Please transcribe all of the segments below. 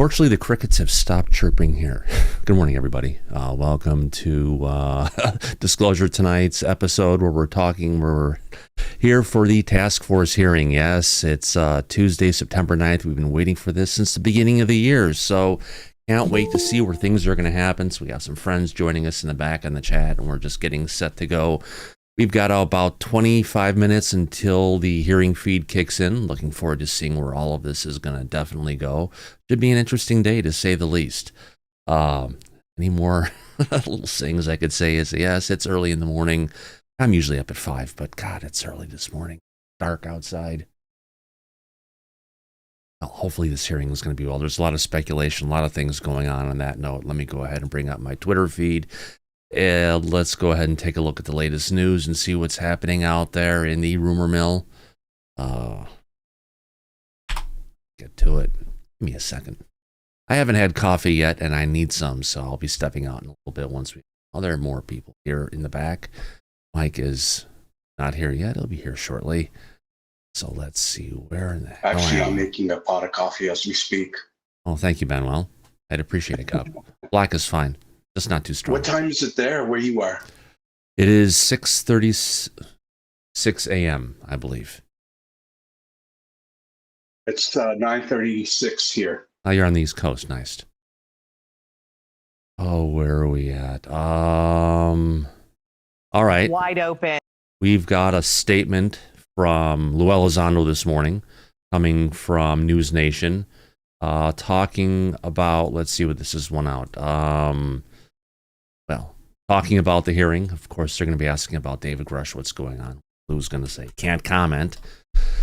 Unfortunately, the crickets have stopped chirping here. Good morning, everybody. Welcome to Disclosure tonight's episode where we're here for the task force hearing. Yes, it's Tuesday, September 9th. We've been waiting for this since the beginning of the year, so can't wait to see where things are going to happen. So we have some friends joining us in the back on the chat, and we're just getting set to go. We've got about 25 minutes until the hearing feed kicks in. Looking forward to seeing where all of this is going to definitely go. Should be an interesting day, to say the least. Any more little things I could say is, yes, it's early in the morning. I'm usually up at 5, but God, it's early this morning. Dark outside. Well, hopefully this hearing is going to be well. There's a lot of speculation, a lot of things going on that note. Let me go ahead and bring up my Twitter feed. And let's go ahead and take a look at the latest news and see what's happening out there in the rumor mill. Get to it. Give me a second. I haven't had coffee yet, and I need some, so I'll be stepping out in a little bit once we... Oh, there are more people here in the back. Mike is not here yet. He'll be here shortly. So let's see where in the hell Actually, I'm making a pot of coffee as we speak. Oh, thank you, Manuel. I'd appreciate a cup. Black is fine. Just not too strong. What time is it there where you are? It is 6:36 a.m., I believe. It's 9:36 here. Oh, you're on the East Coast. Nice. Oh, where are we at? All right. Wide open. We've got a statement from Elizondo this morning, coming from News Nation, talking about, let's see what this is one out. Talking about the hearing. Of course, they're going to be asking about David Grisch, what's going on. Who's going to say, can't comment.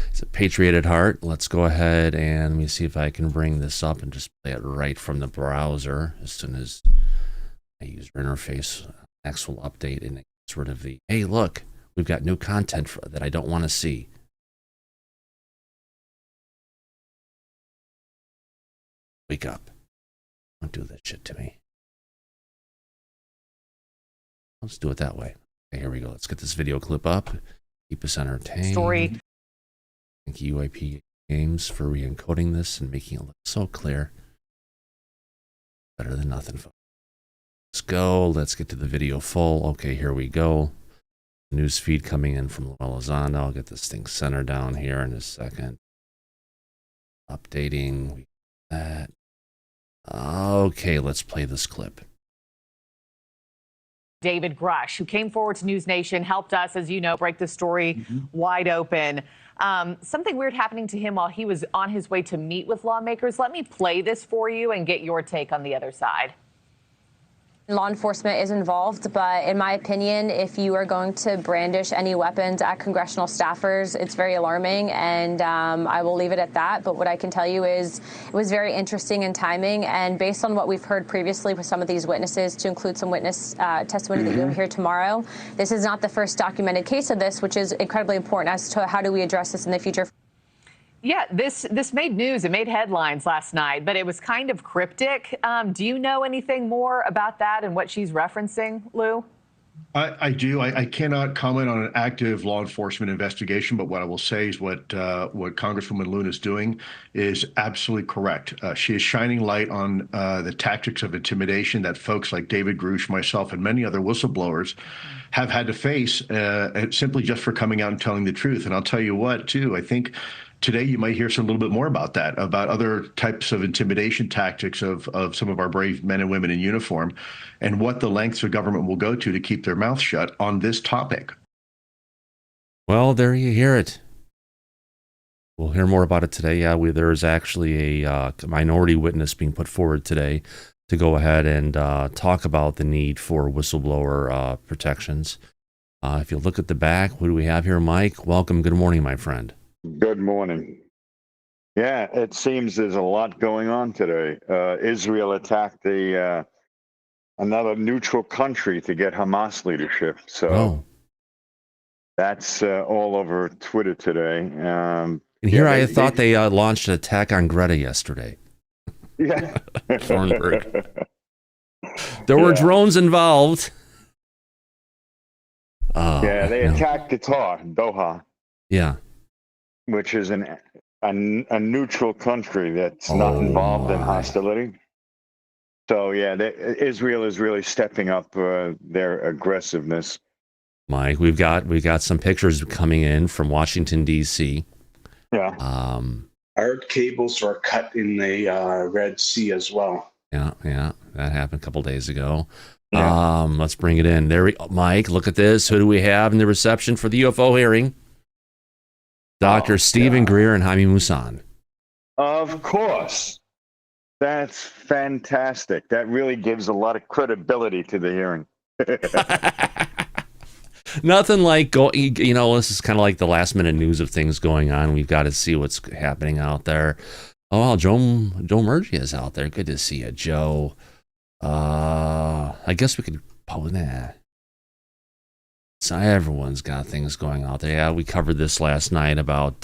He's a patriot at heart. Let's go ahead and let me see if I can bring this up and just play it right from the browser as soon as my user interface next will update and it gets rid of the, hey, look, we've got new content that I don't want to see. Wake up. Don't do that shit to me. Let's do it that way. Okay, here we go. Let's get this video clip up. Keep us entertained. Story. Thank you, UAP Games, for re-encoding this and making it look so clear. Better than nothing, folks. Let's go. Let's get to the video full. Okay, here we go. News feed coming in from Elizondo. I'll get this thing centered down here in a second. Updating. That. Okay, let's play this clip. David Grisch, who came forward to News Nation, helped us, as you know, break the story wide open. Something weird happening to him while he was on his way to meet with lawmakers. Let me play this for you and get your take on the other side. Law enforcement is involved, but in my opinion, if you are going to brandish any weapons at congressional staffers, it's very alarming, and I will leave it at that. But what I can tell you is it was very interesting in timing, and based on what we've heard previously with some of these witnesses, to include some witness testimony that you'll hear tomorrow, this is not the first documented case of this, which is incredibly important as to how do we address this in the future. Yeah, this made news. It made headlines last night, but it was kind of cryptic. Do you know anything more about that and what she's referencing, Lou? I do. I cannot comment on an active law enforcement investigation, but what I will say is what Congresswoman Loon is doing is absolutely correct. She is shining light on the tactics of intimidation that folks like David Grisch, myself, and many other whistleblowers have had to face simply just for coming out and telling the truth. And I'll tell you what, too, I think today you might hear a little bit more about that, about other types of intimidation tactics of some of our brave men and women in uniform, and what the lengths of government will go to keep their mouth shut on this topic. Well, there you hear it. We'll hear more about it today. Yeah, there is actually a minority witness being put forward today to go ahead and talk about the need for whistleblower protections. If you look at the back, what do we have here, Mike? Welcome. Good morning, my friend. Good morning. Yeah, it seems there's a lot going on today. Israel attacked another neutral country to get Hamas leadership. So that's all over Twitter today. And here I thought they launched an attack on Greta yesterday. Yeah. Thornburg. There were drones involved. Yeah, they attacked Qatar, Doha. Yeah. Which is a neutral country that's not involved in hostility. So yeah, Israel is really stepping up their aggressiveness. Mike, we've got some pictures coming in from Washington D.C. Yeah. Our cables were cut in the Red Sea as well. Yeah, that happened a couple days ago. Yeah. Let's bring it in. Mike, look at this. Who do we have in the reception for the UFO hearing? Dr. Stephen Greer and Jaime Maussan. Of course. That's fantastic. That really gives a lot of credibility to the hearing. Nothing like this is kind of like the last minute news of things going on. We've got to see what's happening out there. Oh, wow, Joe Murgia is out there. Good to see you, Joe. I guess we could So everyone's got things going out there. Yeah, we covered this last night about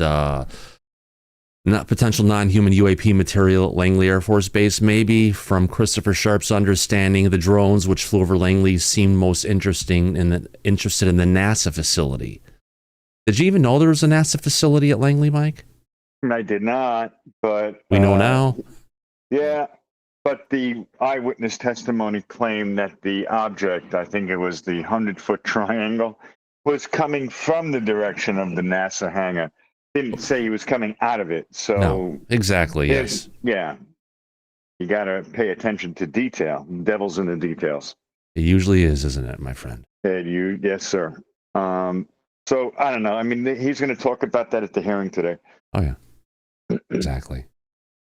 potential non-human UAP material at Langley Air Force Base, maybe. From Christopher Sharp's understanding, the drones which flew over Langley seemed most interested in the NASA facility. Did you even know there was a NASA facility at Langley, Mike? I did not, but we know now. Yeah, but the eyewitness testimony claimed that the object, I think it was the 100-foot triangle, was coming from the direction of the NASA hangar. Didn't say he was coming out of it. So no, exactly, yes. Yeah. You got to pay attention to detail. The devil's in the details. It usually is, isn't it, my friend? Yes, sir. So I don't know. I mean, he's going to talk about that at the hearing today. Oh, yeah. Exactly.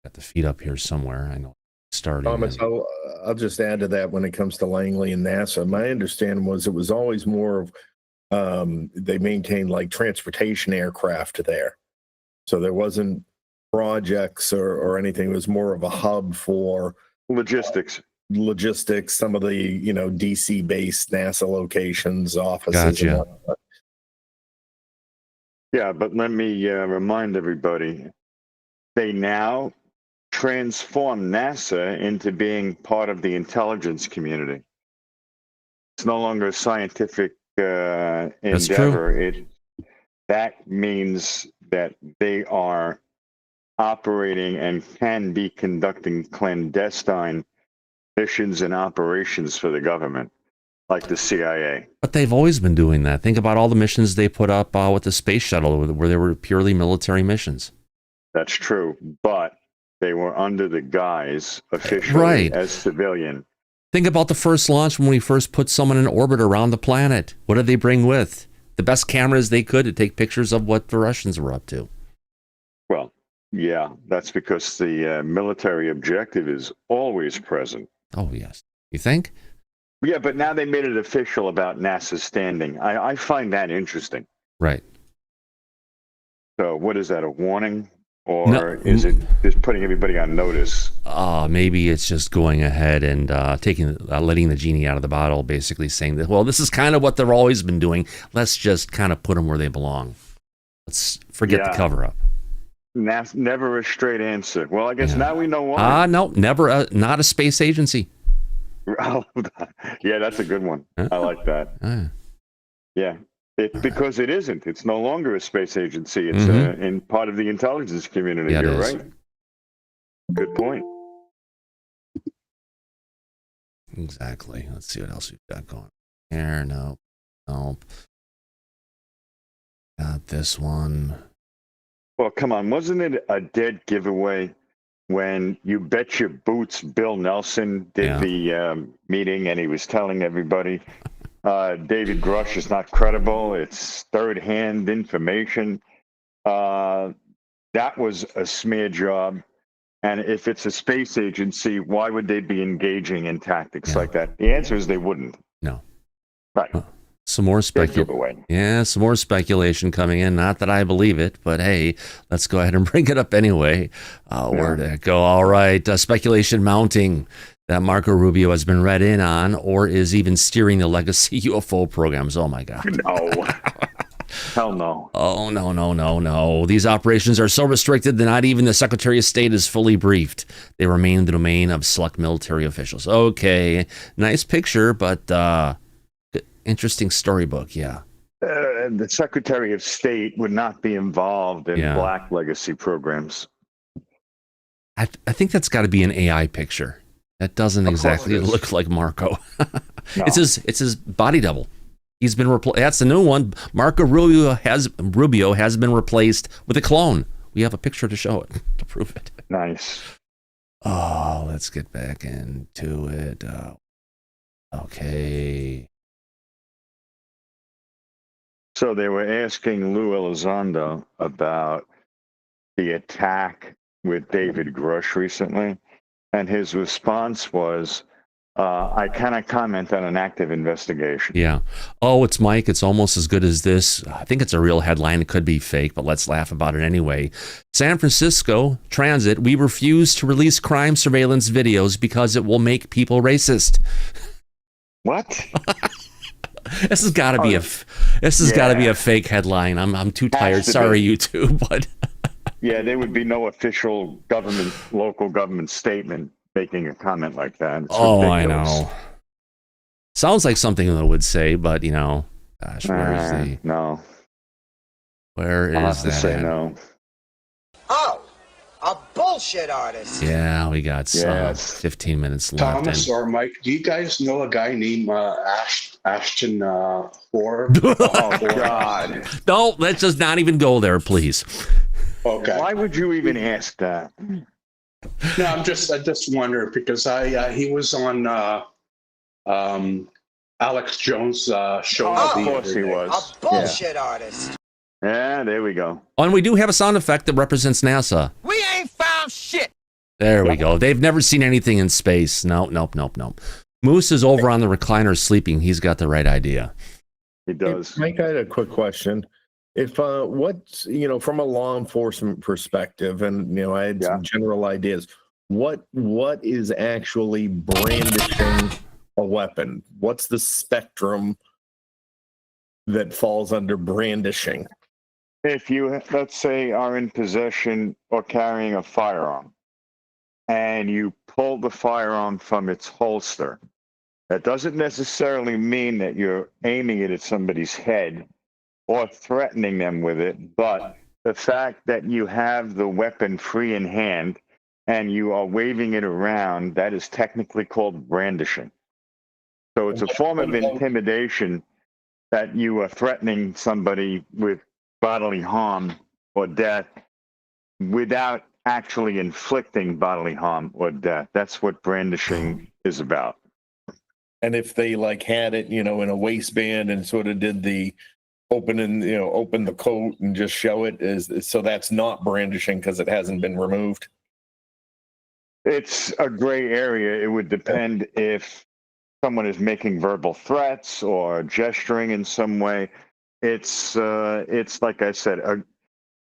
Got the feed up here somewhere. I know. Starting. Thomas, I'll just add to that when it comes to Langley and NASA. My understanding was it was always more of they maintained like transportation aircraft there. So there wasn't projects or anything. It was more of a hub for logistics, some of the, DC based NASA locations, offices. Gotcha. Yeah, but let me remind everybody, they now transform NASA into being part of the intelligence community. It's no longer a scientific endeavor. That means that they are operating and can be conducting clandestine missions and operations for the government, like the CIA. But they've always been doing that. Think about all the missions they put up with the space shuttle, where they were purely military missions. That's true, but they were under the guise officially as civilian. Think about the first launch when we first put someone in orbit around the planet. What did they bring with? The best cameras they could to take pictures of what the Russians were up to. Well, yeah, that's because the military objective is always present. Oh, yes. You think? Yeah, but now they made it official about NASA's standing. I find that interesting. Right. So what is that, a warning? Or is it just putting everybody on notice? Maybe it's just going ahead and letting the genie out of the bottle, basically saying that, well, this is kind of what they've always been doing. Let's just kind of put them where they belong. Let's forget the cover-up. Never a straight answer. Well, I guess now we know why. No, never. Not a space agency. Yeah, that's a good one. I like that. Yeah. Because it isn't. It's no longer a space agency. It's in part of the intelligence community. Yeah, you're right. Good point. Exactly. Let's see what else we've got going here. Nope. Got this one. Well, come on. Wasn't it a dead giveaway when You Bet Your Boots Bill Nelson did the meeting and he was telling everybody David Grusch is not credible. It's third-hand information. That was a smear job. And if it's a space agency, why would they be engaging in tactics like that? The answer is they wouldn't. No. Right. Some more speculation. Yeah, some more speculation coming in. Not that I believe it, but hey, let's go ahead and bring it up anyway. Where'd it go? All right. Speculation mounting that Marco Rubio has been read in on or is even steering the legacy UFO programs. Oh, my God. No. Hell no. Oh, no. These operations are so restricted that not even the Secretary of State is fully briefed. They remain the domain of select military officials. Okay. Nice picture, but interesting storybook, yeah. the Secretary of State would not be involved in black legacy programs. I think that's got to be an AI picture. That doesn't exactly look like Marco. No. It's his body double. He's been replaced. That's the new one. Marco Rubio has been replaced with a clone. We have a picture to show it, to prove it. Nice. Oh, let's get back into it. Okay. So they were asking Lou Elizondo about the attack with David Grisch recently, and his response was, I cannot comment on an active investigation. Yeah. Oh, it's Mike. It's almost as good as this. I think it's a real headline. It could be fake, but let's laugh about it anyway. San Francisco Transit, we refuse to release crime surveillance videos because it will make people racist. What? This has got to be got to be a fake headline. I'm too tired. Sorry, YouTube, but yeah, there would be no official local government statement making a comment like that. It's ridiculous. I know. Sounds like something that would say, but gosh, where is the? No. Where is I'll have to that? say no. Oh, a bullshit artist. Yeah, we got 15 minutes left. Thomas or Mike, do you guys know a guy named Ashton Forbes? Oh, God. No, let's just not even go there, please. Okay. Why would you even ask that? No, I just wonder because he was on Alex Jones' show. Of course he was. A bullshit artist. Yeah, there we go. Oh, and we do have a sound effect that represents NASA. We ain't found shit. There we go. They've never seen anything in space. Nope. Moose is over on the recliner sleeping. He's got the right idea. He does. Mike, I had a quick question. If what's from a law enforcement perspective, and I had some general ideas. What is actually brandishing a weapon? What's the spectrum that falls under brandishing? If you, let's say, are in possession or carrying a firearm, and you pull the firearm from its holster, that doesn't necessarily mean that you're aiming it at somebody's head or threatening them with it, but the fact that you have the weapon free in hand and you are waving it around, that is technically called brandishing. So it's a form of intimidation that you are threatening somebody with bodily harm or death without actually inflicting bodily harm or death. That's what brandishing is about. And if they had it, in a waistband and sort of did the open the coat and just show it, so that's not brandishing because it hasn't been removed? It's a gray area. It would depend if someone is making verbal threats or gesturing in some way. It's like I said,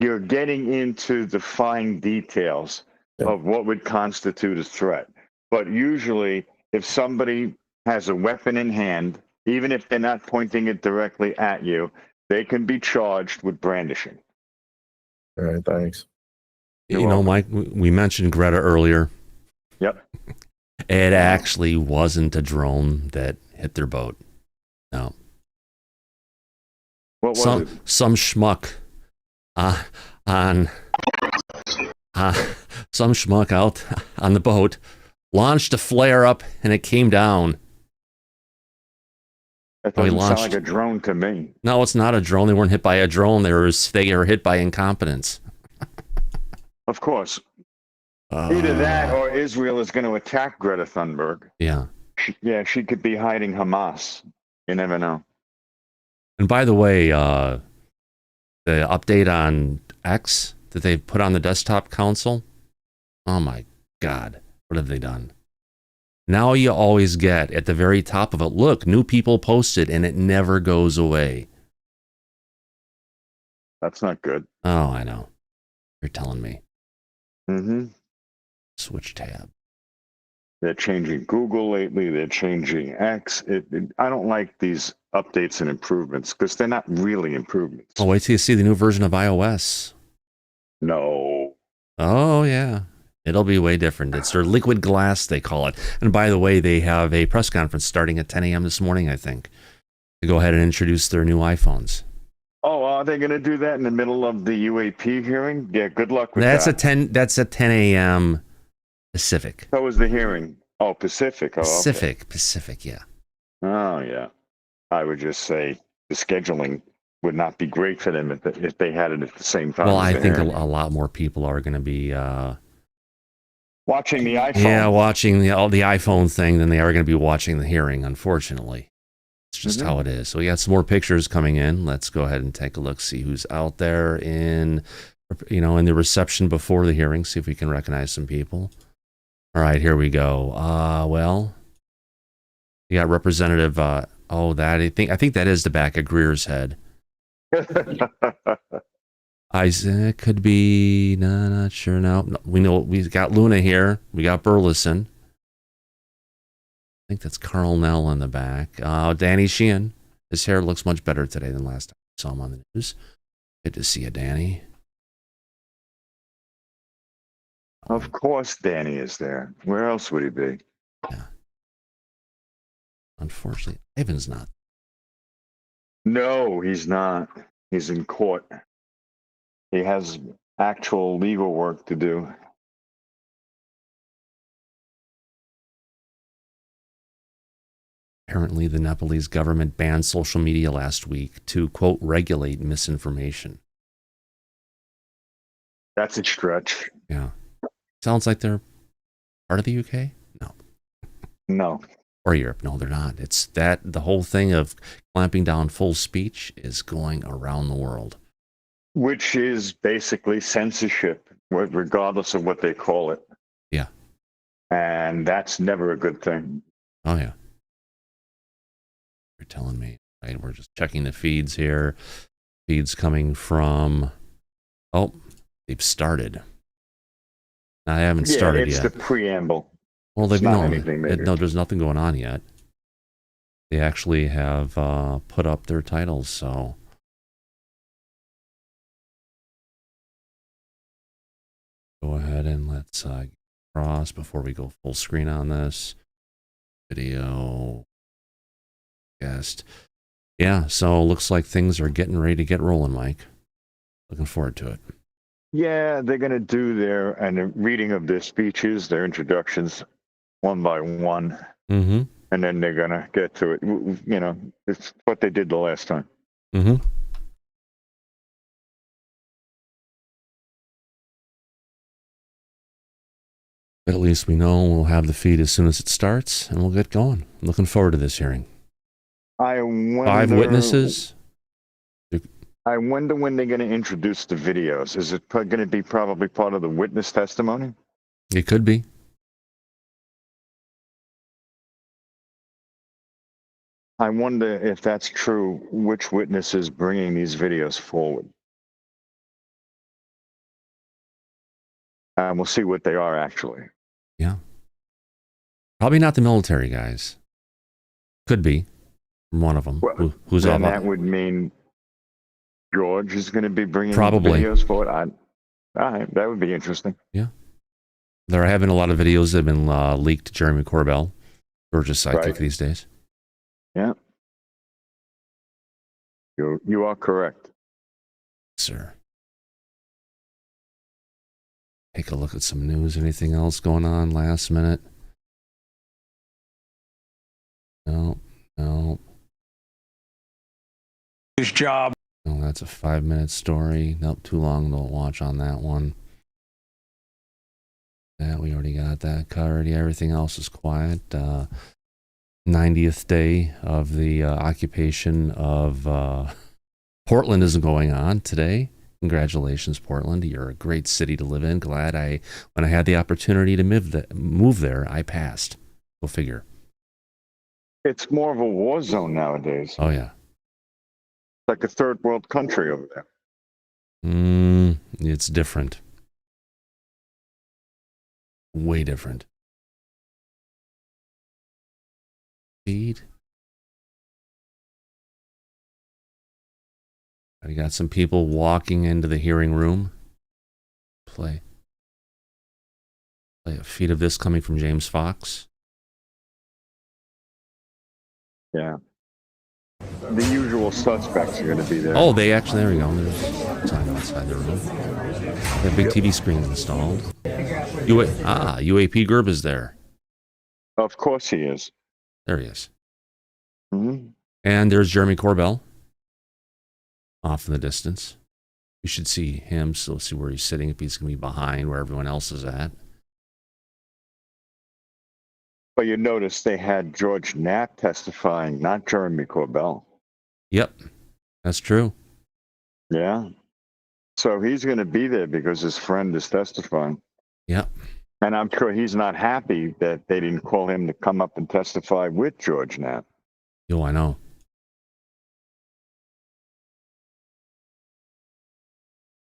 you're getting into the fine details of what would constitute a threat. But usually, if somebody has a weapon in hand, even if they're not pointing it directly at you, they can be charged with brandishing. All right, thanks. Mike, we mentioned Greta earlier. Yep. It actually wasn't a drone that hit their boat. No. What was it? Some schmuck some schmuck out on the boat launched a flare up and it came down. That doesn't sound like a drone to me. No, it's not a drone. They weren't hit by a drone. They were hit by incompetence. Of course. Either that or Israel is going to attack Greta Thunberg. Yeah. She could be hiding Hamas. You never know. And by the way, the update on X that they've put on the desktop console, oh my God, what have they done? Now you always get at the very top of it, look, new people posted, and it never goes away. That's not good. Oh, I know. You're telling me. Mm-hmm. Switch tab. They're changing Google lately. They're changing X. I don't like these updates and improvements because they're not really improvements. Oh, wait till you see the new version of iOS. No. Oh, yeah. It'll be way different. It's their liquid glass, they call it. And by the way, they have a press conference starting at 10 a.m. this morning, I think, to go ahead and introduce their new iPhones. Oh, are they going to do that in the middle of the UAP hearing? Yeah, good luck with That's that. That's a 10 a.m. Pacific. So was the hearing. Oh, Pacific. Oh, Pacific, okay. Pacific, yeah. Oh, yeah. I would just say the scheduling would not be great for them if they had it at the same time. Well, as I the think a hearing. lot more people are going to be Watching the iPhone. yeah, watching the iPhone thing than they are going to be watching the hearing, unfortunately. It's just how it is. So we got some more pictures coming in. Let's go ahead and take a look, see who's out there in the reception before the hearing, see if we can recognize some people. All right, here we go. Well, you got Representative I think that is the back of Greer's head. It could be, no, not sure. No, we know we've got Luna here. We got Burlison. I think that's Carl Nell in the back. Danny Sheehan. His hair looks much better today than last time I saw him on the news. Good to see you, Danny. Of course Danny is there. Where else would he be? Yeah. Unfortunately, Ivan's not. No, he's not. He's in court. He has actual legal work to do. Apparently, the Nepalese government banned social media last week to, quote, regulate misinformation. That's a stretch. Yeah. Sounds like they're part of the UK? No. No. Or Europe. No, they're not. It's that the whole thing of clamping down full speech is going around the world. Which is basically censorship, regardless of what they call it. Yeah. And that's never a good thing. Oh, yeah. You're telling me. Right? We're just checking the feeds here. Feeds coming from... Oh, they've started. I haven't started it's yet. the preamble. Well, they've no, there's nothing going on yet. They actually have put up their titles, so... Go ahead and let's cross before we go full screen on this. Video. Guest. Yeah, so looks like things are getting ready to get rolling, Mike. Looking forward to it. Yeah, they're going to do a reading of their speeches, their introductions, one by one. Mm-hmm. And then they're going to get to it. It's what they did the last time. Mm-hmm. But at least we know we'll have the feed as soon as it starts, and we'll get going. I'm looking forward to this hearing. I wonder, 5 witnesses. I wonder when they're going to introduce the videos. Is it going to be probably part of the witness testimony? It could be. I wonder if that's true, which witness is bringing these videos forward. We'll see what they are actually. Yeah. Probably not the military guys. Could be. One of them. Well, who's then on that would mean George is going to be bringing Probably. videos forward. All right, that would be interesting. Yeah. There have been a lot of videos that have been leaked to Jeremy Corbell, George's sidekick these days. Yeah. You are correct. Sir. Take a look at some news. Anything else going on last minute? No. His job. No, that's a 5-minute story. Nope, too long. Don't watch on that one. That we already got that covered. Yeah, everything else is quiet. 90th day of the occupation of Portland isn't going on today. Congratulations, Portland. You're a great city to live in. Glad when I had the opportunity to move there, I passed. Go figure. It's more of a war zone nowadays. Oh, yeah. Like a third world country over there. It's different. Way different. Feed. I got some people walking into the hearing room. Play a feed of this coming from James Fox. Yeah. The usual suspects are going to be there. Oh, they actually, there we go. There's time outside the room. They have a big TV screen installed. UAP Gerb is there. Of course he is. There he is. Mm-hmm. And there's Jeremy Corbell off in the distance. You should see him, so see where he's sitting, if he's going to be behind where everyone else is at. But you notice they had George Knapp testifying, not Jeremy Corbell. Yep, that's true. Yeah. So he's going to be there because his friend is testifying. Yep. And I'm sure he's not happy that they didn't call him to come up and testify with George Knapp. Yo, I know.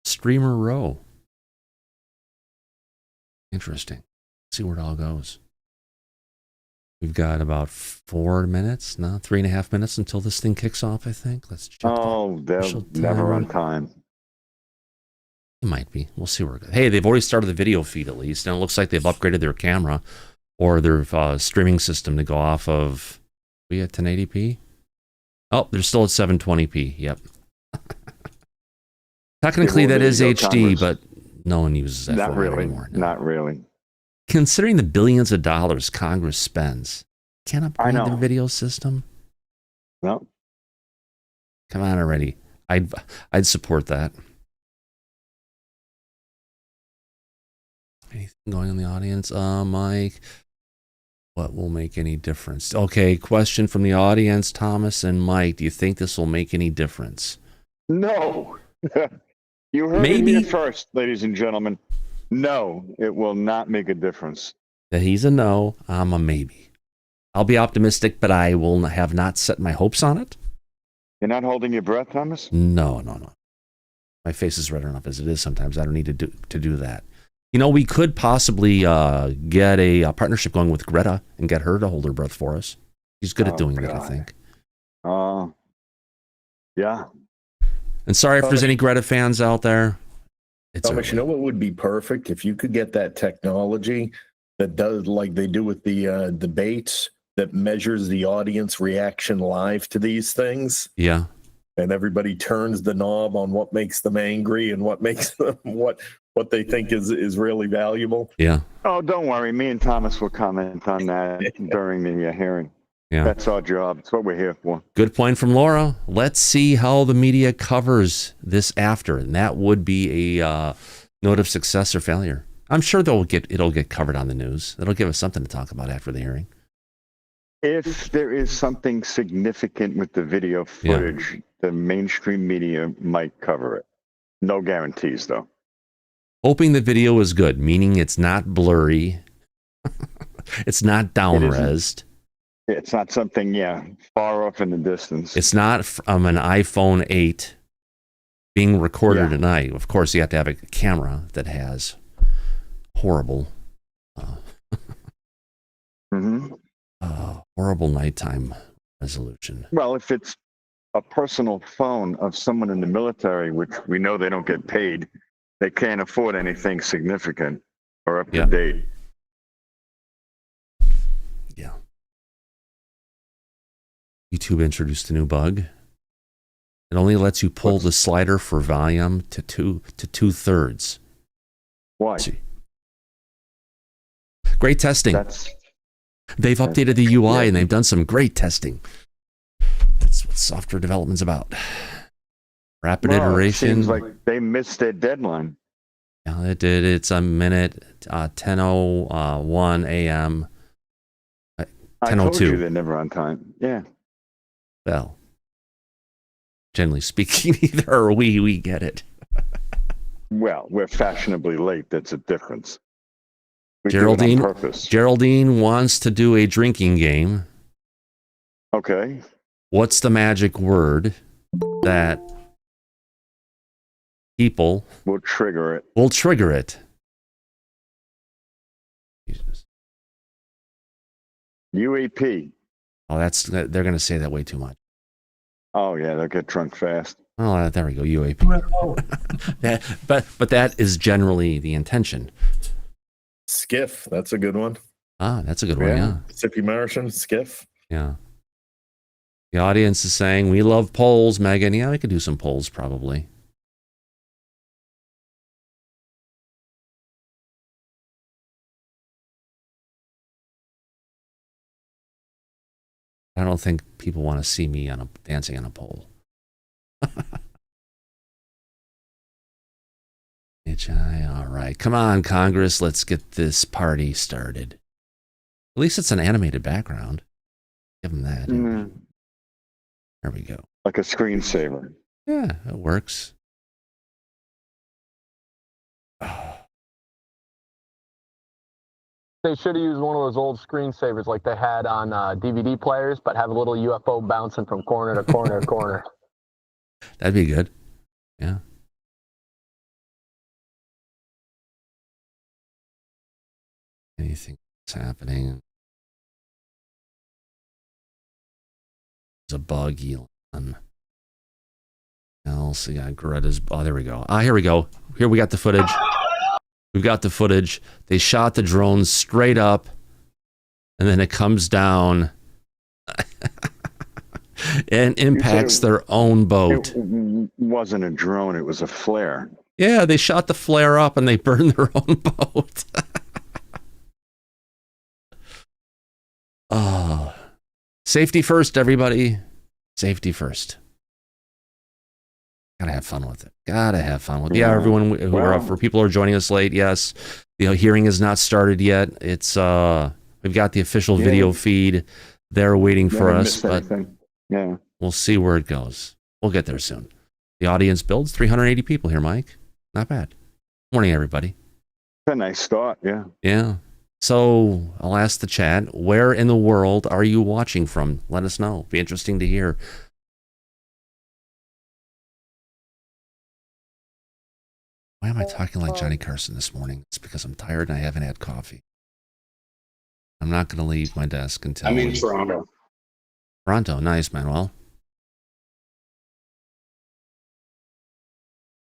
Streamer Row. Interesting. Let's see where it all goes. We've got about 4 minutes, no, 3.5 minutes until this thing kicks off, I think. Let's check. Oh, they're never on time. It might be. We'll see where it goes. Hey, they've already started the video feed at least, and it looks like they've upgraded their camera or their streaming system to go off of, we at 1080p? Oh, they're still at 720p. Yep. Technically, that is HD, but no one uses that Not really. anymore. No. Not really. Considering the billions of dollars Congress spends, can't upgrade their video system? No. Come on already. I'd support that. Anything going on in the audience? Mike, what will make any difference? Okay, question from the audience, Thomas and Mike. Do you think this will make any difference? No. You heard it here first, ladies and gentlemen. No, it will not make a difference. That he's a no, I'm a maybe. I'll be optimistic, but I will have not set my hopes on it. You're not holding your breath, Thomas? No. My face is red enough as it is sometimes. I don't need to do that. You know, we could possibly get a partnership going with Greta and get her to hold her breath for us. She's good at doing that, I think. Yeah. And sorry if there's any Greta fans out there. Thomas, you know what would be perfect? If you could get that technology that does like they do with the debates that measures the audience reaction live to these things. Yeah. And everybody turns the knob on what makes them angry and what makes them what they think is really valuable. Yeah. Oh, don't worry. Me and Thomas will comment on that during the hearing. Yeah. That's our job. That's what we're here for. Good point from Laura. Let's see how the media covers this after, and that would be a note of success or failure. I'm sure it'll get covered on the news. It'll give us something to talk about after the hearing. If there is something significant with the video footage, the mainstream media might cover it. No guarantees, though. Hoping the video is good, meaning it's not blurry. It's not down-resed. It's not something, far off in the distance. It's not from an iPhone 8 being recorded at night. Of course, you have to have a camera that has horrible horrible nighttime resolution. Well, if it's a personal phone of someone in the military, which we know they don't get paid, they can't afford anything significant or up to date. Yeah. YouTube introduced a new bug. It only lets you pull the slider for volume to 2/3. Why? Great testing. They've updated the UI and they've done some great testing. That's what software development's about. Rapid iteration. It seems like they missed their deadline. Yeah, they did. It's a minute, 10:01 a.m. 10:02. I told you they're never on time. Yeah. Well, generally speaking, either or we get it. Well, we're fashionably late. That's a difference. We do it on purpose. Geraldine wants to do a drinking game. Okay. What's the magic word that people will trigger it? Jesus. UAP. Oh, they're going to say that way too much. Oh yeah, they'll get drunk fast. Oh, there we go. UAP. but that is generally the intention. Skiff, that's a good one. Ah, that's a good one. Yeah. Mississippi Martian, Skiff. Yeah. The audience is saying, we love polls, Megan. Yeah, we could do some polls probably. I don't think people want to see me dancing on a pole. All right. Come on, Congress. Let's get this party started. At least it's an animated background. Give them that. There we go. Like a screensaver. Yeah, it works. They should have used one of those old screensavers like they had on DVD players, but have a little UFO bouncing from corner to corner to corner. That'd be good. Yeah. Anything that's happening. There's a bug, Elon. Else, we got Greta's. Oh, there we go. Here we go. Here we got the footage. We've got the footage. They shot the drones straight up, and then it comes down and impacts their own boat. It wasn't a drone. It was a flare. Yeah, they shot the flare up, and they burned their own boat. Oh, safety first, everybody. Safety first. Gotta have fun with it. Gotta have fun with it. Yeah, everyone for people who are joining us late, yes. The hearing is not started yet. It's we've got the official video feed there waiting for us, but we'll see where it goes. We'll get there soon. The audience builds 380 people here, Mike. Not bad. Morning, everybody. It's a nice start, yeah. Yeah. So I'll ask the chat, where in the world are you watching from? Let us know. Be interesting to hear. Why am I talking like Johnny Carson this morning? It's because I'm tired and I haven't had coffee. I'm not going to leave my desk until... I'm in Toronto. Toronto, nice, Manuel.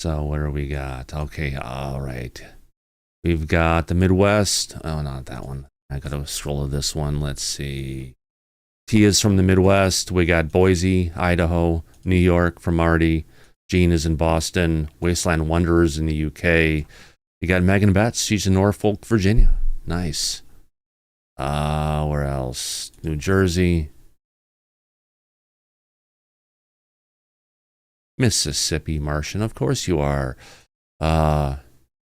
So what do we got? Okay, all right. We've got the Midwest. Oh, not that one. I got to scroll to this one. Let's see. Tia's from the Midwest. We got Boise, Idaho, New York from Marty. Gene is in Boston. Wasteland Wanderers in the UK. You got Megan Betts. She's in Norfolk, Virginia. Nice. Where else? New Jersey. Mississippi Martian. Of course you are.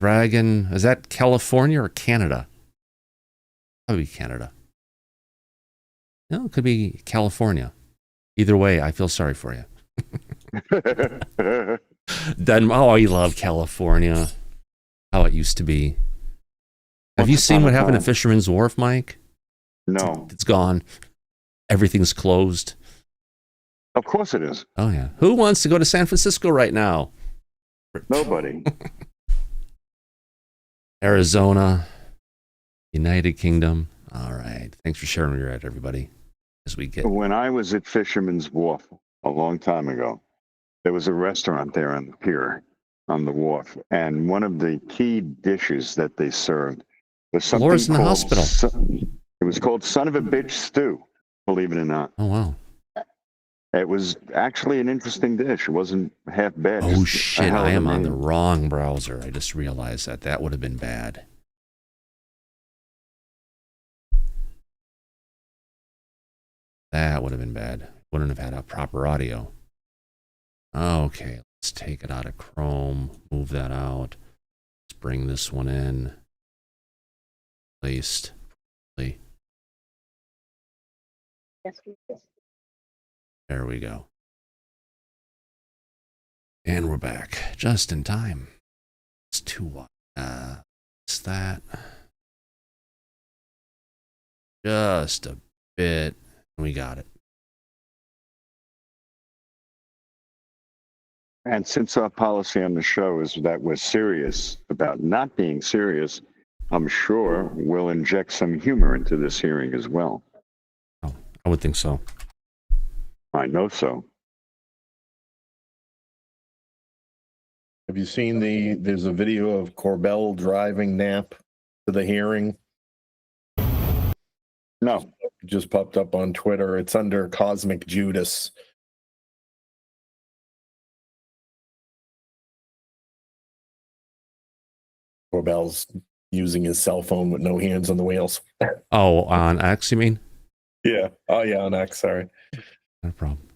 Dragon. Is that California or Canada? Probably Canada. No, it could be California. Either way, I feel sorry for you. Oh, you love California. How it used to be. Have you seen what happened at Fisherman's Wharf, Mike? No. It's gone. Everything's closed. Of course it is. Oh, yeah. Who wants to go to San Francisco right now? Nobody. Arizona, United Kingdom. All right. Thanks for sharing where you're at, everybody. As we get. When I was at Fisherman's Wharf a long time ago, there was a restaurant there on the pier, on the wharf, and one of the key dishes that they served was something Laura's in the called hospital. It was called Son of a Bitch Stew, believe it or not. Oh, wow. It was actually an interesting dish. It wasn't half bad. Oh, shit. I am on the wrong browser. I just realized that. That would have been bad. That would have been bad. Wouldn't have had a proper audio. Okay, let's take it out of Chrome. Move that out. Let's bring this one in. Placed. There we go. And we're back. Just in time. It's too wide. What's that? Just a bit. We got it. And since our policy on the show is that we're serious about not being serious, I'm sure we'll inject some humor into this hearing as well. Oh, I would think so. I know so. Have you seen there's a video of Corbell driving Knapp to the hearing? No. It just popped up on Twitter. It's under Cosmic Judas. Corbell's using his cell phone with no hands on the wheels. Oh, on X, you mean? Yeah. Oh, yeah, on X, sorry. No problem.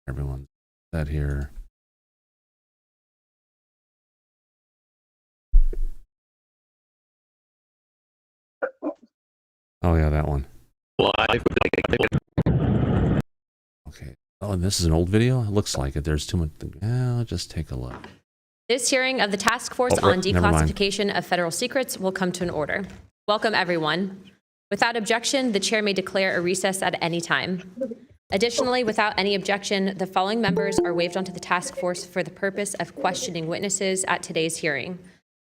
Everyone's that here. Oh, yeah, that one. Okay. Oh, and this is an old video? It looks like it. There's too much. I'll just take a look. This hearing of the Task Force on Declassification of Federal Secrets will come to an order. Welcome, everyone. Without objection, the chair may declare a recess at any time. Additionally, without any objection, the following members are waived onto the task force for the purpose of questioning witnesses at today's hearing.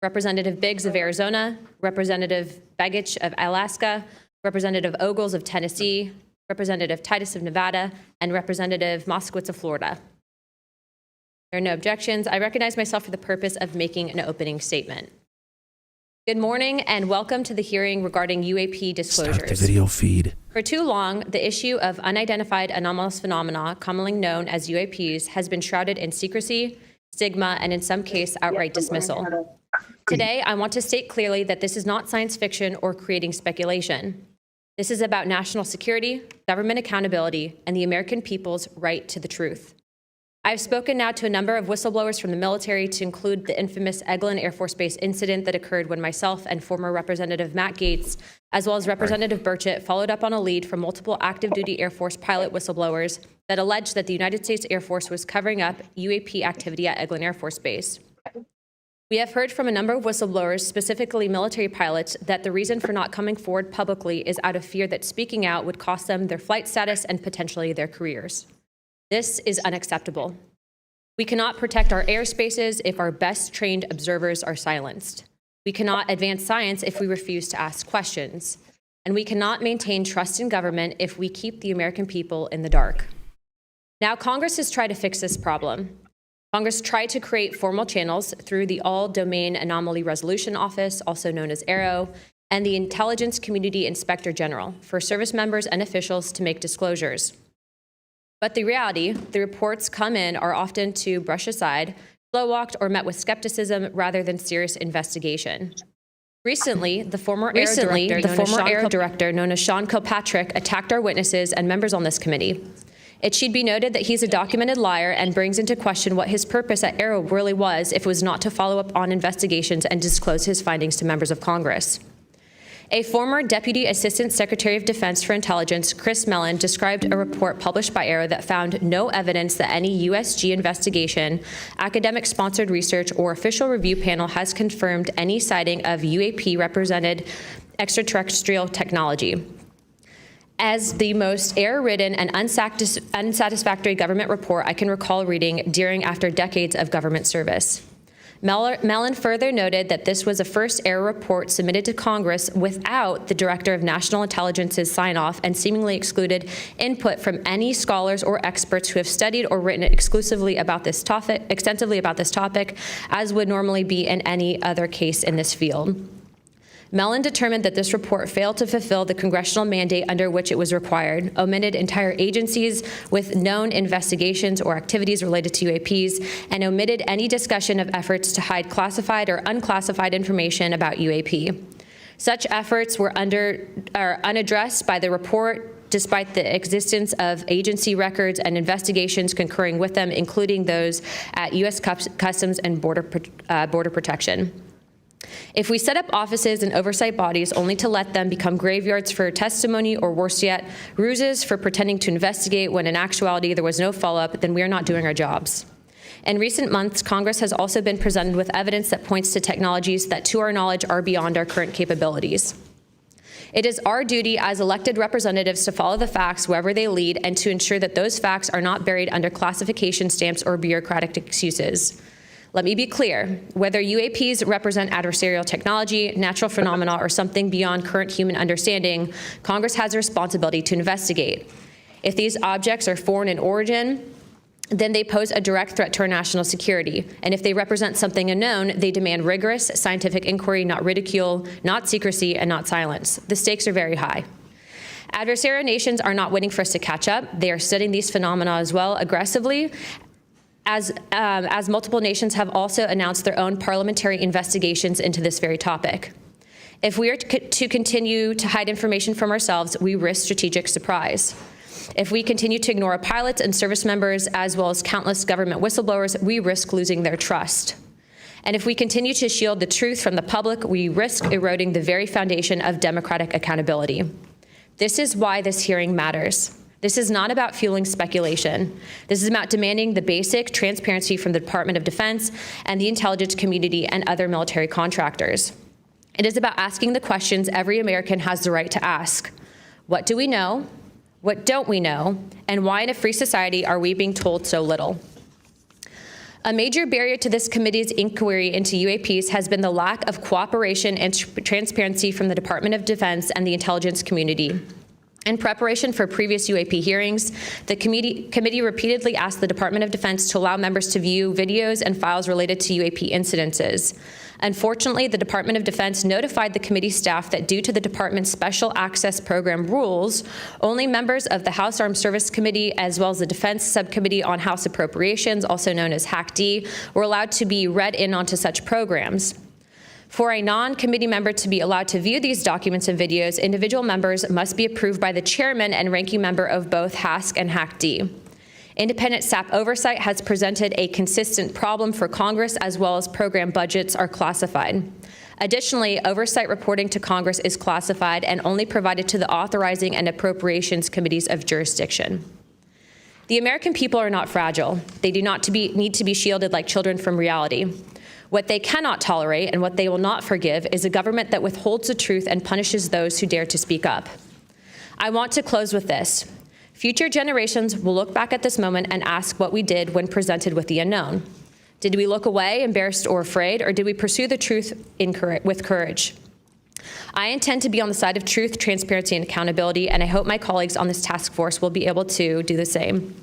Representative Biggs of Arizona, Representative Begich of Alaska, Representative Ogles of Tennessee, Representative Titus of Nevada, and Representative Moskowitz of Florida. There are no objections. I recognize myself for the purpose of making an opening statement. Good morning and welcome to the hearing regarding UAP disclosures. Start the video feed. For too long, the issue of unidentified anomalous phenomena, commonly known as UAPs, has been shrouded in secrecy, stigma, and in some cases, outright dismissal. Today, I want to state clearly that this is not science fiction or creating speculation. This is about national security, government accountability, and the American people's right to the truth. I've spoken now to a number of whistleblowers from the military, to include the infamous Eglin Air Force Base incident that occurred when myself and former Representative Matt Gaetz, as well as Representative Burchett, followed up on a lead from multiple active duty Air Force pilot whistleblowers that alleged that the United States Air Force was covering up UAP activity at Eglin Air Force Base. We have heard from a number of whistleblowers, specifically military pilots, that the reason for not coming forward publicly is out of fear that speaking out would cost them their flight status and potentially their careers. This is unacceptable. We cannot protect our airspaces if our best trained observers are silenced. We cannot advance science if we refuse to ask questions. And we cannot maintain trust in government if we keep the American people in the dark. Now, Congress has tried to fix this problem. Congress tried to create formal channels through the All-Domain Anomaly Resolution Office, also known as AARO, and the Intelligence Community Inspector General for service members and officials to make disclosures. But the reality, the reports come in are often to brush aside, slow-walked, or met with skepticism rather than serious investigation. Recently, the former AARO director known as Sean Kilpatrick attacked our witnesses and members on this committee. It should be noted that he's a documented liar and brings into question what his purpose at AARO really was if it was not to follow up on investigations and disclose his findings to members of Congress. A former Deputy Assistant Secretary of Defense for Intelligence, Chris Mellon, described a report published by AARO that found no evidence that any USG investigation, academic-sponsored research, or official review panel has confirmed any sighting of UAP-represented extraterrestrial technology. As the most error-ridden and unsatisfactory government report I can recall reading after decades of government service. Mellon further noted that this was a first error report submitted to Congress without the Director of National Intelligence's sign-off, and seemingly excluded input from any scholars or experts who have studied or written extensively about this topic, as would normally be in any other case in this field. Mellon determined that this report failed to fulfill the congressional mandate under which it was required, omitted entire agencies with known investigations or activities related to UAPs, and omitted any discussion of efforts to hide classified or unclassified information about UAP. Such efforts were unaddressed by the report, despite the existence of agency records and investigations concurring with them, including those at U.S. Customs and Border Protection. If we set up offices and oversight bodies only to let them become graveyards for testimony, or worse yet, ruses for pretending to investigate when in actuality there was no follow-up, then we are not doing our jobs. In recent months, Congress has also been presented with evidence that points to technologies that, to our knowledge, are beyond our current capabilities. It is our duty as elected representatives to follow the facts wherever they lead and to ensure that those facts are not buried under classification stamps or bureaucratic excuses. Let me be clear, whether UAPs represent adversarial technology, natural phenomena, or something beyond current human understanding, Congress has a responsibility to investigate. If these objects are foreign in origin, then they pose a direct threat to our national security. And if they represent something unknown, they demand rigorous scientific inquiry, not ridicule, not secrecy, and not silence. The stakes are very high. Adversarial nations are not waiting for us to catch up. They are studying these phenomena as well aggressively, as multiple nations have also announced their own parliamentary investigations into this very topic. If we are to continue to hide information from ourselves, we risk strategic surprise. If we continue to ignore our pilots and service members, as well as countless government whistleblowers, we risk losing their trust. And if we continue to shield the truth from the public, we risk eroding the very foundation of democratic accountability. This is why this hearing matters. This is not about fueling speculation. This is about demanding the basic transparency from the Department of Defense and the intelligence community and other military contractors. It is about asking the questions every American has the right to ask. What do we know? What don't we know? And why in a free society are we being told so little? A major barrier to this committee's inquiry into UAPs has been the lack of cooperation and transparency from the Department of Defense and the intelligence community. In preparation for previous UAP hearings, the committee repeatedly asked the Department of Defense to allow members to view videos and files related to UAP incidences. Unfortunately, the Department of Defense notified the committee staff that due to the department's special access program rules, only members of the House Armed Services Committee, as well as the Defense Subcommittee on House Appropriations, also known as HAC-D, were allowed to be read in onto such programs. For a non-committee member to be allowed to view these documents and videos, individual members must be approved by the chairman and ranking member of both HASC and HAC-D. Independent staff oversight has presented a consistent problem for Congress, as well as program budgets are classified. Additionally, oversight reporting to Congress is classified and only provided to the authorizing and appropriations committees of jurisdiction. The American people are not fragile. They do not need to be shielded like children from reality. What they cannot tolerate and what they will not forgive is a government that withholds the truth and punishes those who dare to speak up. I want to close with this. Future generations will look back at this moment and ask what we did when presented with the unknown. Did we look away, embarrassed or afraid, or did we pursue the truth with courage? I intend to be on the side of truth, transparency, and accountability, and I hope my colleagues on this task force will be able to do the same.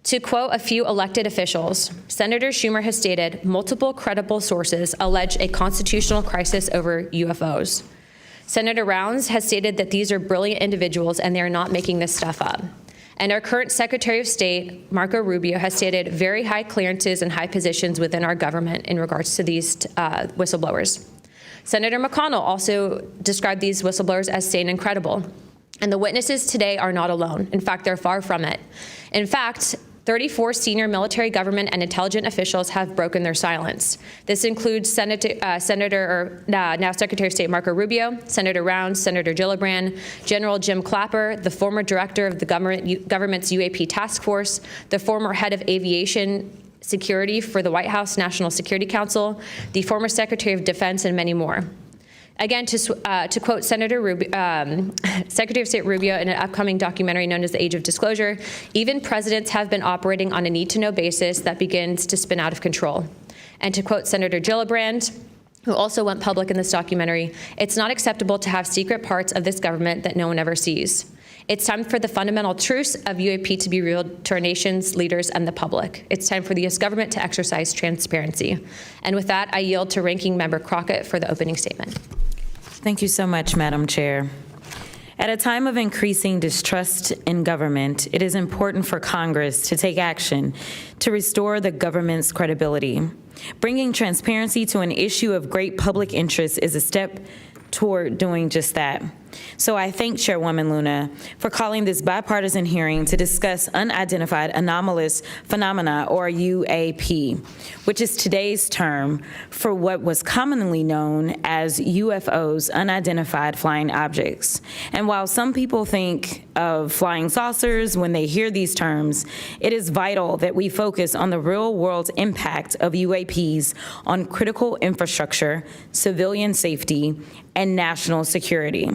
To quote a few elected officials, Senator Schumer has stated, multiple credible sources allege a constitutional crisis over UFOs. Senator Rounds has stated that these are brilliant individuals and they are not making this stuff up. And our current Secretary of State, Marco Rubio, has stated very high clearances and high positions within our government in regards to these whistleblowers. Senator McConnell also described these whistleblowers as sane and credible. And the witnesses today are not alone. In fact, they're far from it. In fact, 34 senior military, government, and intelligence officials have broken their silence. This includes now Secretary of State Marco Rubio, Senator Rounds, Senator Gillibrand, General Jim Clapper, the former director of the government's UAP task force, the former head of aviation security for the White House National Security Council, the former Secretary of Defense, and many more. Again, to quote Secretary of State Rubio in an upcoming documentary known as The Age of Disclosure, even presidents have been operating on a need-to-know basis that begins to spin out of control. And to quote Senator Gillibrand, who also went public in this documentary, it's not acceptable to have secret parts of this government that no one ever sees. It's time for the fundamental truths of UAP to be revealed to our nation's leaders and the public. It's time for the U.S. government to exercise transparency. And with that, I yield to Ranking Member Crockett for the opening statement. Thank you so much, Madam Chair. At a time of increasing distrust in government, it is important for Congress to take action to restore the government's credibility. Bringing transparency to an issue of great public interest is a step toward doing just that. So I thank Chairwoman Luna for calling this bipartisan hearing to discuss unidentified anomalous phenomena, or UAP, which is today's term for what was commonly known as UFOs, unidentified flying objects. And while some people think of flying saucers when they hear these terms, it is vital that we focus on the real-world impact of UAPs on critical infrastructure, civilian safety, and national security.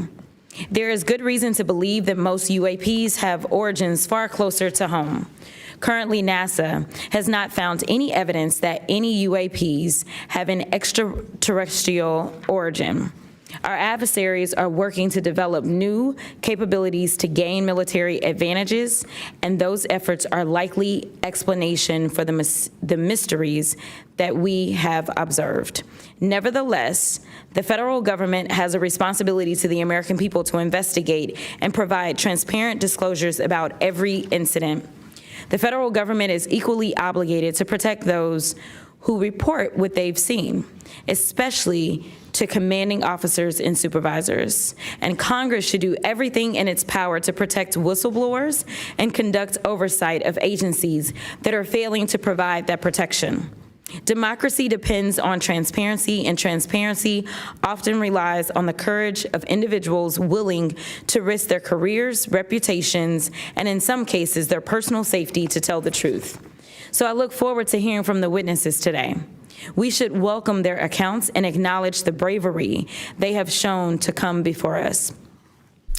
There is good reason to believe that most UAPs have origins far closer to home. Currently, NASA has not found any evidence that any UAPs have an extraterrestrial origin. Our adversaries are working to develop new capabilities to gain military advantages, and those efforts are likely explanation for the mysteries that we have observed. Nevertheless, the federal government has a responsibility to the American people to investigate and provide transparent disclosures about every incident. The federal government is equally obligated to protect those who report what they've seen, especially to commanding officers and supervisors. And Congress should do everything in its power to protect whistleblowers and conduct oversight of agencies that are failing to provide that protection. Democracy depends on transparency, and transparency often relies on the courage of individuals willing to risk their careers, reputations, and in some cases, their personal safety to tell the truth. So I look forward to hearing from the witnesses today. We should welcome their accounts and acknowledge the bravery they have shown to come before us.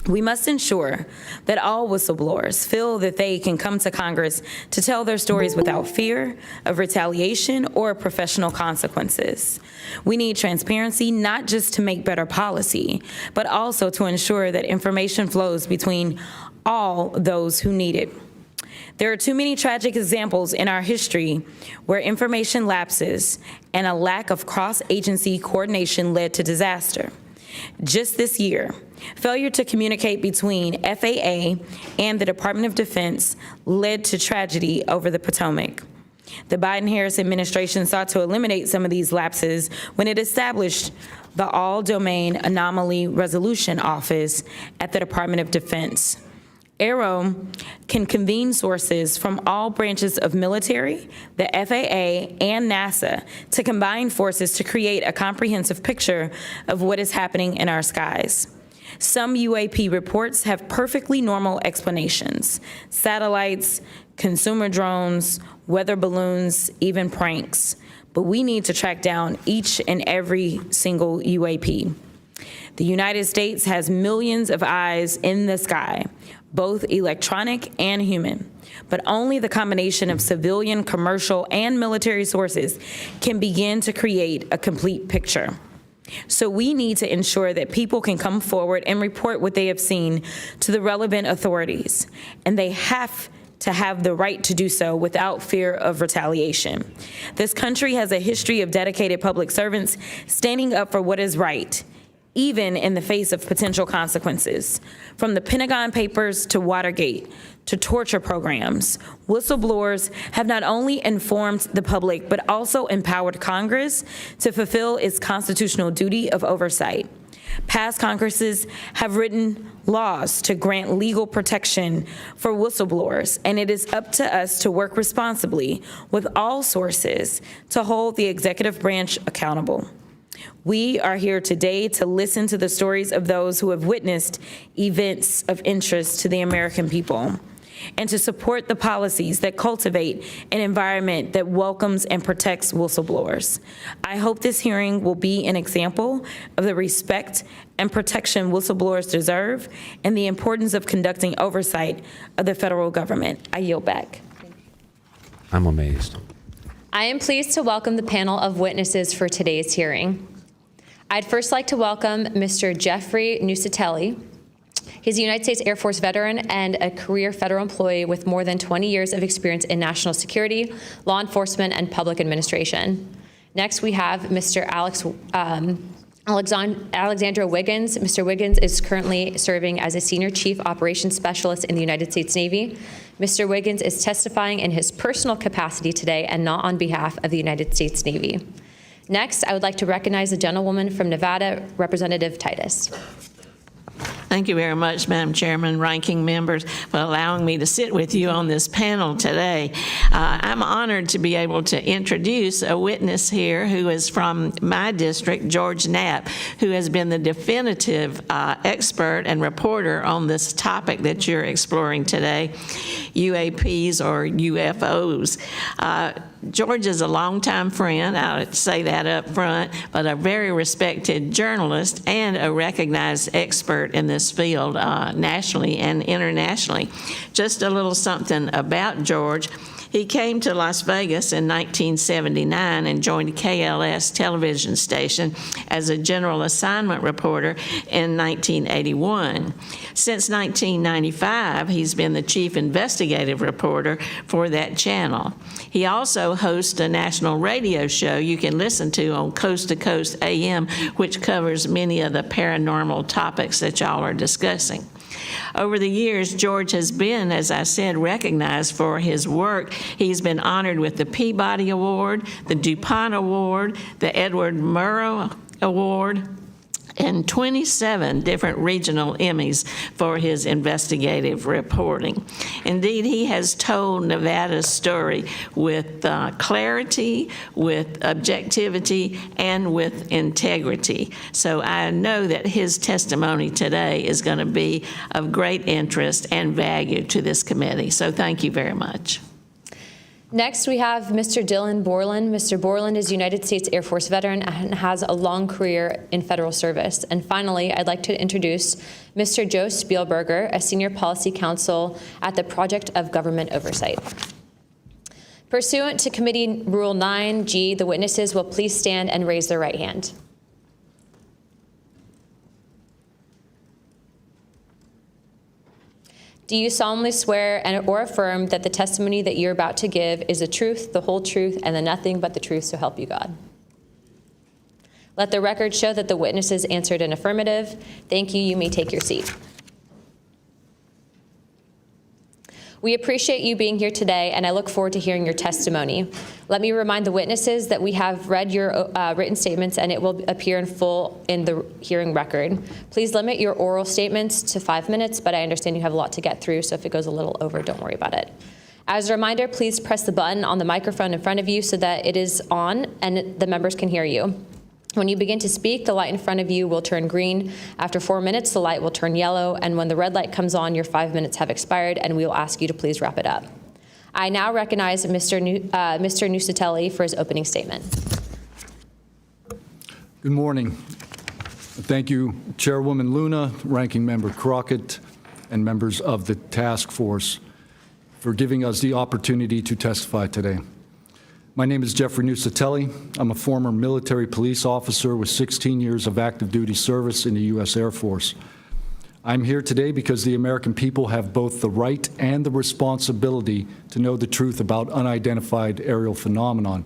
We must ensure that all whistleblowers feel that they can come to Congress to tell their stories without fear of retaliation or professional consequences. We need transparency, not just to make better policy, but also to ensure that information flows between all those who need it. There are too many tragic examples in our history where information lapses and a lack of cross-agency coordination led to disaster. Just this year, failure to communicate between FAA and the Department of Defense led to tragedy over the Potomac. The Biden-Harris administration sought to eliminate some of these lapses when it established the All-Domain Anomaly Resolution Office at the Department of Defense. AARO can convene sources from all branches of military, the FAA, and NASA to combine forces to create a comprehensive picture of what is happening in our skies. Some UAP reports have perfectly normal explanations: satellites, consumer drones, weather balloons, even pranks. But we need to track down each and every single UAP. The United States has millions of eyes in the sky, both electronic and human, but only the combination of civilian, commercial, and military sources can begin to create a complete picture. So we need to ensure that people can come forward and report what they have seen to the relevant authorities, and they have to have the right to do so without fear of retaliation. This country has a history of dedicated public servants standing up for what is right, even in the face of potential consequences. From the Pentagon Papers to Watergate to torture programs, whistleblowers have not only informed the public, but also empowered Congress to fulfill its constitutional duty of oversight. Past Congresses have written laws to grant legal protection for whistleblowers, and it is up to us to work responsibly with all sources to hold the executive branch accountable. We are here today to listen to the stories of those who have witnessed events of interest to the American people, and to support the policies that cultivate an environment that welcomes and protects whistleblowers. I hope this hearing will be an example of the respect and protection whistleblowers deserve and the importance of conducting oversight of the federal government. I yield back. I'm amazed. I am pleased to welcome the panel of witnesses for today's hearing. I'd first like to welcome Mr. Jeffrey Nusatelli. He's a United States Air Force veteran and a career federal employee with more than 20 years of experience in national security, law enforcement, and public administration. Next, we have Mr. Alexandra Wiggins. Mr. Wiggins is currently serving as a Senior Chief Operations Specialist in the United States Navy. Mr. Wiggins is testifying in his personal capacity today and not on behalf of the United States Navy. Next, I would like to recognize the gentlewoman from Nevada, Representative Titus. Thank you very much, Madam Chairman, ranking members, for allowing me to sit with you on this panel today. I'm honored to be able to introduce a witness here who is from my district, George Knapp, who has been the definitive expert and reporter on this topic that you're exploring today, UAPs or UFOs. George is a longtime friend, I'll say that up front, but a very respected journalist and a recognized expert in this field nationally and internationally. Just a little something about George. He came to Las Vegas in 1979 and joined KLS television station as a general assignment reporter in 1981. Since 1995, he's been the chief investigative reporter for that channel. He also hosts a national radio show you can listen to on Coast to Coast AM, which covers many of the paranormal topics that y'all are discussing. Over the years, George has been, as I said, recognized for his work. He's been honored with the Peabody Award, the DuPont Award, the Edward Murrow Award, and 27 different regional Emmys for his investigative reporting. Indeed, he has told Nevada's story with clarity, with objectivity, and with integrity. So I know that his testimony today is going to be of great interest and value to this committee. So thank you very much. Next, we have Mr. Dylan Borland. Mr. Borland is a United States Air Force veteran and has a long career in federal service. And finally, I'd like to introduce Mr. Joe Spielberger, a senior policy counsel at the Project of Government Oversight. Pursuant to Committee Rule 9G, the witnesses will please stand and raise their right hand. Do you solemnly swear or affirm that the testimony that you're about to give is the truth, the whole truth, and the nothing but the truth, so help you God? Let the record show that the witnesses answered an affirmative. Thank you. You may take your seat. We appreciate you being here today, and I look forward to hearing your testimony. Let me remind the witnesses that we have read your written statements, and it will appear in full in the hearing record. Please limit your oral statements to 5 minutes, but I understand you have a lot to get through, so if it goes a little over, don't worry about it. As a reminder, please press the button on the microphone in front of you so that it is on and the members can hear you. When you begin to speak, the light in front of you will turn green. After 4 minutes, the light will turn yellow, and when the red light comes on, your 5 minutes have expired, and we will ask you to please wrap it up. I now recognize Mr. Nusatelli for his opening statement. Good morning. Thank you, Chairwoman Luna, Ranking Member Crockett, and members of the task force for giving us the opportunity to testify today. My name is Jeffrey Nusatelli. I'm a former military police officer with 16 years of active duty service in the U.S. Air Force. I'm here today because the American people have both the right and the responsibility to know the truth about unidentified aerial phenomenon.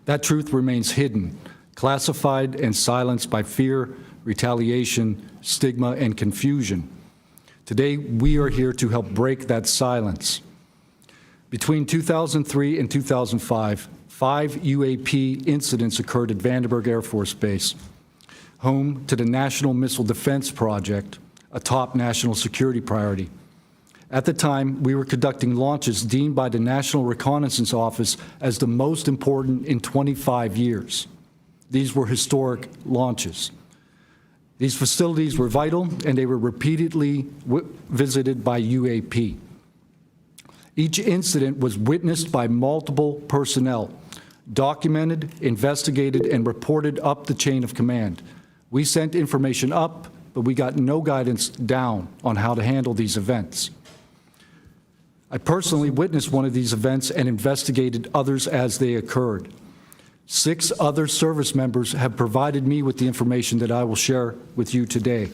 That truth remains hidden, classified and silenced by fear, retaliation, stigma, and confusion. Today, we are here to help break that silence. Between 2003 and 2005, 5 UAP incidents occurred at Vandenberg Air Force Base, home to the National Missile Defense Project, a top national security priority. At the time, we were conducting launches deemed by the National Reconnaissance Office as the most important in 25 years. These were historic launches. These facilities were vital, and they were repeatedly visited by UAP. Each incident was witnessed by multiple personnel, documented, investigated, and reported up the chain of command. We sent information up, but we got no guidance down on how to handle these events. I personally witnessed one of these events and investigated others as they occurred. 6 other service members have provided me with the information that I will share with you today.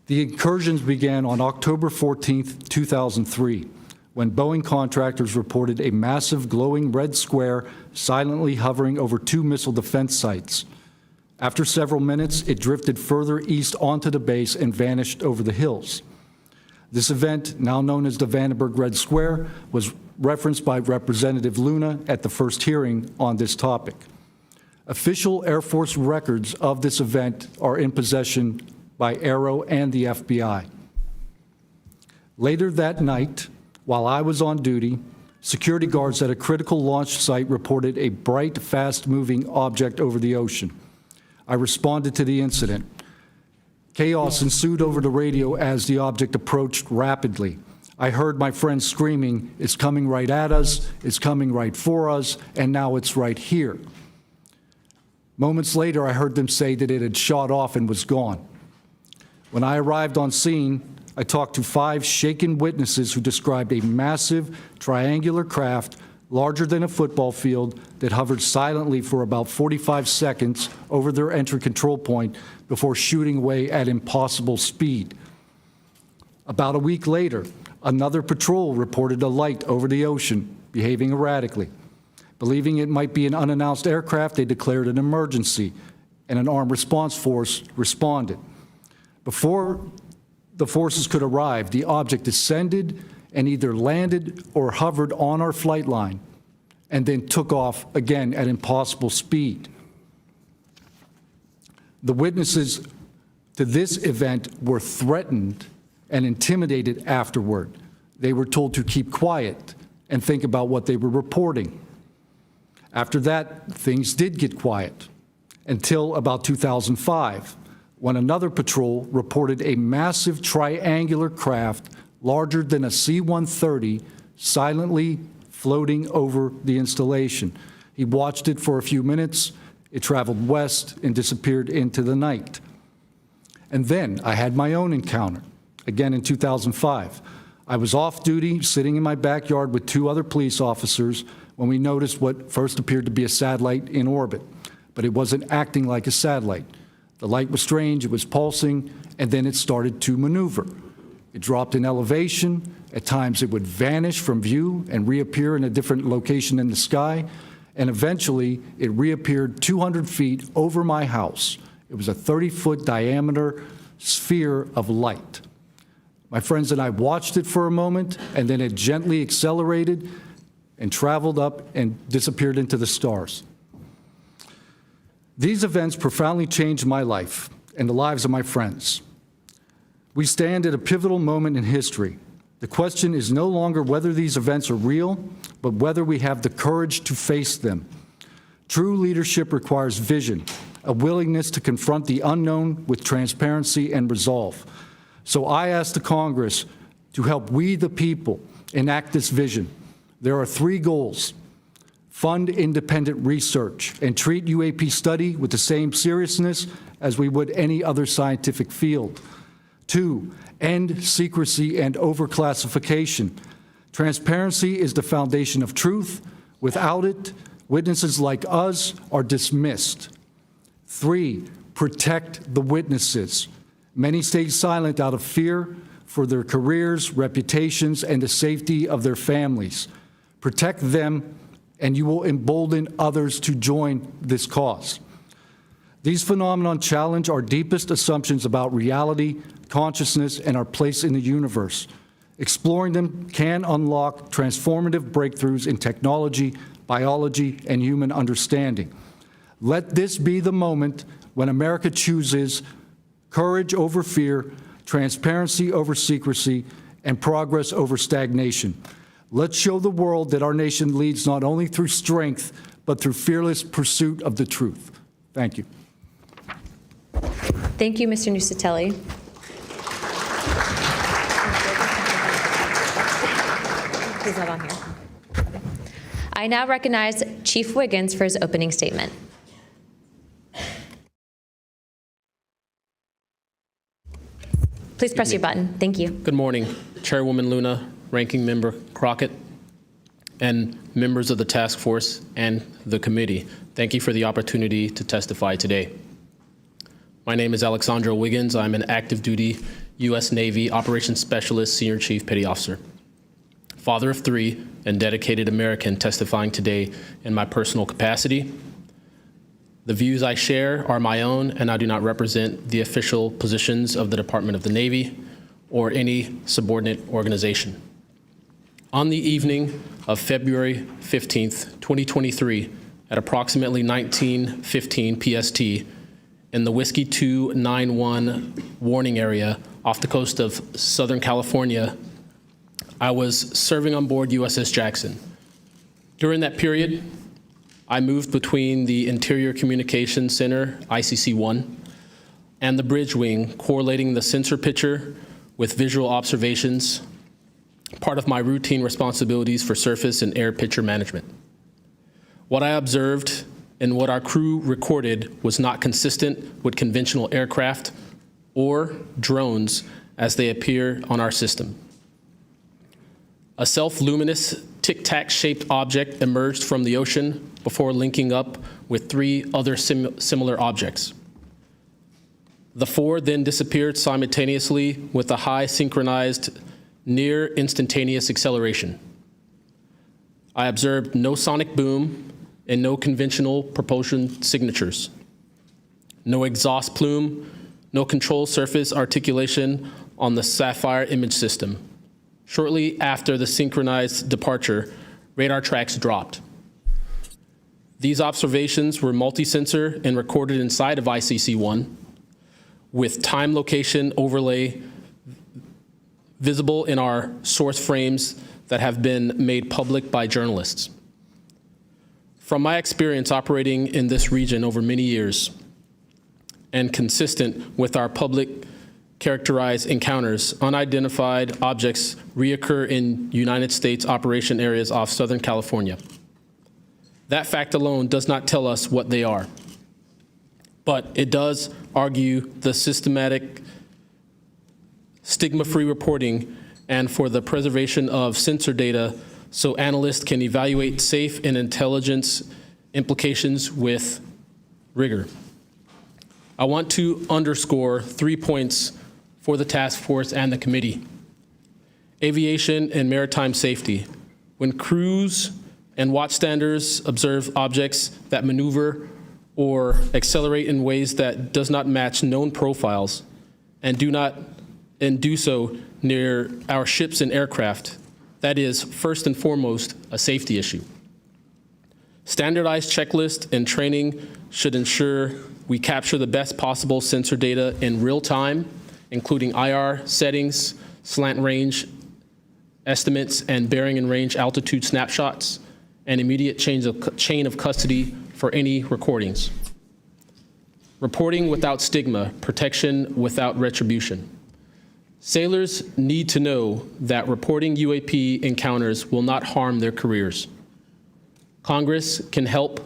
The incursions began on October 14, 2003, when Boeing contractors reported a massive glowing red square silently hovering over 2 missile defense sites. After several minutes, it drifted further east onto the base and vanished over the hills. This event, now known as the Vandenberg Red Square, was referenced by Representative Luna at the first hearing on this topic. Official Air Force records of this event are in possession by Aero and the FBI. Later that night, while I was on duty, security guards at a critical launch site reported a bright, fast-moving object over the ocean. I responded to the incident. Chaos ensued over the radio as the object approached rapidly. I heard my friends screaming, "It's coming right at us, it's coming right for us, and now it's right here." Moments later, I heard them say that it had shot off and was gone. When I arrived on scene, I talked to 5 shaken witnesses who described a massive triangular craft larger than a football field that hovered silently for about 45 seconds over their entry control point before shooting away at impossible speed. About a week later, another patrol reported a light over the ocean behaving erratically. Believing it might be an unannounced aircraft, they declared an emergency, and an armed response force responded. Before the forces could arrive, the object descended and either landed or hovered on our flight line and then took off again at impossible speed. The witnesses to this event were threatened and intimidated afterward. They were told to keep quiet and think about what they were reporting. After that, things did get quiet until about 2005, when another patrol reported a massive triangular craft larger than a C-130 silently floating over the installation. He watched it for a few minutes. It traveled west and disappeared into the night. And then I had my own encounter, again in 2005. I was off duty, sitting in my backyard with 2 other police officers when we noticed what first appeared to be a satellite in orbit, but it wasn't acting like a satellite. The light was strange, it was pulsing, and then it started to maneuver. It dropped in elevation. At times it would vanish from view and reappear in a different location in the sky, and eventually it reappeared 200 feet over my house. It was a 30-foot diameter sphere of light. My friends and I watched it for a moment, and then it gently accelerated and traveled up and disappeared into the stars. These events profoundly changed my life and the lives of my friends. We stand at a pivotal moment in history. The question is no longer whether these events are real, but whether we have the courage to face them. True leadership requires vision, a willingness to confront the unknown with transparency and resolve. So I ask the Congress to help we, the people, enact this vision. There are 3 goals. Fund independent research and treat UAP study with the same seriousness as we would any other scientific field. 2, end secrecy and overclassification. Transparency is the foundation of truth. Without it, witnesses like us are dismissed. 3, protect the witnesses. Many stayed silent out of fear for their careers, reputations, and the safety of their families. Protect them, and you will embolden others to join this cause. These phenomena challenge our deepest assumptions about reality, consciousness, and our place in the universe. Exploring them can unlock transformative breakthroughs in technology, biology, and human understanding. Let this be the moment when America chooses courage over fear, transparency over secrecy, and progress over stagnation. Let's show the world that our nation leads not only through strength, but through fearless pursuit of the truth. Thank you. Thank you, Mr. Nusatelli. He's not on here. I now recognize Chief Wiggins for his opening statement. Please press your button. Thank you. Good morning, Chairwoman Luna, Ranking Member Crockett, and members of the task force and the committee. Thank you for the opportunity to testify today. My name is Elizondo Wiggins. I'm an active duty U.S. Navy Operations Specialist, Senior Chief Petty Officer, father of 3, and dedicated American testifying today in my personal capacity. The views I share are my own, and I do not represent the official positions of the Department of the Navy or any subordinate organization. On the evening of February 15th, 2023, at approximately 19:15 PST, in the Whiskey 291 warning area off the coast of Southern California, I was serving on board USS Jackson. During that period, I moved between the Interior Communications Center, ICC-1, and the bridge wing, correlating the sensor picture with visual observations, part of my routine responsibilities for surface and air picture management. What I observed and what our crew recorded was not consistent with conventional aircraft or drones, as they appear on our system. A self-luminous tic-tac shaped object emerged from the ocean before linking up with 3 other similar objects. The 4 then disappeared simultaneously with a high synchronized near instantaneous acceleration. I observed no sonic boom and no conventional propulsion signatures, no exhaust plume, no control surface articulation on the Sapphire image system. Shortly after the synchronized departure, radar tracks dropped. These observations were multi-sensor and recorded inside of ICC-1 with time location overlay visible in our source frames that have been made public by journalists. From my experience operating in this region over many years and consistent with our public characterized encounters, unidentified objects reoccur in United States operation areas off Southern California. That fact alone does not tell us what they are, but it does argue the systematic stigma-free reporting and for the preservation of sensor data so analysts can evaluate safe and intelligence implications with rigor. I want to underscore 3 points for the task force and the committee. Aviation and maritime safety. When crews and watchstanders observe objects that maneuver or accelerate in ways that does not match known profiles and do so near our ships and aircraft, that is first and foremost a safety issue. Standardized checklists and training should ensure we capture the best possible sensor data in real time, including IR settings, slant range estimates, and bearing and range altitude snapshots, and immediate chain of custody for any recordings. Reporting without stigma, protection without retribution. Sailors need to know that reporting UAP encounters will not harm their careers. Congress can help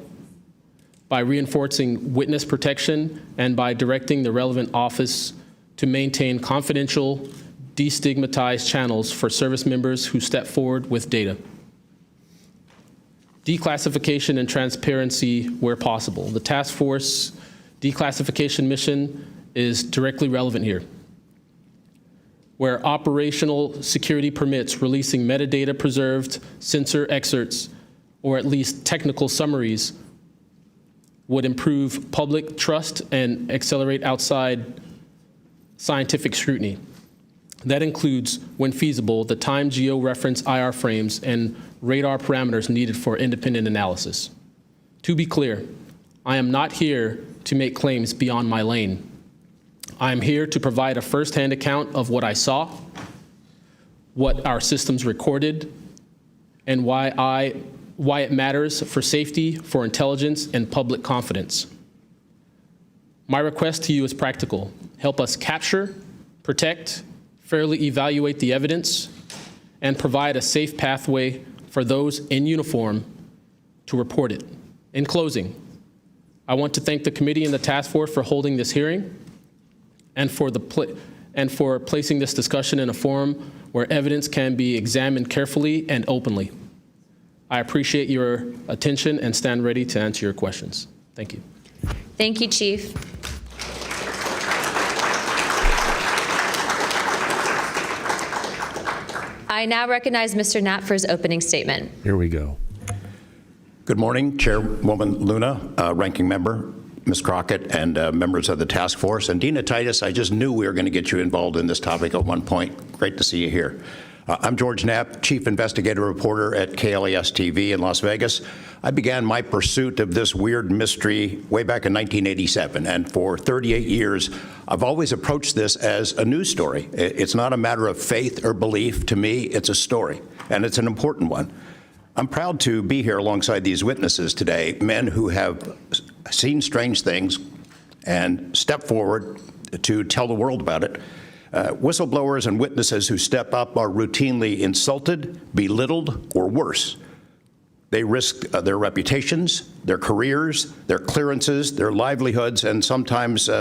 by reinforcing witness protection and by directing the relevant office to maintain confidential, destigmatized channels for service members who step forward with data. Declassification and transparency where possible. The task force declassification mission is directly relevant here, where operational security permits releasing metadata preserved sensor excerpts or at least technical summaries would improve public trust and accelerate outside scientific scrutiny. That includes, when feasible, the time geo-reference IR frames and radar parameters needed for independent analysis. To be clear, I am not here to make claims beyond my lane. I am here to provide a firsthand account of what I saw, what our systems recorded, and why it matters for safety, for intelligence, and public confidence. My request to you is practical. Help us capture, protect, fairly evaluate the evidence, and provide a safe pathway for those in uniform to report it. In closing, I want to thank the committee and the task force for holding this hearing and for placing this discussion in a forum where evidence can be examined carefully and openly. I appreciate your attention and stand ready to answer your questions. Thank you. Thank you, Chief. I now recognize Mr. Knapp for his opening statement. Here we go. Good morning, Chairwoman Luna, Ranking Member, Ms. Crockett, and members of the task force. And Dina Titus, I just knew we were going to get you involved in this topic at one point. Great to see you here. I'm George Knapp, Chief Investigative Reporter at KLAS TV in Las Vegas. I began my pursuit of this weird mystery way back in 1987, and for 38 years, I've always approached this as a news story. It's not a matter of faith or belief. To me, it's a story, and it's an important one. I'm proud to be here alongside these witnesses today, men who have seen strange things and stepped forward to tell the world about it. Whistleblowers and witnesses who step up are routinely insulted, belittled, or worse. They risk their reputations, their careers, their clearances, their livelihoods, and sometimes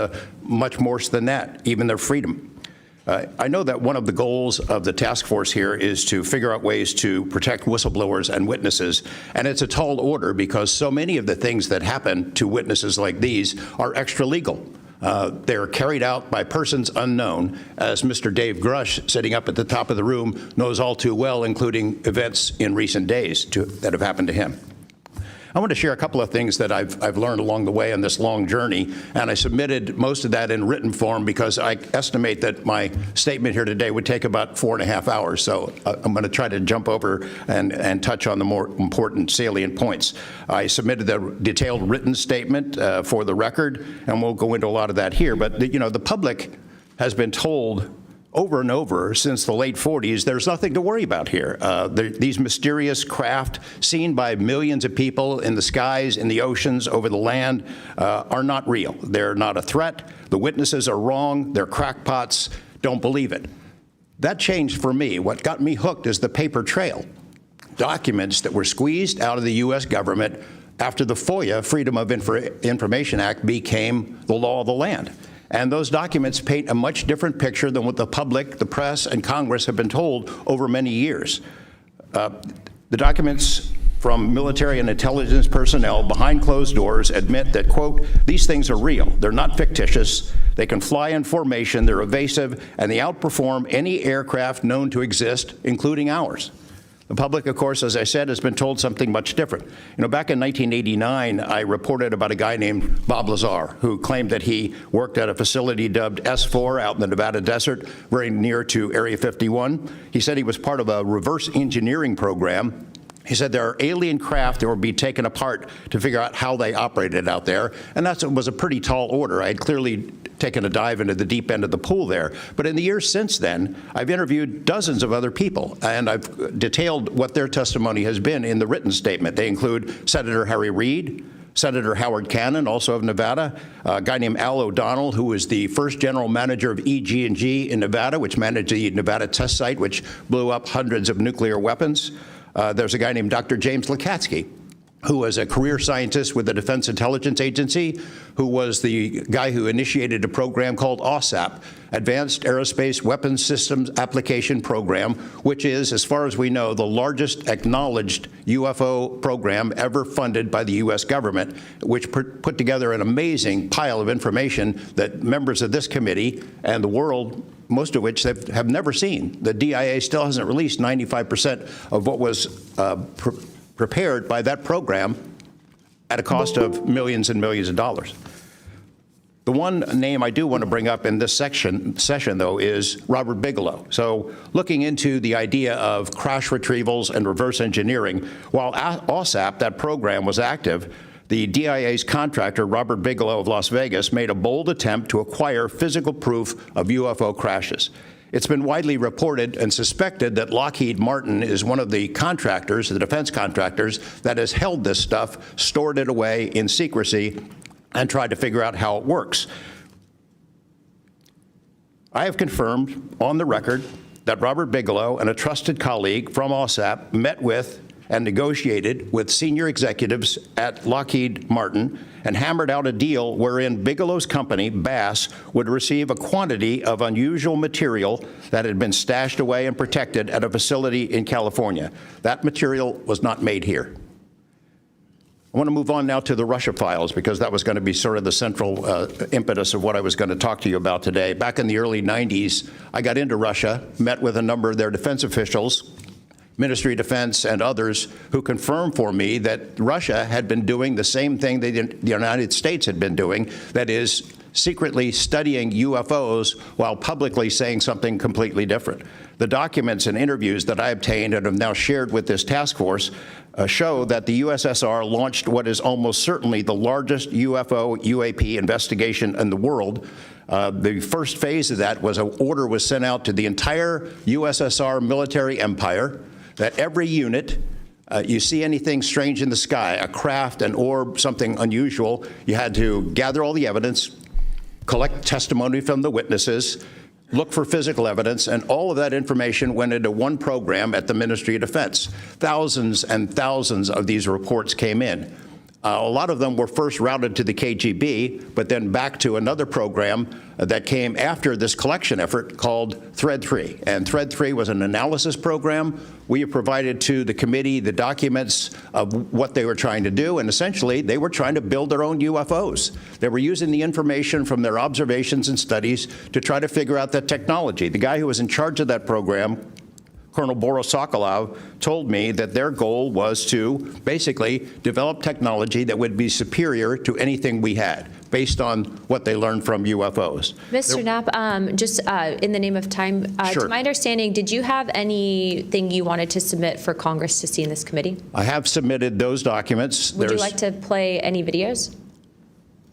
much more than that, even their freedom. I know that one of the goals of the task force here is to figure out ways to protect whistleblowers and witnesses, and it's a tall order because so many of the things that happen to witnesses like these are extra legal. They're carried out by persons unknown, as Mr. Dave Grusch, sitting up at the top of the room, knows all too well, including events in recent days that have happened to him. I want to share a couple of things that I've learned along the way on this long journey, and I submitted most of that in written form because I estimate that my statement here today would take about 4.5 hours. So I'm going to try to jump over and touch on the more important salient points. I submitted a detailed written statement for the record, and we'll go into a lot of that here. But the public has been told over and over since the late 40s, there's nothing to worry about here. These mysterious craft seen by millions of people in the skies, in the oceans, over the land are not real. They're not a threat. The witnesses are wrong. They're crackpots. Don't believe it. That changed for me. What got me hooked is the paper trail. Documents that were squeezed out of the U.S. government after the FOIA, Freedom of Information Act, became the law of the land. And those documents paint a much different picture than what the public, the press, and Congress have been told over many years. The documents from military and intelligence personnel behind closed doors admit that, quote, these things are real. They're not fictitious. They can fly in formation. They're evasive, and they outperform any aircraft known to exist, including ours. The public, of course, as I said, has been told something much different. Back in 1989, I reported about a guy named Bob Lazar, who claimed that he worked at a facility dubbed S4 out in the Nevada desert, very near to Area 51. He said he was part of a reverse engineering program. He said there are alien craft that will be taken apart to figure out how they operated out there, and that was a pretty tall order. I had clearly taken a dive into the deep end of the pool there. But in the years since then, I've interviewed dozens of other people, and I've detailed what their testimony has been in the written statement. They include Senator Harry Reid, Senator Howard Cannon, also of Nevada, a guy named Al O'Donnell, who was the first general manager of EG&G in Nevada, which managed the Nevada test site, which blew up hundreds of nuclear weapons. There's a guy named Dr. James Lakatsky, who was a career scientist with the Defense Intelligence Agency, who was the guy who initiated a program called OSAP, Advanced Aerospace Weapons Systems Application Program, which is, as far as we know, the largest acknowledged UFO program ever funded by the U.S. government, which put together an amazing pile of information that members of this committee and the world, most of which have never seen. The DIA still hasn't released 95% of what was prepared by that program at a cost of millions and millions of dollars. The one name I do want to bring up in this session, though, is Robert Bigelow. So looking into the idea of crash retrievals and reverse engineering, while OSAP, that program, was active, the DIA's contractor, Robert Bigelow of Las Vegas, made a bold attempt to acquire physical proof of UFO crashes. It's been widely reported and suspected that Lockheed Martin is one of the contractors, the defense contractors, that has held this stuff, stored it away in secrecy, and tried to figure out how it works. I have confirmed on the record that Robert Bigelow and a trusted colleague from OSAP met with and negotiated with senior executives at Lockheed Martin and hammered out a deal wherein Bigelow's company, Bass, would receive a quantity of unusual material that had been stashed away and protected at a facility in California. That material was not made here. I want to move on now to the Russia files, because that was going to be sort of the central impetus of what I was going to talk to you about today. Back in the early 90s, I got into Russia, met with a number of their defense officials, Ministry of Defense and others, who confirmed for me that Russia had been doing the same thing the United States had been doing, that is, secretly studying UFOs while publicly saying something completely different. The documents and interviews that I obtained and have now shared with this task force show that the USSR launched what is almost certainly the largest UFO UAP investigation in the world. The first phase of that was an order was sent out to the entire USSR military empire that every unit, you see anything strange in the sky, a craft, an orb, something unusual, you had to gather all the evidence, collect testimony from the witnesses, look for physical evidence, and all of that information went into one program at the Ministry of Defense. Thousands and thousands of these reports came in. A lot of them were first routed to the KGB, but then back to another program that came after this collection effort called Thread 3. And Thread 3 was an analysis program. We have provided to the committee the documents of what they were trying to do, and essentially they were trying to build their own UFOs. They were using the information from their observations and studies to try to figure out the technology. The guy who was in charge of that program, Colonel Boris Sokolov, told me that their goal was to basically develop technology that would be superior to anything we had, based on what they learned from UFOs. Mr. Knapp, just in the name of time, Sure. to my understanding, did you have anything you wanted to submit for Congress to see in this committee? I have submitted those documents. Would you like to play any videos?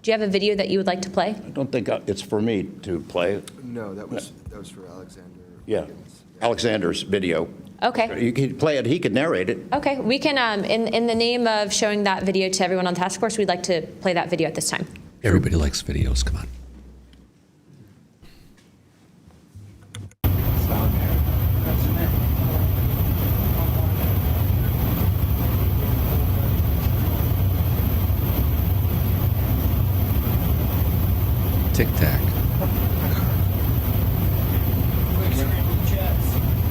Do you have a video that you would like to play? I don't think it's for me to play. No, that was for Alexander. Yeah, Alexander's video. Okay. You can play it. He could narrate it. Okay, we can, in the name of showing that video to everyone on the task force, we'd like to play that video at this time. Everybody likes videos. Come on. Tic Tac.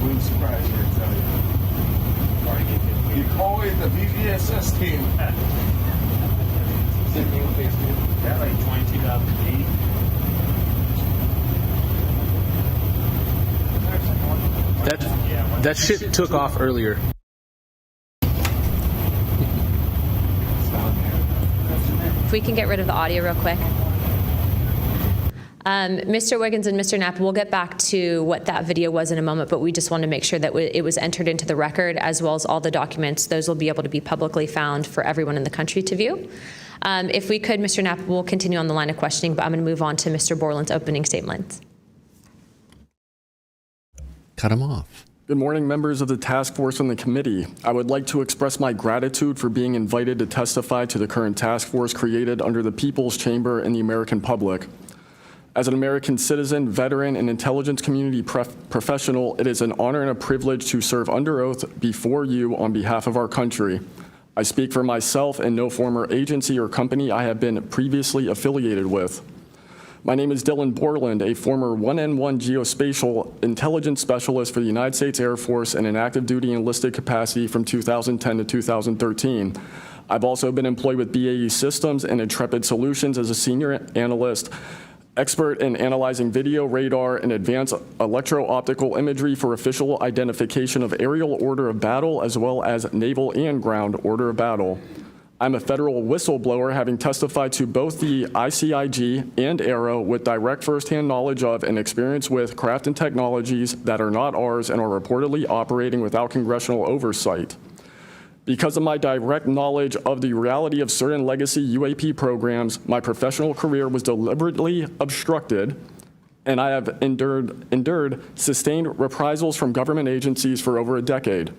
Wouldn't surprise me, I tell you. You call it the VVSS team. Yeah, like 22,008. That shit took off earlier. If we can get rid of the audio real quick. Mr. Wiggins and Mr. Knapp, we'll get back to what that video was in a moment, but we just want to make sure that it was entered into the record, as well as all the documents. Those will be able to be publicly found for everyone in the country to view. If we could, Mr. Knapp, we'll continue on the line of questioning, but I'm going to move on to Mr. Borland's opening statement. Cut him off. Good morning, members of the task force and the committee. I would like to express my gratitude for being invited to testify to the current task force created under the People's Chamber and the American public. As an American citizen, veteran, and intelligence community professional, it is an honor and a privilege to serve under oath before you on behalf of our country. I speak for myself and no former agency or company I have been previously affiliated with. My name is Dylan Borland, a former 1N1 geospatial intelligence specialist for the United States Air Force in an active duty enlisted capacity from 2010 to 2013. I've also been employed with BAE Systems and Intrepid Solutions as a senior analyst, expert in analyzing video, radar, and advanced electro-optical imagery for official identification of aerial order of battle, as well as naval and ground order of battle. I'm a federal whistleblower, having testified to both the ICIG and ARROW with direct firsthand knowledge of and experience with craft and technologies that are not ours and are reportedly operating without congressional oversight. Because of my direct knowledge of the reality of certain legacy UAP programs, my professional career was deliberately obstructed, and I have endured sustained reprisals from government agencies for over a decade.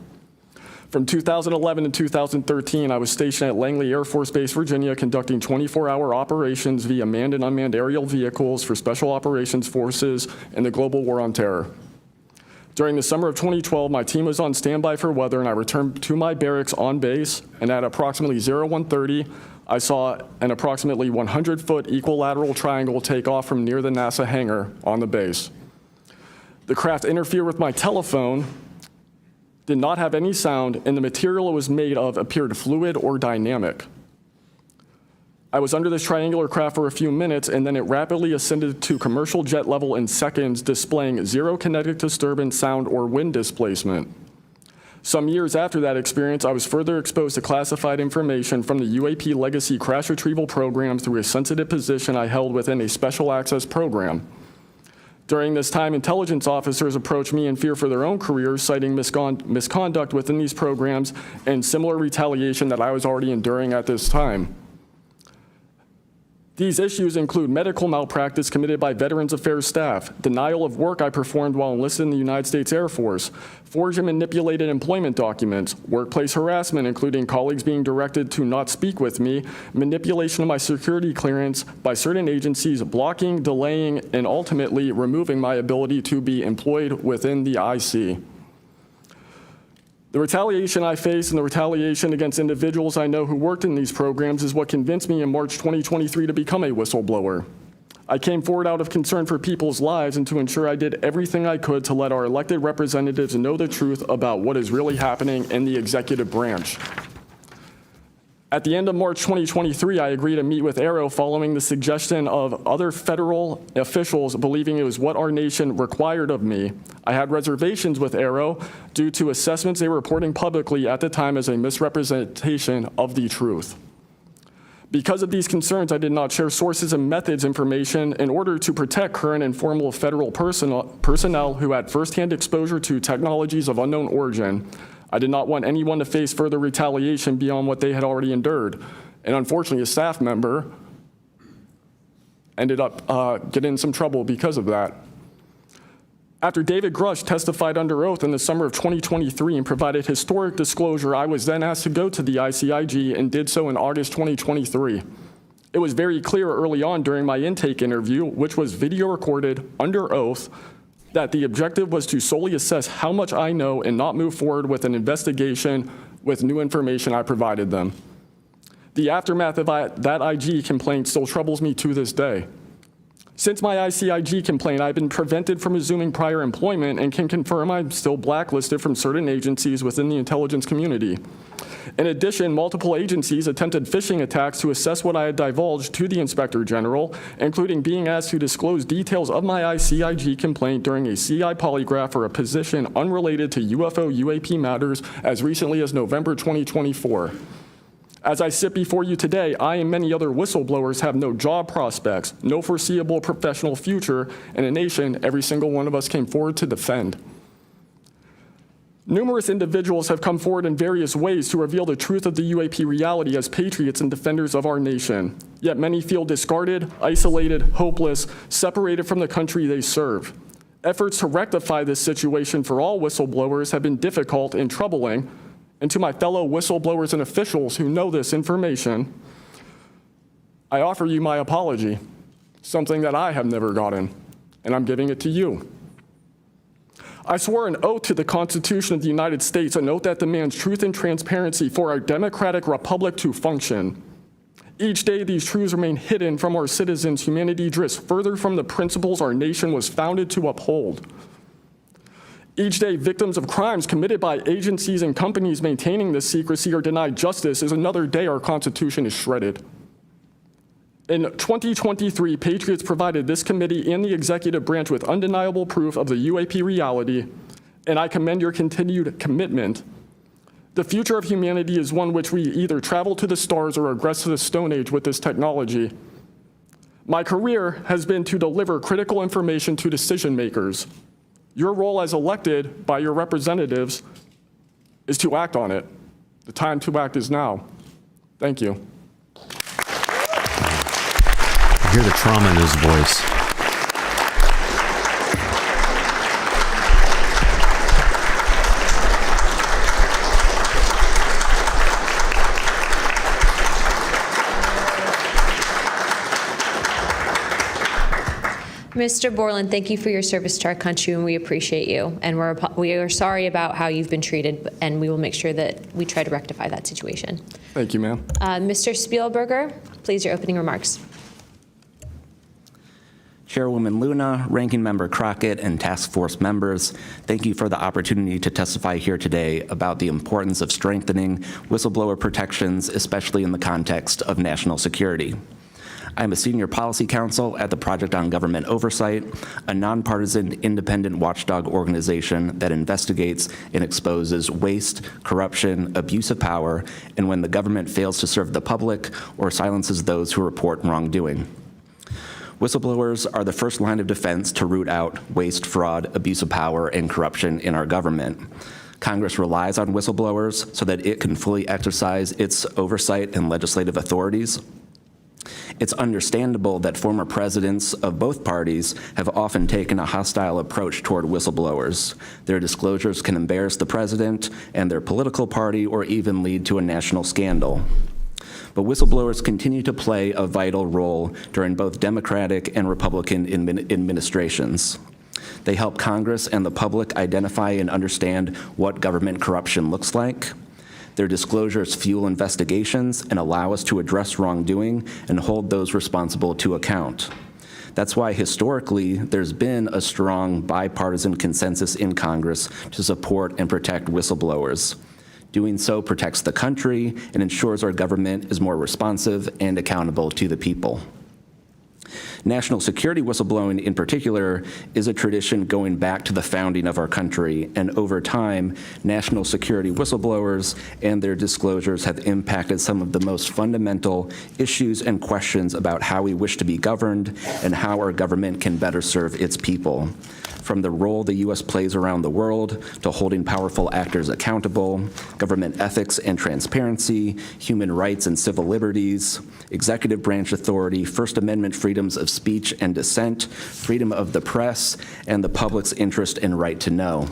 From 2011 to 2013, I was stationed at Langley Air Force Base, Virginia, conducting 24-hour operations via manned and unmanned aerial vehicles for Special Operations Forces in the global war on terror. During the summer of 2012, my team was on standby for weather, and I returned to my barracks on base, and at approximately 0130, I saw an approximately 100-foot equilateral triangle take off from near the NASA hangar on the base. The craft interfered with my telephone, did not have any sound, and the material it was made of appeared fluid or dynamic. I was under this triangular craft for a few minutes, and then it rapidly ascended to commercial jet level in seconds, displaying zero kinetic disturbance, sound, or wind displacement. Some years after that experience, I was further exposed to classified information from the UAP legacy crash retrieval program through a sensitive position I held within a special access program. During this time, intelligence officers approached me in fear for their own careers, citing misconduct within these programs and similar retaliation that I was already enduring at this time. These issues include medical malpractice committed by Veterans Affairs staff, denial of work I performed while enlisted in the United States Air Force, forged and manipulated employment documents, workplace harassment, including colleagues being directed to not speak with me, manipulation of my security clearance by certain agencies, blocking, delaying, and ultimately removing my ability to be employed within the IC. The retaliation I face and the retaliation against individuals I know who worked in these programs is what convinced me in March 2023 to become a whistleblower. I came forward out of concern for people's lives and to ensure I did everything I could to let our elected representatives know the truth about what is really happening in the executive branch. At the end of March 2023, I agreed to meet with AARO following the suggestion of other federal officials believing it was what our nation required of me. I had reservations with AARO due to assessments they were reporting publicly at the time as a misrepresentation of the truth. Because of these concerns, I did not share sources and methods information in order to protect current and former federal personnel who had firsthand exposure to technologies of unknown origin. I did not want anyone to face further retaliation beyond what they had already endured. And unfortunately, a staff member ended up getting in some trouble because of that. After David Grisch testified under oath in the summer of 2023 and provided historic disclosure, I was then asked to go to the ICIG and did so in August 2023. It was very clear early on during my intake interview, which was video recorded under oath, that the objective was to solely assess how much I know and not move forward with an investigation with new information I provided them. The aftermath of that IG complaint still troubles me to this day. Since my ICIG complaint, I've been prevented from resuming prior employment and can confirm I'm still blacklisted from certain agencies within the intelligence community. In addition, multiple agencies attempted phishing attacks to assess what I had divulged to the Inspector General, including being asked to disclose details of my ICIG complaint during a CI polygraph for a position unrelated to UFO UAP matters as recently as November 2024. As I sit before you today, I and many other whistleblowers have no job prospects, no foreseeable professional future, and a nation every single one of us came forward to defend. Numerous individuals have come forward in various ways to reveal the truth of the UAP reality as patriots and defenders of our nation. Yet many feel discarded, isolated, hopeless, separated from the country they serve. Efforts to rectify this situation for all whistleblowers have been difficult and troubling. And to my fellow whistleblowers and officials who know this information, I offer you my apology, something that I have never gotten, and I'm giving it to you. I swore an oath to the Constitution of the United States, an oath that demands truth and transparency for our democratic republic to function. Each day, these truths remain hidden from our citizens. Humanity drifts further from the principles our nation was founded to uphold. Each day, victims of crimes committed by agencies and companies maintaining this secrecy are denied justice as another day our Constitution is shredded. In 2023, Patriots provided this committee and the executive branch with undeniable proof of the UAP reality, and I commend your continued commitment. The future of humanity is one which we either travel to the stars or regress to the Stone Age with this technology. My career has been to deliver critical information to decision makers. Your role as elected by your representatives is to act on it. The time to act is now. Thank you. I hear the trauma in his voice. Mr. Borland, thank you for your service to our country, and we appreciate you. And we are sorry about how you've been treated, and we will make sure that we try to rectify that situation. Thank you, ma'am. Mr. Spielberger, please, your opening remarks. Chairwoman Luna, Ranking Member Crockett, and Task Force members, thank you for the opportunity to testify here today about the importance of strengthening whistleblower protections, especially in the context of national security. I'm a senior policy counsel at the Project on Government Oversight, a nonpartisan independent watchdog organization that investigates and exposes waste, corruption, abuse of power, and when the government fails to serve the public or silences those who report wrongdoing. Whistleblowers are the first line of defense to root out waste, fraud, abuse of power, and corruption in our government. Congress relies on whistleblowers so that it can fully exercise its oversight and legislative authorities. It's understandable that former presidents of both parties have often taken a hostile approach toward whistleblowers. Their disclosures can embarrass the president and their political party or even lead to a national scandal. But whistleblowers continue to play a vital role during both Democratic and Republican administrations. They help Congress and the public identify and understand what government corruption looks like. Their disclosures fuel investigations and allow us to address wrongdoing and hold those responsible to account. That's why historically there's been a strong bipartisan consensus in Congress to support and protect whistleblowers. Doing so protects the country and ensures our government is more responsive and accountable to the people. National security whistleblowing in particular is a tradition going back to the founding of our country, and over time, national security whistleblowers and their disclosures have impacted some of the most fundamental issues and questions about how we wish to be governed and how our government can better serve its people. From the role the U.S. plays around the world to holding powerful actors accountable, government ethics and transparency, human rights and civil liberties, executive branch authority, First Amendment freedoms of speech and dissent, freedom of the press, and the public's interest and right to know.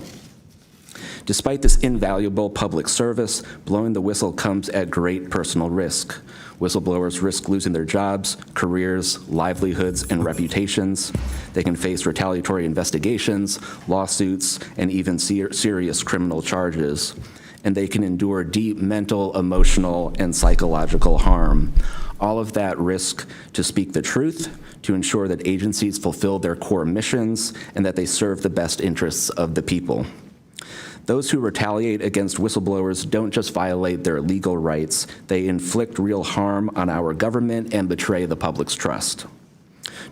Despite this invaluable public service, blowing the whistle comes at great personal risk. Whistleblowers risk losing their jobs, careers, livelihoods, and reputations. They can face retaliatory investigations, lawsuits, and even serious criminal charges. And they can endure deep mental, emotional, and psychological harm. All of that risk to speak the truth, to ensure that agencies fulfill their core missions, and that they serve the best interests of the people. Those who retaliate against whistleblowers don't just violate their legal rights, they inflict real harm on our government and betray the public's trust.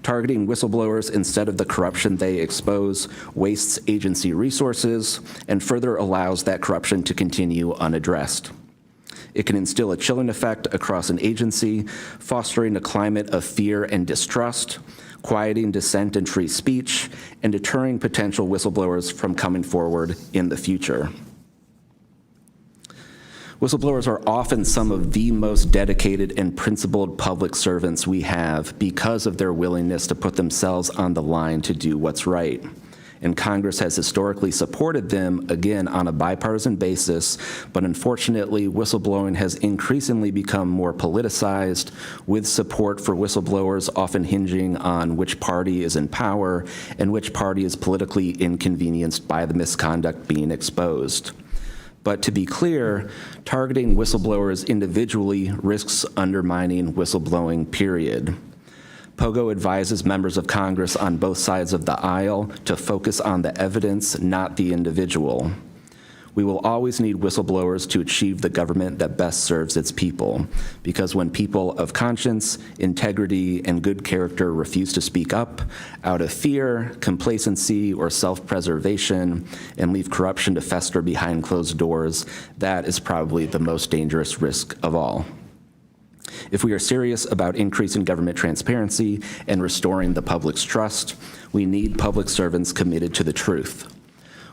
Targeting whistleblowers instead of the corruption they expose wastes agency resources and further allows that corruption to continue unaddressed. It can instill a chilling effect across an agency, fostering a climate of fear and distrust, quieting dissent and free speech, and deterring potential whistleblowers from coming forward in the future. Whistleblowers are often some of the most dedicated and principled public servants we have because of their willingness to put themselves on the line to do what's right. And Congress has historically supported them, again, on a bipartisan basis, but unfortunately, whistleblowing has increasingly become more politicized, with support for whistleblowers often hinging on which party is in power and which party is politically inconvenienced by the misconduct being exposed. But to be clear, targeting whistleblowers individually risks undermining whistleblowing, period. POGO advises members of Congress on both sides of the aisle to focus on the evidence, not the individual. We will always need whistleblowers to achieve the government that best serves its people, because when people of conscience, integrity, and good character refuse to speak up out of fear, complacency, or self-preservation, and leave corruption to fester behind closed doors, that is probably the most dangerous risk of all. If we are serious about increasing government transparency and restoring the public's trust, we need public servants committed to the truth.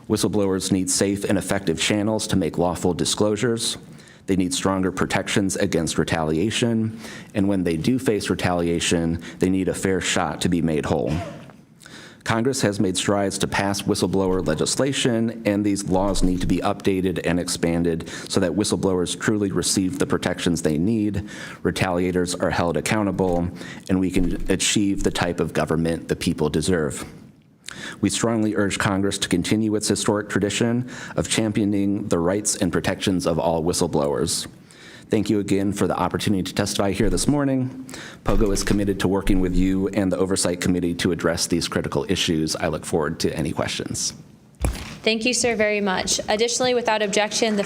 Whistleblowers need safe and effective channels to make lawful disclosures. They need stronger protections against retaliation. And when they do face retaliation, they need a fair shot to be made whole. Congress has made strides to pass whistleblower legislation, and these laws need to be updated and expanded so that whistleblowers truly receive the protections they need, retaliators are held accountable, and we can achieve the type of government the people deserve. We strongly urge Congress to continue its historic tradition of championing the rights and protections of all whistleblowers. Thank you again for the opportunity to testify here this morning. POGO is committed to working with you and the Oversight Committee to address these critical issues. I look forward to any questions. Thank you, sir, very much. Additionally, without objection, the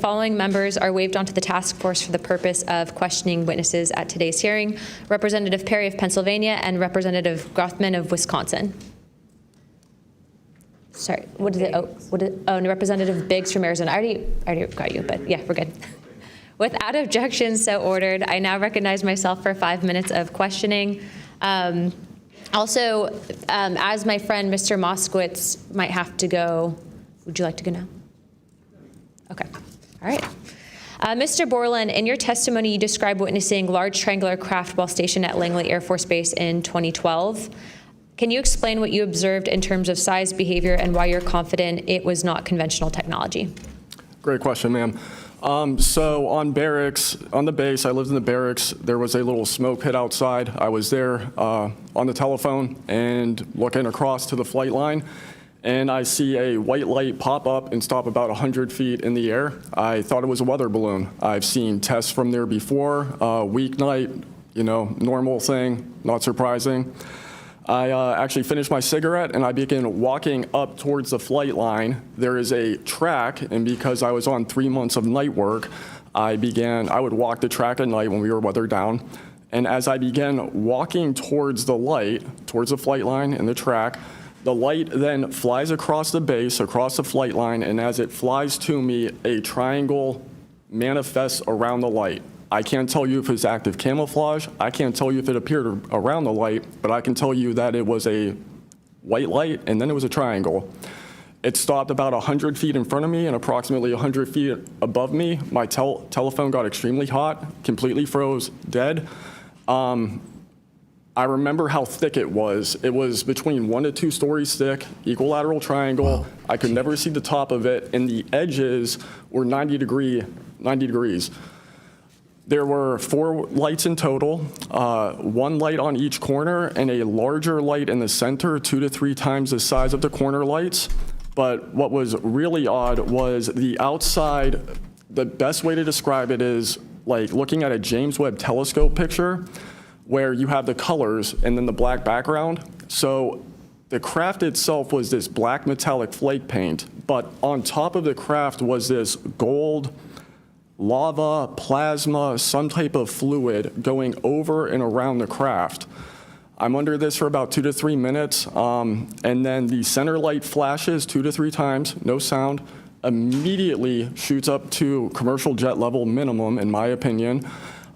following members are waived onto the task force for the purpose of questioning witnesses at today's hearing: Representative Perry of Pennsylvania and Representative Grothman of Wisconsin. Sorry, what is it? No, Representative Biggs from Arizona. I already got you, but yeah, we're good. Without objection, so ordered. I now recognize myself for 5 minutes of questioning. Also, as my friend Mr. Moskowitz might have to go, would you like to go now? Okay, all right. Mr. Borland, in your testimony, you described witnessing large triangular craft while stationed at Langley Air Force Base in 2012. Can you explain what you observed in terms of size, behavior, and why you're confident it was not conventional technology? Great question, ma'am. So on the base, I lived in the barracks. There was a little smoke pit outside. I was there on the telephone and looking across to the flight line, and I see a white light pop up and stop about 100 feet in the air. I thought it was a weather balloon. I've seen tests from there before, weeknight, normal thing, not surprising. I actually finished my cigarette and I began walking up towards the flight line. There is a track, and because I was on 3 months of night work, I would walk the track at night when we were weather down. And as I began walking towards the light, towards the flight line and the track, the light then flies across the base, across the flight line, and as it flies to me, a triangle manifests around the light. I can't tell you if it's active camouflage. I can't tell you if it appeared around the light, but I can tell you that it was a white light and then it was a triangle. It stopped about 100 feet in front of me and approximately 100 feet above me. My telephone got extremely hot, completely froze, dead. I remember how thick it was. It was between 1 to 2 stories thick, equilateral triangle. Wow. I could never see the top of it, and the edges were 90 degrees. There were 4 lights in total, 1 light on each corner and a larger light in the center, 2 to 3 times the size of the corner lights. But what was really odd was the outside. The best way to describe it is like looking at a James Webb telescope picture where you have the colors and then the black background. So the craft itself was this black metallic flake paint, but on top of the craft was this gold lava, plasma, some type of fluid going over and around the craft. I'm under this for about 2 to 3 minutes, and then the center light flashes 2 to 3 times, no sound, immediately shoots up to commercial jet level minimum, in my opinion,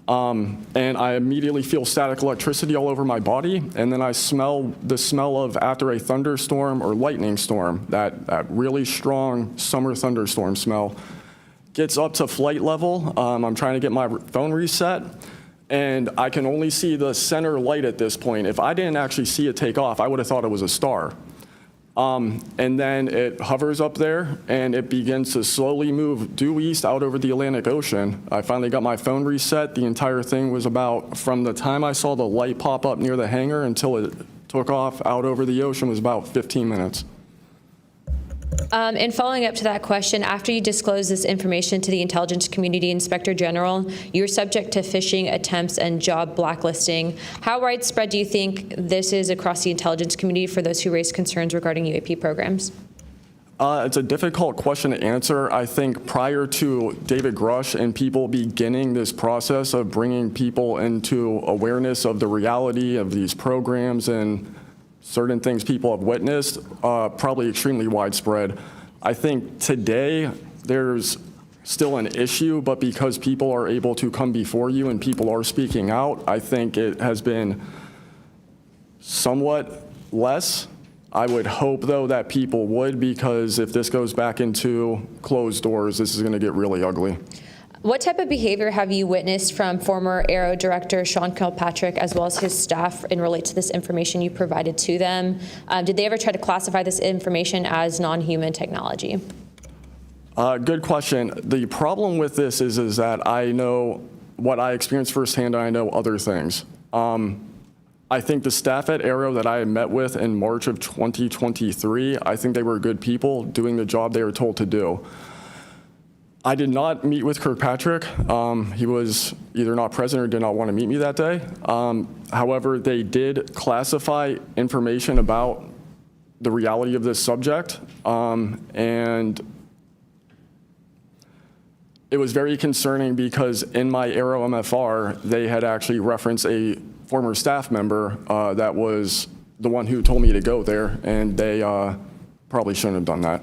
and I immediately feel static electricity all over my body, and then I smell the smell of after a thunderstorm or lightning storm, that really strong summer thunderstorm smell. Gets up to flight level. I'm trying to get my phone reset, and I can only see the center light at this point. If I didn't actually see it take off, I would have thought it was a star. And then it hovers up there, and it begins to slowly move due east out over the Atlantic Ocean. I finally got my phone reset. The entire thing was about, from the time I saw the light pop up near the hangar until it took off out over the ocean, was about 15 minutes. And following up to that question, after you disclosed this information to the Intelligence Community Inspector General, you were subject to phishing attempts and job blacklisting. How widespread do you think this is across the intelligence community for those who raise concerns regarding UAP programs? It's a difficult question to answer. I think prior to David Grisch and people beginning this process of bringing people into awareness of the reality of these programs and certain things people have witnessed, probably extremely widespread. I think today there's still an issue, but because people are able to come before you and people are speaking out, I think it has been somewhat less. I would hope, though, that people would, because if this goes back into closed doors, this is going to get really ugly. What type of behavior have you witnessed from former Aero Director Sean Kilpatrick as well as his staff in relate to this information you provided to them? Did they ever try to classify this information as non-human technology? Good question. The problem with this is that I know what I experienced firsthand, and I know other things. I think the staff at Aero that I had met with in March of 2023, I think they were good people doing the job they were told to do. I did not meet with Kirkpatrick. He was either not present or did not want to meet me that day. However, they did classify information about the reality of this subject, and it was very concerning because in my Aero MFR, they had actually referenced a former staff member that was the one who told me to go there, and they probably shouldn't have done that.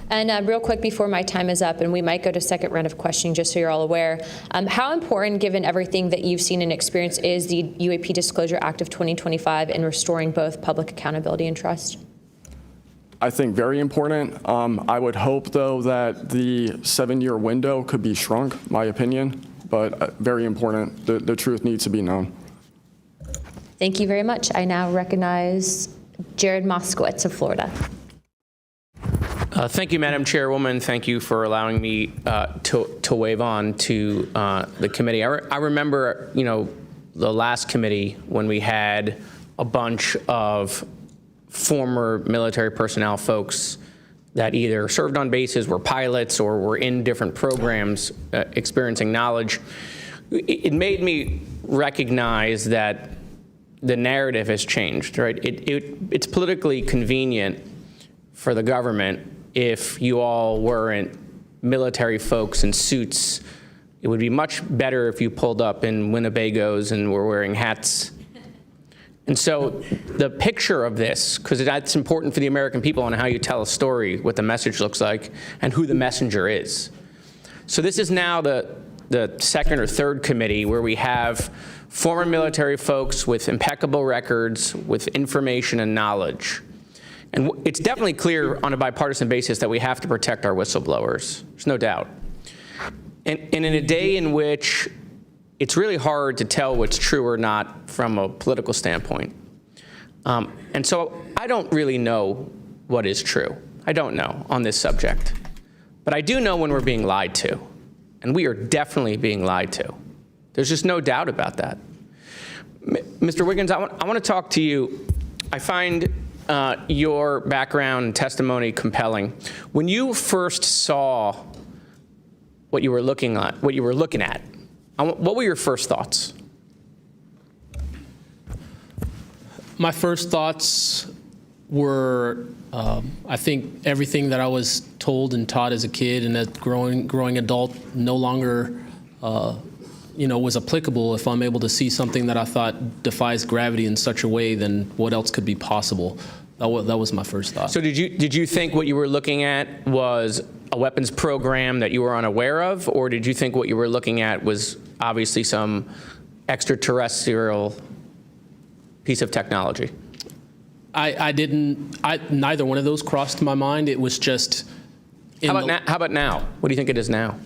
And real quick before my time is up, and we might go to second round of questioning just so you're all aware, how important, given everything that you've seen and experienced, is the UAP Disclosure Act of 2025 in restoring both public accountability and trust? I think very important. I would hope, though, that the 7-year window could be shrunk, my opinion, but very important. The truth needs to be known. Thank you very much. I now recognize Jared Moskowitz of Florida. Thank you, Madam Chairwoman. Thank you for allowing me to wave on to the committee. I remember, the last committee when we had a bunch of former military personnel folks that either served on bases, were pilots, or were in different programs experiencing knowledge. It made me recognize that the narrative has changed, right? It's politically convenient for the government if you all weren't military folks in suits. It would be much better if you pulled up in Winnebagos and were wearing hats. And so the picture of this, because that's important for the American people and how you tell a story, what the message looks like, and who the messenger is. So this is now the second or third committee where we have former military folks with impeccable records, with information and knowledge. And it's definitely clear on a bipartisan basis that we have to protect our whistleblowers. There's no doubt. And in a day in which it's really hard to tell what's true or not from a political standpoint. And so I don't really know what is true. I don't know on this subject. But I do know when we're being lied to. And we are definitely being lied to. There's just no doubt about that. Mr. Wiggins, I want to talk to you. I find your background and testimony compelling. When you first saw what you were looking at, what were your first thoughts? My first thoughts were, I think everything that I was told and taught as a kid and as growing adult no longer, was applicable. If I'm able to see something that I thought defies gravity in such a way, then what else could be possible? That was my first thought. So did you think what you were looking at was a weapons program that you were unaware of, or did you think what you were looking at was obviously some extraterrestrial piece of technology? Neither one of those crossed my mind. It was just. How about now? What do you think it is now?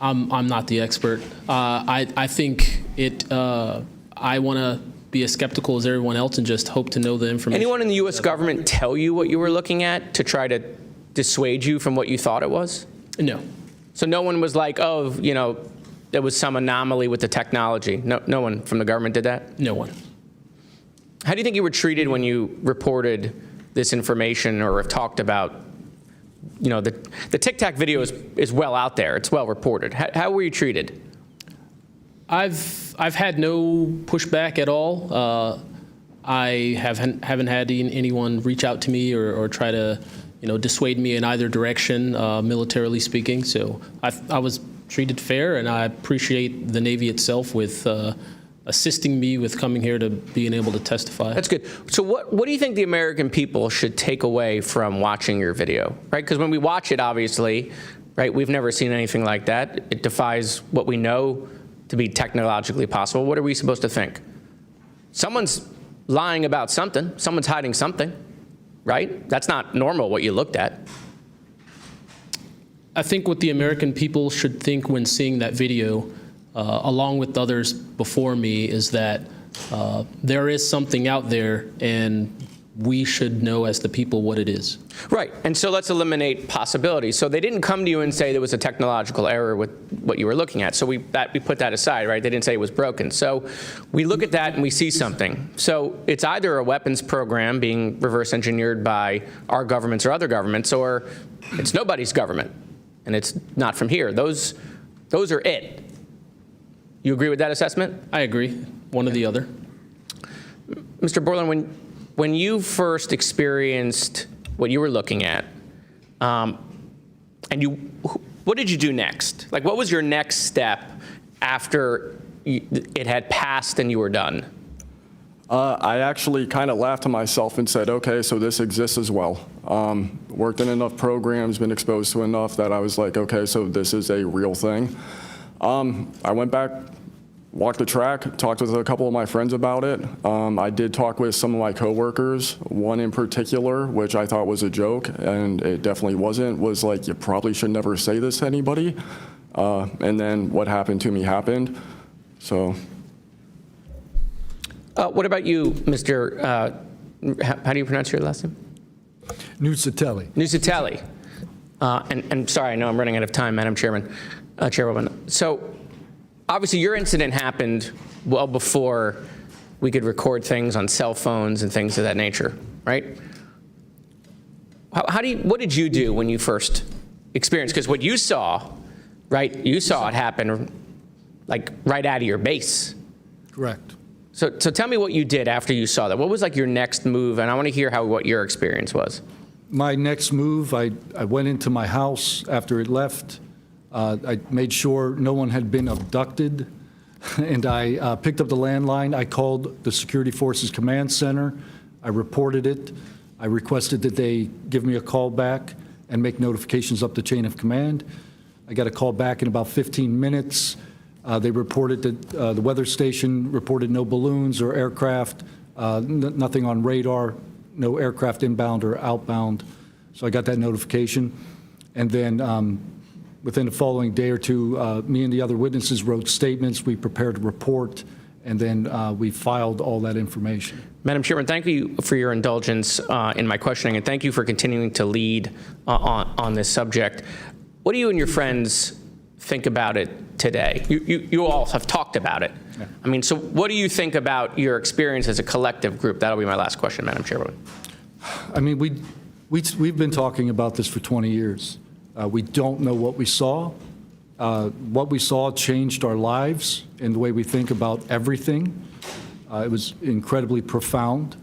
I'm not the expert. I think it. I want to be as skeptical as everyone else and just hope to know the information. Anyone in the U.S. government tell you what you were looking at to try to dissuade you from what you thought it was? No. So no one was like, oh, there was some anomaly with the technology. No one from the government did that? No one. How do you think you were treated when you reported this information or have talked about, the Tic Tac video is well out there. It's well reported. How were you treated? I've had no pushback at all. I haven't had anyone reach out to me or try to, dissuade me in either direction, militarily speaking. So I was treated fair, and I appreciate the Navy itself with assisting me with coming here to being able to testify. That's good. So what do you think the American people should take away from watching your video, right? Because when we watch it, obviously, right, we've never seen anything like that. It defies what we know to be technologically possible. What are we supposed to think? Someone's lying about something. Someone's hiding something, right? That's not normal what you looked at. I think what the American people should think when seeing that video, along with others before me, is that there is something out there, and we should know as the people what it is. Right, and so let's eliminate possibilities. So they didn't come to you and say there was a technological error with what you were looking at. So we put that aside, right? They didn't say it was broken. So we look at that and we see something. So it's either a weapons program being reverse engineered by our governments or other governments, or it's nobody's government, and it's not from here. Those are it. You agree with that assessment? I agree, one or the other. Mr. Borland, when you first experienced what you were looking at, what did you do next? Like, what was your next step after it had passed and you were done? I actually kind of laughed to myself and said, okay, so this exists as well. Worked in enough programs, been exposed to enough that I was like, okay, so this is a real thing. I went back, walked the track, talked with a couple of my friends about it. I did talk with some of my coworkers, one in particular, which I thought was a joke, and it definitely wasn't, was like, you probably should never say this to anybody. And then what happened to me happened, so. What about you, Mr., how do you pronounce your last name? Nusatelli. And sorry, I know I'm running out of time, Madam Chairwoman. So obviously your incident happened well before we could record things on cell phones and things of that nature, right? What did you do when you first experienced? Because what you saw, right? You saw it happen like right out of your base. Correct. So tell me what you did after you saw that. What was like your next move? And I want to hear what your experience was. My next move, I went into my house after it left. I made sure no one had been abducted, and I picked up the landline. I called the Security Forces Command Center. I reported it. I requested that they give me a call back and make notifications up the chain of command. I got a call back in about 15 minutes. They reported that the weather station reported no balloons or aircraft, nothing on radar, no aircraft inbound or outbound. So I got that notification. And then within the following day or two, me and the other witnesses wrote statements. We prepared a report, and then we filed all that information. Madam Chairman, thank you for your indulgence in my questioning, and thank you for continuing to lead on this subject. What do you and your friends think about it today? You all have talked about it. Yeah. I mean, so what do you think about your experience as a collective group? That'll be my last question, Madam Chairwoman. I mean, we've been talking about this for 20 years. We don't know what we saw. What we saw changed our lives in the way we think about everything. It was incredibly profound.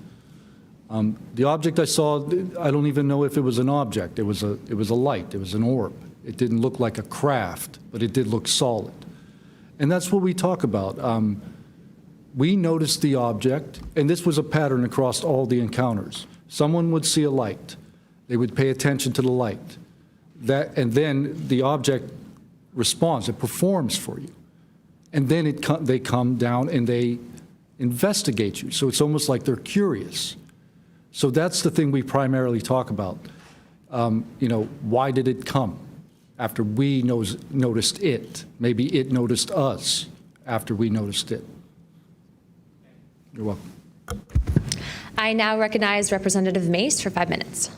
The object I saw, I don't even know if it was an object. It was a light. It was an orb. It didn't look like a craft, but it did look solid. And that's what we talk about. We noticed the object, and this was a pattern across all the encounters. Someone would see a light. They would pay attention to the light. And then the object responds. It performs for you. And then they come down and they investigate you. So it's almost like they're curious. So that's the thing we primarily talk about. Why did it come? After we noticed it. Maybe it noticed us after we noticed it. You're welcome. I now recognize Representative Mace for 5 minutes.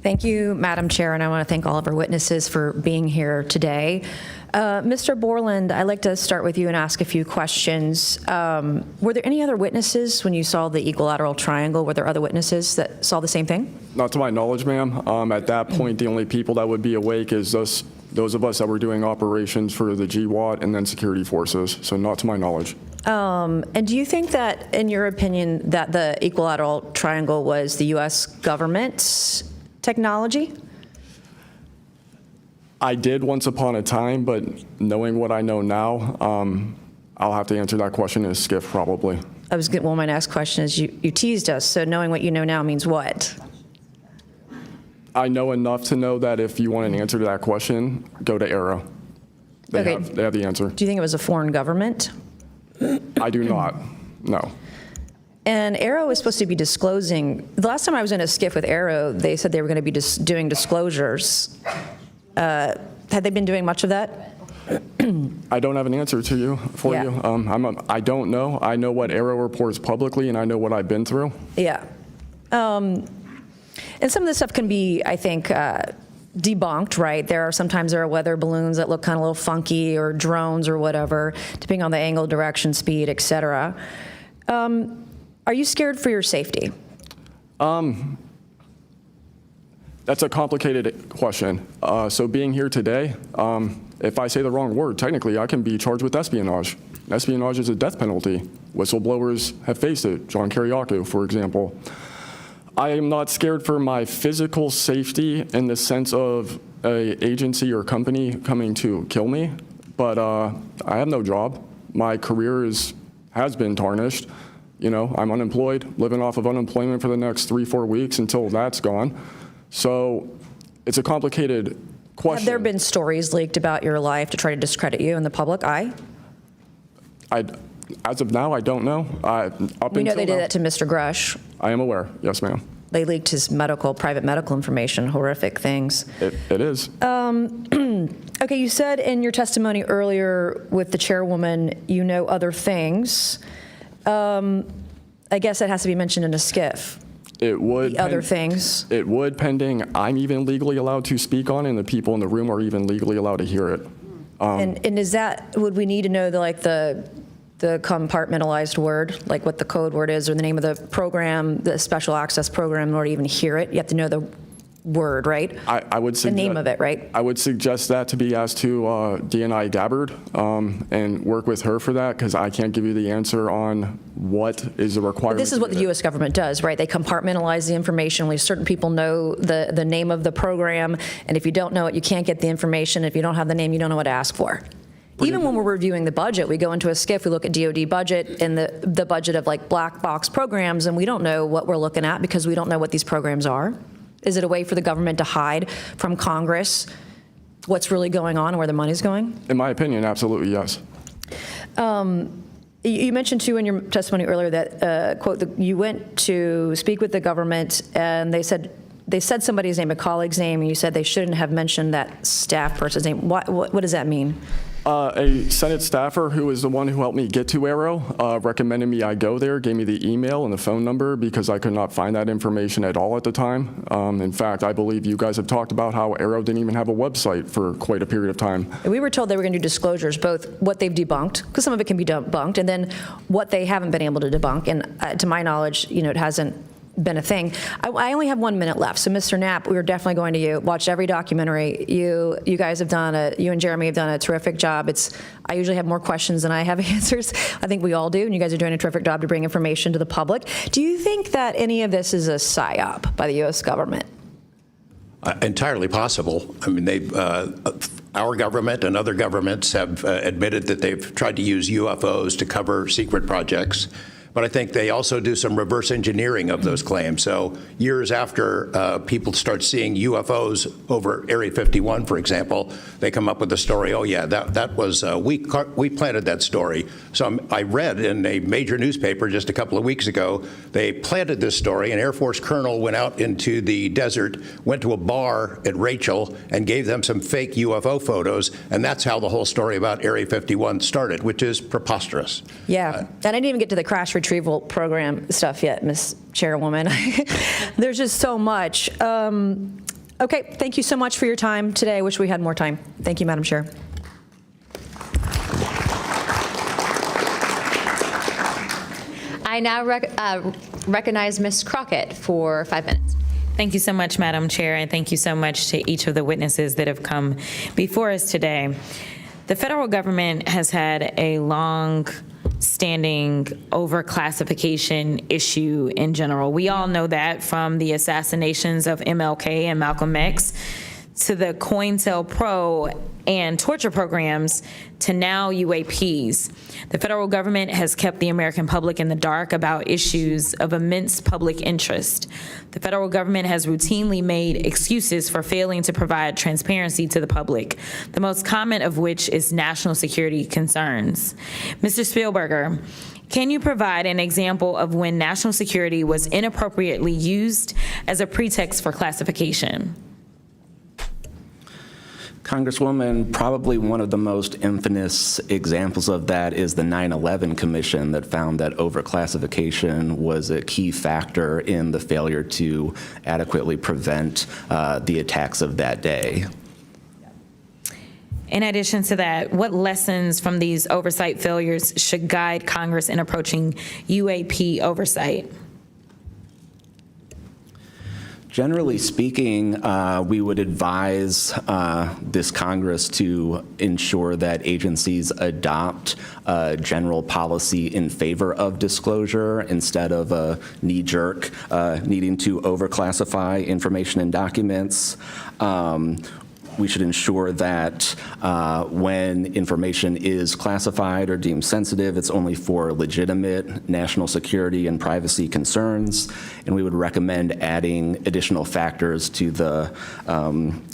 Thank you, Madam Chair, and I want to thank all of our witnesses for being here today. Mr. Borland, I'd like to start with you and ask a few questions. Were there any other witnesses when you saw the equilateral triangle? Were there other witnesses that saw the same thing? Not to my knowledge, ma'am. At that point, the only people that would be awake is those of us that were doing operations for the GWAT and then security forces, so not to my knowledge. And do you think that, in your opinion, that the equilateral triangle was the U.S. government's technology? I did once upon a time, but knowing what I know now, I'll have to answer that question in a skiff probably. Well, my next question is, you teased us, so knowing what you know now means what? I know enough to know that if you want an answer to that question, go to ARROW. They have the answer. Do you think it was a foreign government? I do not, no. And ARROW was supposed to be disclosing. The last time I was in a skiff with ARROW, they said they were going to be doing disclosures. Had they been doing much of that? I don't have an answer to you for you. I don't know. I know what ARROW reports publicly, and I know what I've been through. Yeah. And some of this stuff can be, I think, debunked, right? There are weather balloons that look kind of a little funky, or drones or whatever, depending on the angle, direction, speed, et cetera. Are you scared for your safety? That's a complicated question. So being here today, if I say the wrong word, technically I can be charged with espionage. Espionage is a death penalty. Whistleblowers have faced it. John Kiriakou, for example. I am not scared for my physical safety in the sense of an agency or company coming to kill me, but I have no job. My career has been tarnished. I'm unemployed, living off of unemployment for the next 3-4 weeks until that's gone. So it's a complicated question. Have there been stories leaked about your life to try to discredit you in the public eye? As of now, I don't know. We know they did that to Mr. Grusch. I am aware. Yes, ma'am. They leaked his private medical information, horrific things. It is. Okay, you said in your testimony earlier with the chairwoman, you know other things. I guess that has to be mentioned in a skiff. It would. The other things? It would, pending I'm even legally allowed to speak on it, and the people in the room are even legally allowed to hear it. And is that, would we need to know the compartmentalized word, like what the code word is or the name of the program, the special access program, in order to even hear it? You have to know the word, right? I would suggest, the name of it, right? I would suggest that to be asked to DNI Gabbard and work with her for that, because I can't give you the answer on what is the requirement. But this is what the U.S. government does, right? They compartmentalize the information. Only certain people know the name of the program, and if you don't know it, you can't get the information. If you don't have the name, you don't know what to ask for. Even when we're reviewing the budget, we go into a SCIF, we look at DOD budget and the budget of like black box programs, and we don't know what we're looking at because we don't know what these programs are. Is it a way for the government to hide from Congress what's really going on and where the money's going? In my opinion, absolutely, yes. You mentioned, too, in your testimony earlier that, quote, you went to speak with the government and they said somebody's name, a colleague's name, and you said they shouldn't have mentioned that staff person's name. What does that mean? A Senate staffer who is the one who helped me get to Arrow recommended me I go there, gave me the email and the phone number because I could not find that information at all at the time. In fact, I believe you guys have talked about how Arrow didn't even have a website for quite a period of time. We were told they were going to do disclosures, both what they've debunked, because some of it can be debunked, and then what they haven't been able to debunk. And to my knowledge, it hasn't been a thing. I only have 1 minute left, so Mr. Knapp, we were definitely going to watch every documentary. You guys have done you and Jeremy have done a terrific job. I usually have more questions than I have answers. I think we all do, and you guys are doing a terrific job to bring information to the public. Do you think that any of this is a psyop by the U.S. government? Entirely possible. I mean, our government and other governments have admitted that they've tried to use UFOs to cover secret projects. But I think they also do some reverse engineering of those claims. So years after people start seeing UFOs over Area 51, for example, they come up with a story, oh yeah, that was, we planted that story. So I read in a major newspaper just a couple of weeks ago, they planted this story. An Air Force colonel went out into the desert, went to a bar at Rachel and gave them some fake UFO photos. And that's how the whole story about Area 51 started, which is preposterous. Yeah, and I didn't even get to the crash retrieval program stuff yet, Ms. Chairwoman. There's just so much. Okay, thank you so much for your time today. I wish we had more time. Thank you, Madam Chair. I now recognize Ms. Crockett for 5 minutes. Thank you so much, Madam Chair, and thank you so much to each of the witnesses that have come before us today. The federal government has had a long-standing overclassification issue in general. We all know that, from the assassinations of MLK and Malcolm X to the COINTELPRO and torture programs to now UAPs. The federal government has kept the American public in the dark about issues of immense public interest. The federal government has routinely made excuses for failing to provide transparency to the public, the most common of which is national security concerns. Mr. Spielberger, can you provide an example of when national security was inappropriately used as a pretext for classification? Congresswoman, probably one of the most infamous examples of that is the 9/11 Commission that found that overclassification was a key factor in the failure to adequately prevent the attacks of that day. In addition to that, what lessons from these oversight failures should guide Congress in approaching UAP oversight? Generally speaking, we would advise this Congress to ensure that agencies adopt a general policy in favor of disclosure instead of a knee-jerk needing to overclassify information in documents. We should ensure that when information is classified or deemed sensitive, it's only for legitimate national security and privacy concerns. And we would recommend adding additional factors to the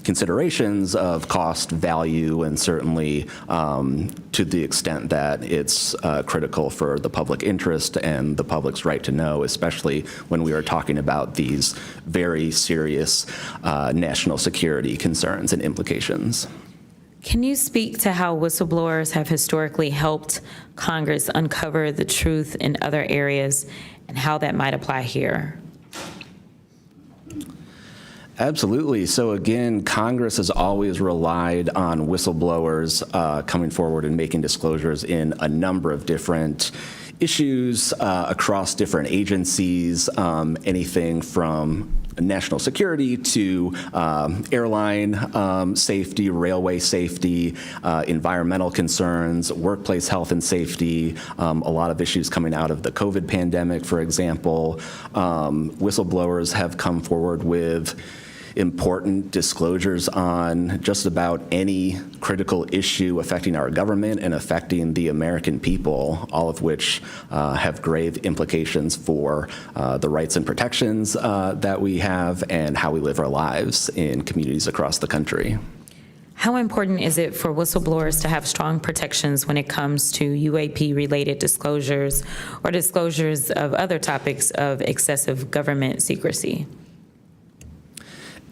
considerations of cost, value, and certainly to the extent that it's critical for the public interest and the public's right to know, especially when we are talking about these very serious national security concerns and implications. Can you speak to how whistleblowers have historically helped Congress uncover the truth in other areas and how that might apply here? Absolutely. So again, Congress has always relied on whistleblowers coming forward and making disclosures in a number of different issues across different agencies, anything from national security to airline safety, railway safety, environmental concerns, workplace health and safety, a lot of issues coming out of the COVID pandemic, for example. Whistleblowers have come forward with important disclosures on just about any critical issue affecting our government and affecting the American people, all of which have grave implications for the rights and protections that we have and how we live our lives in communities across the country. How important is it for whistleblowers to have strong protections when it comes to UAP-related disclosures or disclosures of other topics of excessive government secrecy?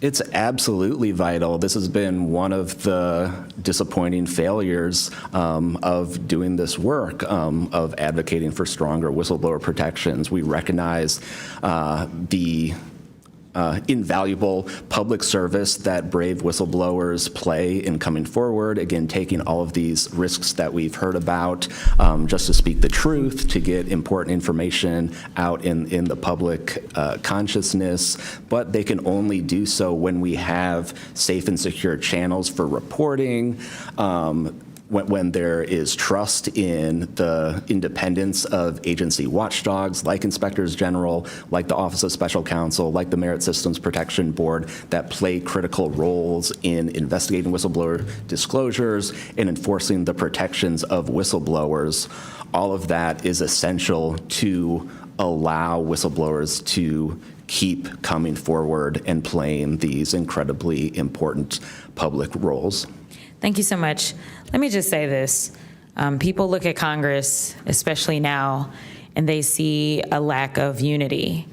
It's absolutely vital. This has been one of the disappointing failures of doing this work, of advocating for stronger whistleblower protections. We recognize the invaluable public service that brave whistleblowers play in coming forward, again, taking all of these risks that we've heard about just to speak the truth, to get important information out in the public consciousness, but they can only do so when we have safe and secure channels for reporting, when there is trust in the independence of agency watchdogs like inspectors general, like the Office of Special Counsel, like the Merit Systems Protection Board, that play critical roles in investigating whistleblower disclosures and enforcing the protections of whistleblowers. All of that is essential to allow whistleblowers to keep coming forward and playing these incredibly important public roles. Thank you so much. Let me just say this. People look at Congress, especially now, and they see a lack of unity.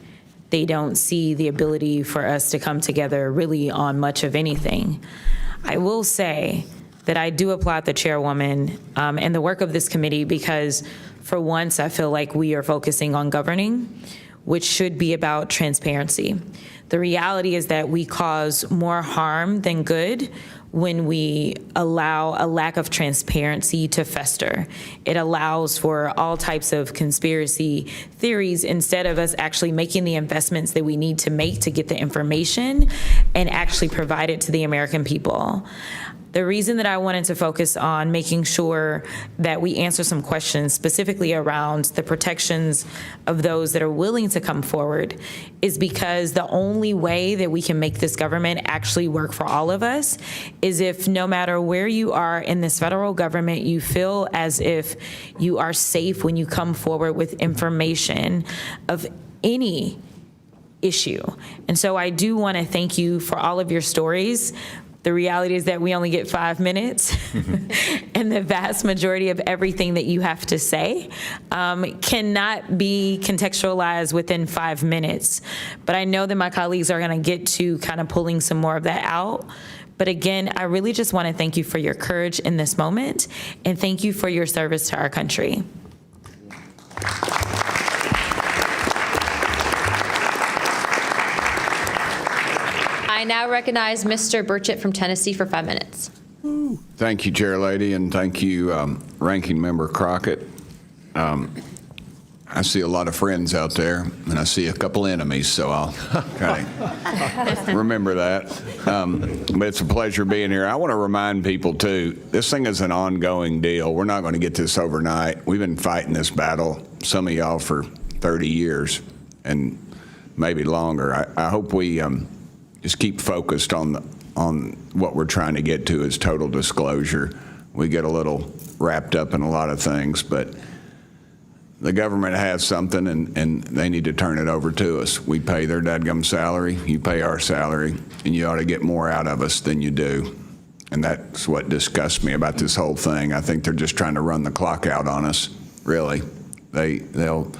They don't see the ability for us to come together really on much of anything. I will say that I do applaud the chairwoman and the work of this committee because for once I feel like we are focusing on governing, which should be about transparency. The reality is that we cause more harm than good when we allow a lack of transparency to fester. It allows for all types of conspiracy theories instead of us actually making the investments that we need to make to get the information and actually provide it to the American people. The reason that I wanted to focus on making sure that we answer some questions specifically around the protections of those that are willing to come forward is because the only way that we can make this government actually work for all of us is if no matter where you are in this federal government, you feel as if you are safe when you come forward with information of any issue. And so I do want to thank you for all of your stories. The reality is that we only get 5 minutes, and the vast majority of everything that you have to say cannot be contextualized within 5 minutes. But I know that my colleagues are going to get to kind of pulling some more of that out. But again, I really just want to thank you for your courage in this moment, and thank you for your service to our country. I now recognize Mr. Burchett from Tennessee for 5 minutes. Thank you, Chair Lady, and thank you, Ranking Member Crockett. I see a lot of friends out there, and I see a couple enemies, so I'll kind of remember that. But it's a pleasure being here. I want to remind people, too, this thing is an ongoing deal. We're not going to get this overnight. We've been fighting this battle, some of y'all, for 30 years and maybe longer. I hope we just keep focused on what we're trying to get to is total disclosure. We get a little wrapped up in a lot of things, but the government has something and they need to turn it over to us. We pay their dadgum salary, you pay our salary, and you ought to get more out of us than you do. And that's what disgusts me about this whole thing. I think they're just trying to run the clock out on us, really. They'll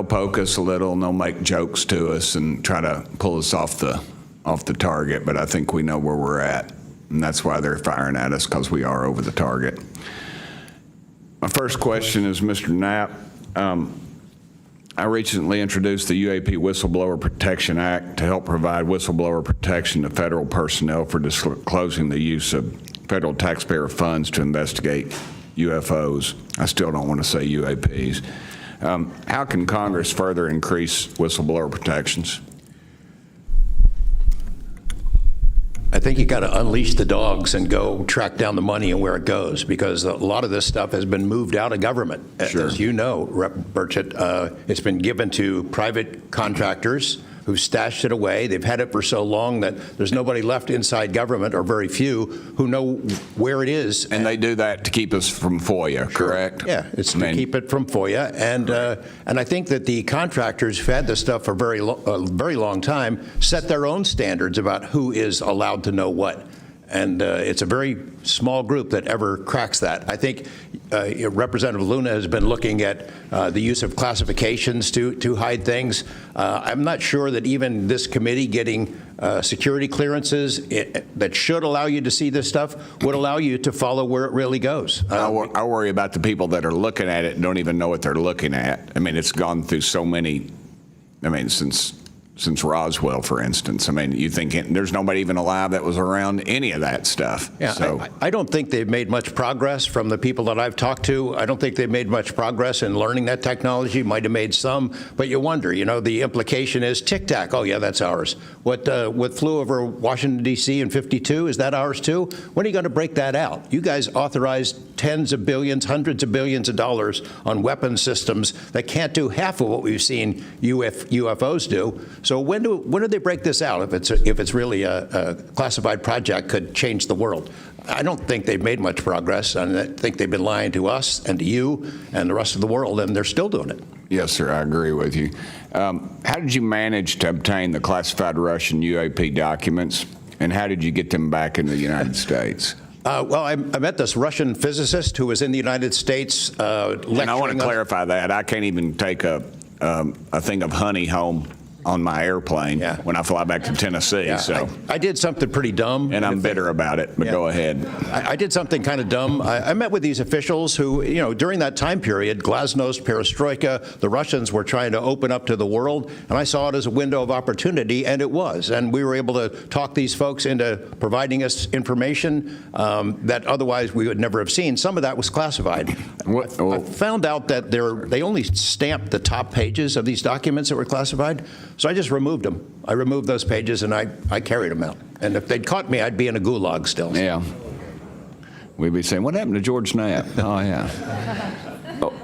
poke us a little and they'll make jokes to us and try to pull us off the target, but I think we know where we're at, and that's why they're firing at us, because we are over the target. My first question is, Mr. Knapp, I recently introduced the UAP Whistleblower Protection Act to help provide whistleblower protection to federal personnel for disclosing the use of federal taxpayer funds to investigate UFOs. I still don't want to say UAPs. How can Congress further increase whistleblower protections? I think you got to unleash the dogs and go track down the money and where it goes, because a lot of this stuff has been moved out of government. Sure. As you know, Rep. Burchett, it's been given to private contractors who've stashed it away. They've had it for so long that there's nobody left inside government, or very few, who know where it is. And they do that to keep us from FOIA, correct? Yeah, it's to keep it from FOIA. And I think that the contractors who've had this stuff for a very long time set their own standards about who is allowed to know what. And it's a very small group that ever cracks that. I think Representative Luna has been looking at the use of classifications to hide things. I'm not sure that even this committee getting security clearances that should allow you to see this stuff would allow you to follow where it really goes. I worry about the people that are looking at it and don't even know what they're looking at. I mean, it's gone through so many, I mean, since Roswell, for instance. I mean, you think there's nobody even alive that was around any of that stuff. Yeah, so. I don't think they've made much progress from the people that I've talked to. I don't think they've made much progress in learning that technology. Might have made some, but you wonder, you know, the implication is tic-tac. Oh, yeah, that's ours. What flew over Washington, D.C. in '52, is that ours too? When are you going to break that out? You guys authorized tens of billions, hundreds of billions of dollars on weapons systems that can't do half of what we've seen UFOs do. So when do they break this out? If it's really a classified project, could change the world. I don't think they've made much progress, and I think they've been lying to us and to you and the rest of the world, and they're still doing it. Yes, sir, I agree with you. How did you manage to obtain the classified Russian UAP documents, and how did you get them back in the United States? Well, I met this Russian physicist who was in the United States lecturing. And I want to clarify that. I can't even take a thing of honey home on my airplane when I fly back to Tennessee. Yeah, so I did something pretty dumb. And I'm bitter about it, but go ahead. I did something kind of dumb. I met with these officials who, you know, during that time period, glasnost, perestroika, the Russians were trying to open up to the world, and I saw it as a window of opportunity, and it was. And we were able to talk these folks into providing us information that otherwise we would never have seen. Some of that was classified. I found out that they only stamped the top pages of these documents that were classified. So I just removed them. I removed those pages, and I carried them out. And if they'd caught me, I'd be in a gulag still. Yeah. We'd be saying, what happened to George Knapp? Oh, yeah.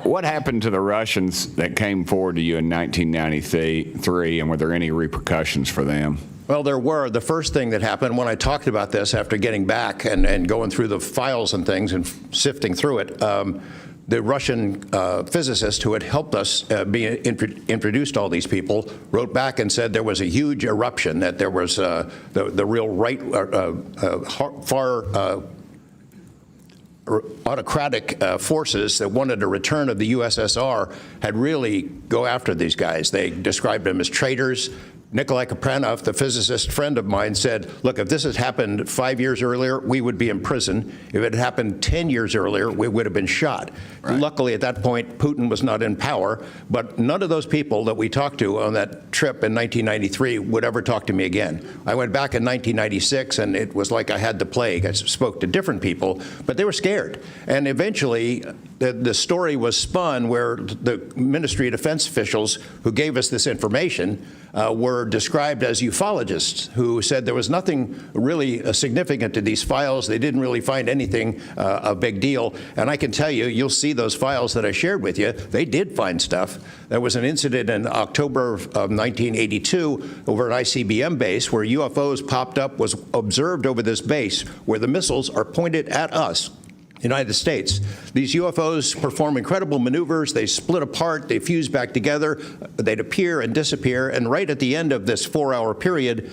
What happened to the Russians that came forward to you in 1993, and were there any repercussions for them? Well, there were. The first thing that happened when I talked about this after getting back and going through the files and things and sifting through it, the Russian physicist who had helped us be introduced all these people wrote back and said there was a huge eruption, that there was the real right, far autocratic forces that wanted a return of the USSR had really go after these guys. They described them as traitors. Nikolai Kapranov, the physicist friend of mine, said, look, if this had happened 5 years earlier, we would be in prison. If it had happened 10 years earlier, we would have been shot. Right. Luckily, at that point, Putin was not in power, but none of those people that we talked to on that trip in 1993 would ever talk to me again. I went back in 1996, and it was like I had the plague. I spoke to different people, but they were scared. And eventually, the story was spun where the Ministry of Defense officials who gave us this information were described as ufologists who said there was nothing really significant to these files. They didn't really find anything a big deal. And I can tell you, you'll see those files that I shared with you. They did find stuff. There was an incident in October of 1982 over at ICBM base where UFOs popped up, was observed over this base where the missiles are pointed at us. United States. These UFOs perform incredible maneuvers. They split apart, they fuse back together, they'd appear and disappear, and right at the end of this 4-hour period,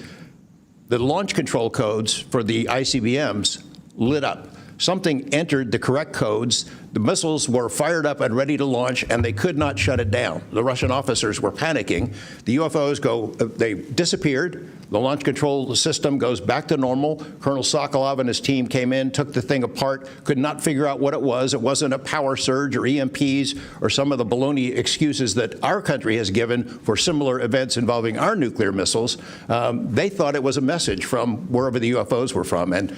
the launch control codes for the ICBMs lit up. something entered the correct codes. The missiles were fired up and ready to launch, and they could not shut it down. The Russian officers were panicking. The UFOs they disappeared. The launch control system goes back to normal. Colonel Sokolov and his team came in, took the thing apart, could not figure out what it was. It wasn't a power surge or EMPs or some of the baloney excuses that our country has given for similar events involving our nuclear missiles. They thought it was a message from wherever the UFOs were from. And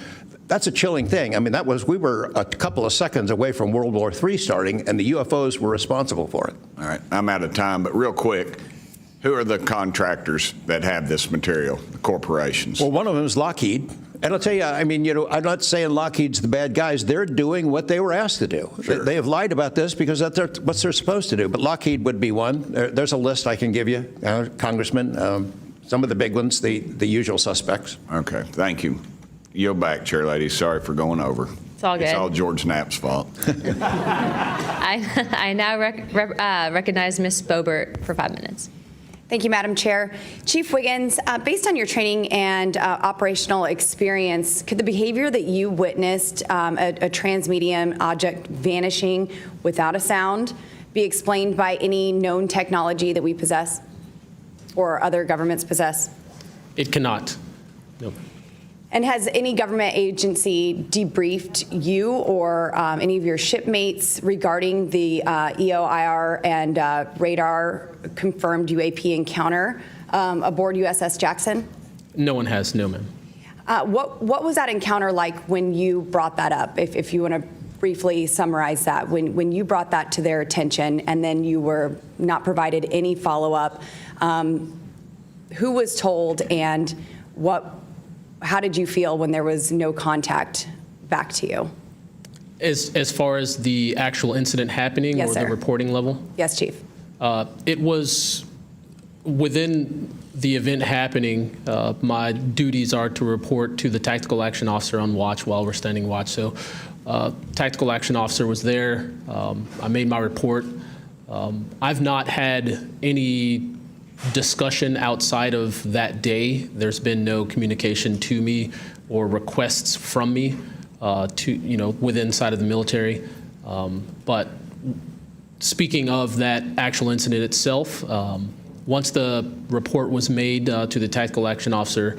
that's a chilling thing. I mean, we were a couple of seconds away from World War III starting, and the UFOs were responsible for it. All right, I'm out of time, but real quick, who are the contractors that have this material, the corporations? Well, one of them is Lockheed. And I'll tell you, I mean, I'm not saying Lockheed's the bad guys. They're doing what they were asked to do. Sure. They have lied about this because that's what they're supposed to do. But Lockheed would be one. There's a list I can give you, Congressman. Some of the big ones, the usual suspects. Okay, thank you. Yield back, Chair Lady. Sorry for going over. It's all good. It's all George Knapp's fault. I now recognize Ms. Boebert for 5 minutes. Thank you, Madam Chair. Chief Wiggins, based on your training and operational experience, could the behavior that you witnessed, a transmedium object vanishing without a sound, be explained by any known technology that we possess or other governments possess? It cannot. No. And has any government agency debriefed you or any of your shipmates regarding the EOIR and radar confirmed UAP encounter aboard USS Jackson? No one has, no, ma'am. What was that encounter like when you brought that up? If you want to briefly summarize that, when you brought that to their attention and then you were not provided any follow-up, who was told and how did you feel when there was no contact back to you? As far as the actual incident happening, yes, or sir. the reporting level? Yes, Chief. It was within the event happening. My duties are to report to the tactical action officer on watch while we're standing watch. So tactical action officer was there. I made my report. I've not had any discussion outside of that day. There's been no communication to me or requests from me within inside of the military. But speaking of that actual incident itself, once the report was made to the tactical action officer,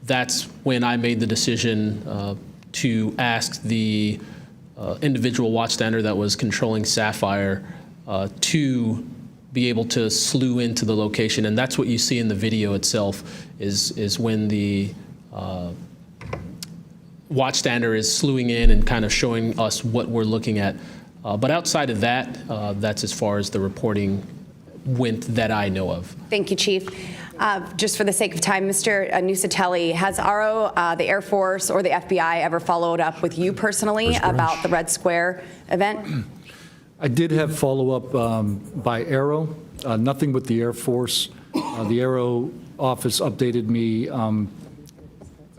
that's when I made the decision to ask the individual watchstander that was controlling Sapphire to be able to slew into the location. And that's what you see in the video itself is when the watchstander is slewing in and kind of showing us what we're looking at. But outside of that, that's as far as the reporting went that I know of. Thank you, Chief. Just for the sake of time, Mr. Nusatelli, has RO, the Air Force, or the FBI ever followed up with you personally about the Red Square event? I did have follow-up by Aero, nothing with the Air Force. The Aero office updated me, I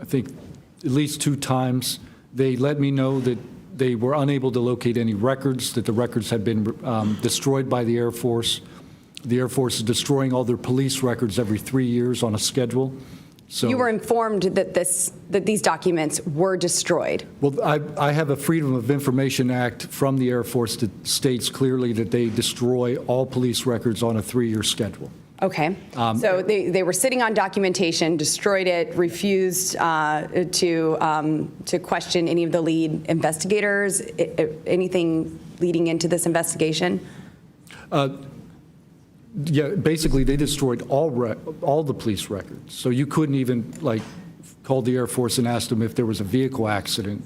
think, at least 2 times. They let me know that they were unable to locate any records, that the records had been destroyed by the Air Force. The Air Force is destroying all their police records every 3 years on a schedule. So you were informed that these documents were destroyed. Well, I have a Freedom of Information Act from the Air Force that states clearly that they destroy all police records on a 3-year schedule. Okay. So they were sitting on documentation, destroyed it, refused to question any of the lead investigators, anything leading into this investigation? Yeah, basically they destroyed all the police records. So you couldn't even call the Air Force and ask them if there was a vehicle accident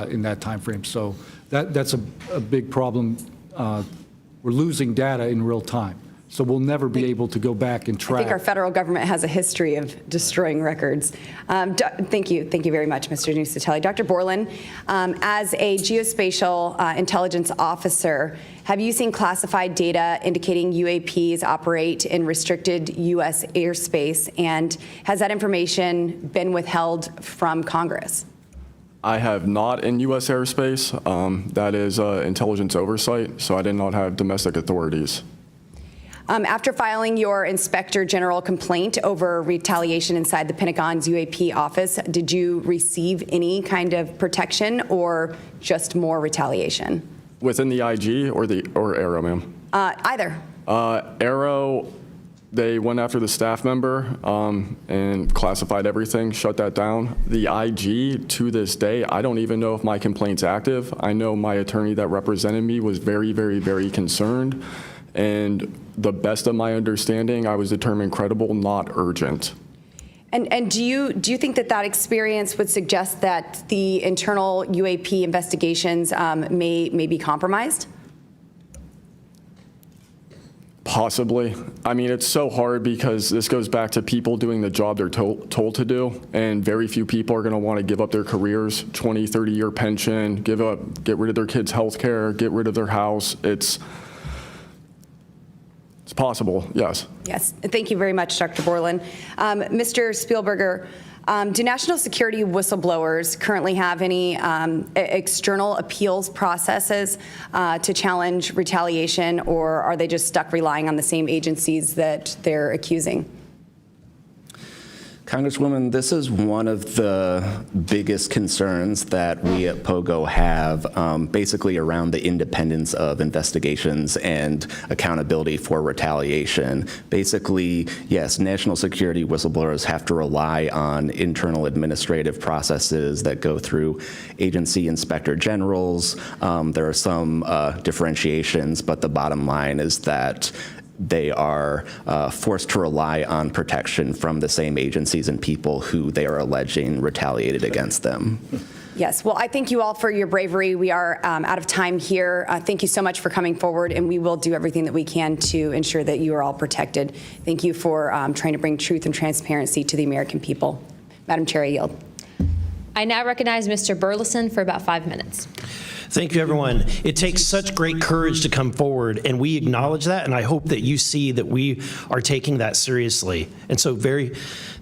in that time frame. So that's a big problem. We're losing data in real time. So we'll never be able to go back and track. I think our federal government has a history of destroying records. Thank you very much, Mr. Nusatelli. Dr. Borland, as a geospatial intelligence officer, have you seen classified data indicating UAPs operate in restricted U.S. airspace, and has that information been withheld from Congress? I have not in U.S. airspace. That is intelligence oversight, so I did not have domestic authorities. After filing your Inspector General complaint over retaliation inside the Pentagon's UAP office, did you receive any kind of protection or just more retaliation? Within the IG or Arrow, ma'am? Either. Arrow, they went after the staff member and classified everything, shut that down. The IG, to this day, I don't even know if my complaint's active. I know my attorney that represented me was very, very, very concerned. And the best of my understanding, I was determined credible, not urgent. And do you think that experience would suggest that the internal UAP investigations may be compromised? Possibly. I mean, it's so hard because this goes back to people doing the job they're told to do, and very few people are going to want to give up their careers, 20, 30-year pension, get rid of their kids' health care, get rid of their house. It's possible, yes. Yes. Thank you very much, Dr. Borland. Mr. Spielberger, do national security whistleblowers currently have any external appeals processes to challenge retaliation, or are they just stuck relying on the same agencies that they're accusing? Congresswoman, this is one of the biggest concerns that we at POGO have, basically around the independence of investigations and accountability for retaliation. Basically, yes, national security whistleblowers have to rely on internal administrative processes that go through agency inspector generals. There are some differentiations, but the bottom line is that they are forced to rely on protection from the same agencies and people who they are alleging retaliated against them. Yes. Well, I thank you all for your bravery. We are out of time here. Thank you so much for coming forward, and we will do everything that we can to ensure that you are all protected. Thank you for trying to bring truth and transparency to the American people. Madam Chair, I yield. I now recognize Mr. Burlison for about 5 minutes. Thank you, everyone. It takes such great courage to come forward, and we acknowledge that, and I hope that you see that we are taking that seriously. And so very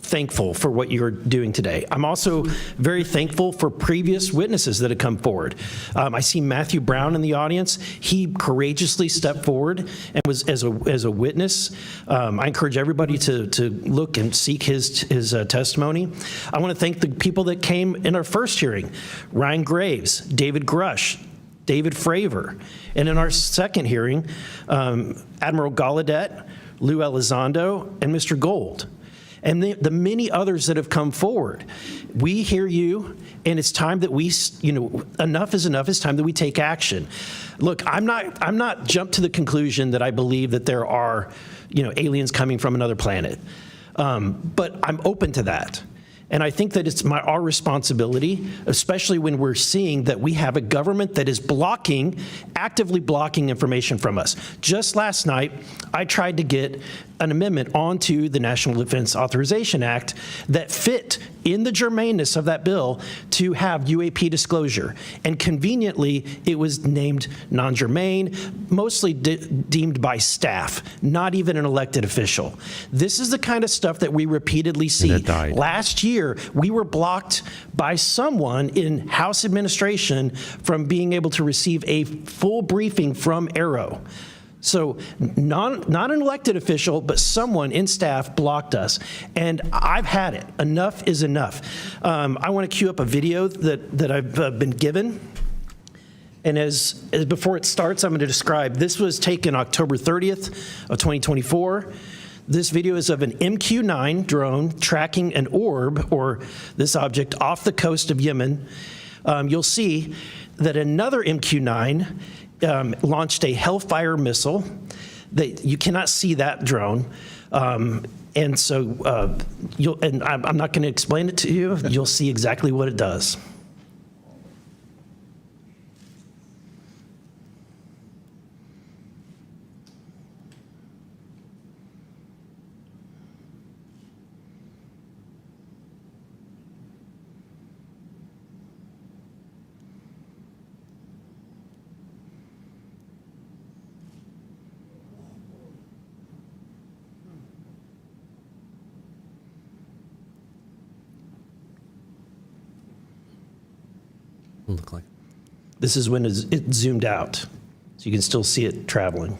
thankful for what you're doing today. I'm also very thankful for previous witnesses that have come forward. I see Matthew Brown in the audience. He courageously stepped forward and was as a witness. I encourage everybody to look and seek his testimony. I want to thank the people that came in our first hearing: Ryan Graves, David Grusch, David Fravor, and in our second hearing, Admiral Gallaudet, Lou Elizondo, and Mr. Gold, and the many others that have come forward. We hear you, and it's time that we, enough is enough. It's time that we take action. Look, I'm not jumped to the conclusion that I believe that there are, aliens coming from another planet, but I'm open to that. And I think that it's our responsibility, especially when we're seeing that we have a government that is actively blocking information from us. Just last night, I tried to get an amendment onto the National Defense Authorization Act that fit in the germaneness of that bill to have UAP disclosure. And conveniently, it was named non-germane, mostly deemed by staff, not even an elected official. This is the kind of stuff that we repeatedly see. Last year, we were blocked by someone in House administration from being able to receive a full briefing from Arrow. So not an elected official, but someone in staff blocked us. And I've had it. Enough is enough. I want to cue up a video that I've been given. And as before it starts, I'm going to describe. This was taken October 30th of 2024. This video is of an MQ-9 drone tracking an orb, or this object, off the coast of Yemen. You'll see that another MQ-9 launched a Hellfire missile. You cannot see that drone. And so I'm not going to explain it to you. You'll see exactly what it does. Look like. This is when it zoomed out, so you can still see it traveling.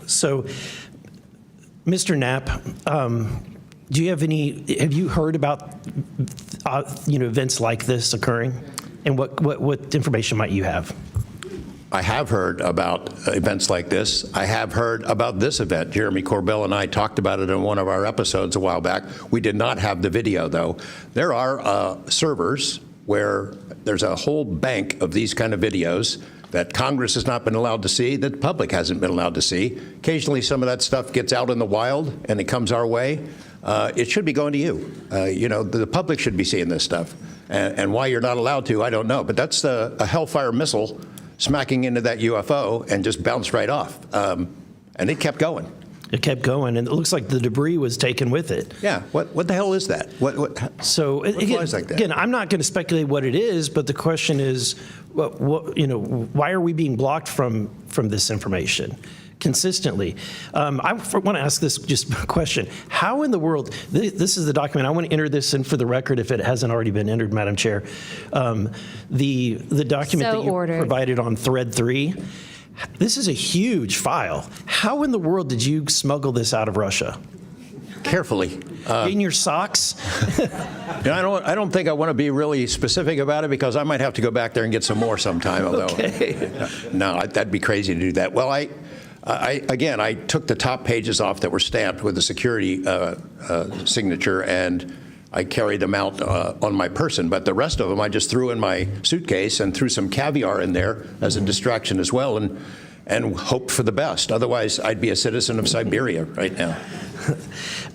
So, Mr. Knapp, have you heard about, events like this occurring? And what information might you have? I have heard about events like this. I have heard about this event. Jeremy Corbell and I talked about it in one of our episodes a while back. We did not have the video, though. There are servers where there's a whole bank of these kind of videos that Congress has not been allowed to see, that the public hasn't been allowed to see. Occasionally, some of that stuff gets out in the wild, and it comes our way. It should be going to you. The public should be seeing this stuff. And why you're not allowed to, I don't know. But that's a Hellfire missile smacking into that UFO and just bounced right off. And it kept going. It kept going, and it looks like the debris was taken with it. Yeah. What the hell is that? So flies like that? Again, I'm not going to speculate what it is, but the question is, why are we being blocked from this information consistently? I want to ask this just question. How in the world, this is the document, I want to enter this in for the record if it hasn't already been entered, Madam Chair. The document that you provided on thread 3, this is a huge file. How in the world did you smuggle this out of Russia? Carefully. In your socks? I don't think I want to be really specific about it because I might have to go back there and get some more sometime. Although, no, that'd be crazy to do that. Well, I took the top pages off that were stamped with the security signature, and I carried them out on my person. But the rest of them I just threw in my suitcase and threw some caviar in there as a distraction as well, and hoped for the best. Otherwise, I'd be a citizen of Siberia right now.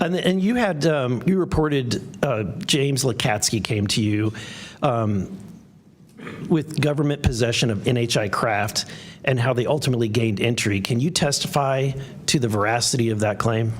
And you had you reported James Lakatsky came to you with government possession of NHI craft and how they ultimately gained entry. Can you testify to the veracity of that claim?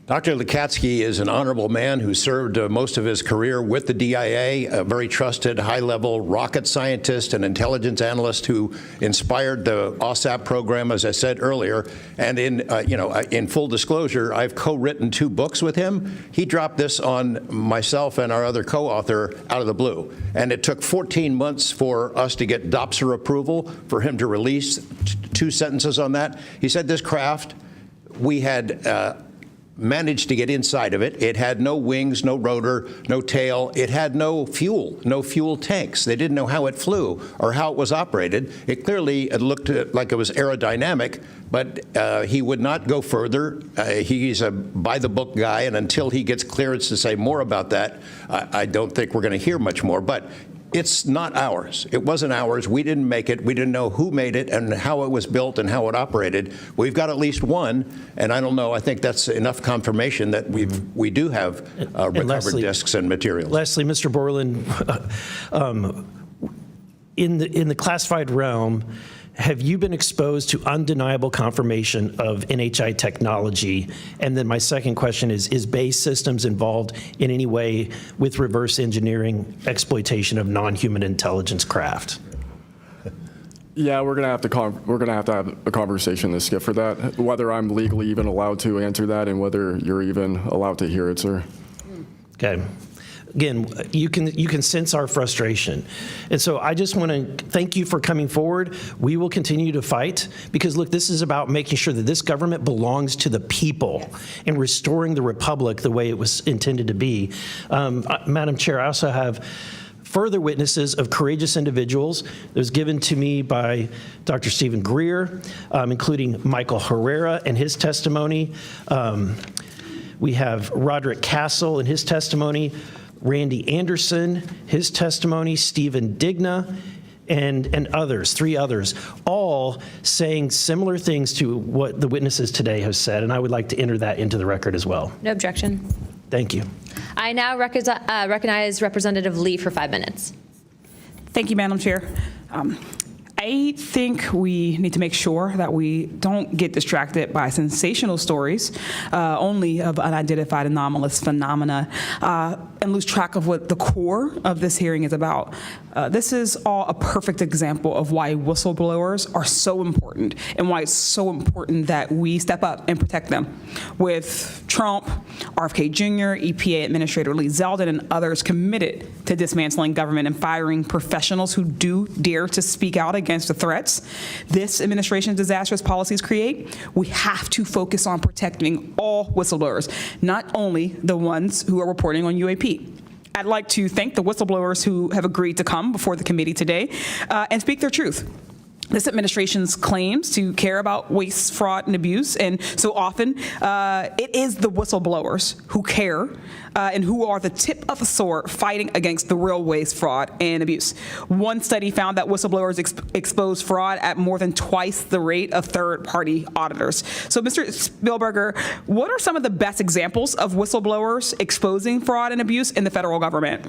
Dr. Lakatsky is an honorable man who served most of his career with the DIA, a very trusted, high-level rocket scientist and intelligence analyst who inspired the OSAP program, as I said earlier. And in full disclosure, I've co-written 2 books with him. He dropped this on myself and our other co-author out of the blue. And it took 14 months for us to get DOPSR approval for him to release 2 sentences on that. He said this craft, we had managed to get inside of it. It had no wings, no rotor, no tail. It had no fuel tanks. They didn't know how it flew or how it was operated. It clearly looked like it was aerodynamic, but he would not go further. He's a by-the-book guy, and until he gets clearance to say more about that, I don't think we're going to hear much more. But it's not ours. It wasn't ours. We didn't make it. We didn't know who made it and how it was built and how it operated. We've got at least one, and I don't know. I think that's enough confirmation that we do have recovered discs and materials. Lastly, Mr. Borland, in the classified realm, have you been exposed to undeniable confirmation of NHI technology? And then my second question is Base Systems involved in any way with reverse engineering exploitation of non-human intelligence craft? Yeah, we're gonna have to have a conversation this skip for that. Whether I'm legally even allowed to answer that, and whether you're even allowed to hear it, sir. Okay. Again, you can sense our frustration. And so I just want to thank you for coming forward. We will continue to fight because, look, this is about making sure that this government belongs to the people and restoring the republic the way it was intended to be. Madam Chair, I also have further witnesses of courageous individuals. It was given to me by Dr. Stephen Greer, including Michael Herrera and his testimony. We have Roderick Castle and his testimony, Randy Anderson, his testimony, Stephen Digna, and others, 3 others, all saying similar things to what the witnesses today have said, and I would like to enter that into the record as well. No objection. Thank you. I now recognize Representative Lee for 5 minutes. Thank you, Madam Chair. I think we need to make sure that we don't get distracted by sensational stories only of unidentified anomalous phenomena and lose track of what the core of this hearing is about. This is all a perfect example of why whistleblowers are so important and why it's so important that we step up and protect them. With Trump, RFK Jr., EPA Administrator Lee Zeldin, and others committed to dismantling government and firing professionals who do dare to speak out against against the threats this administration's disastrous policies create, we have to focus on protecting all whistleblowers, not only the ones who are reporting on UAP. I'd like to thank the whistleblowers who have agreed to come before the committee today and speak their truth. This administration's claims to care about waste, fraud, and abuse, and so often it is the whistleblowers who care and who are the tip of the sword fighting against the real waste, fraud, and abuse. One study found that whistleblowers expose fraud at more than twice the rate of third-party auditors. So, Mr. Spielberger, what are some of the best examples of whistleblowers exposing fraud and abuse in the federal government?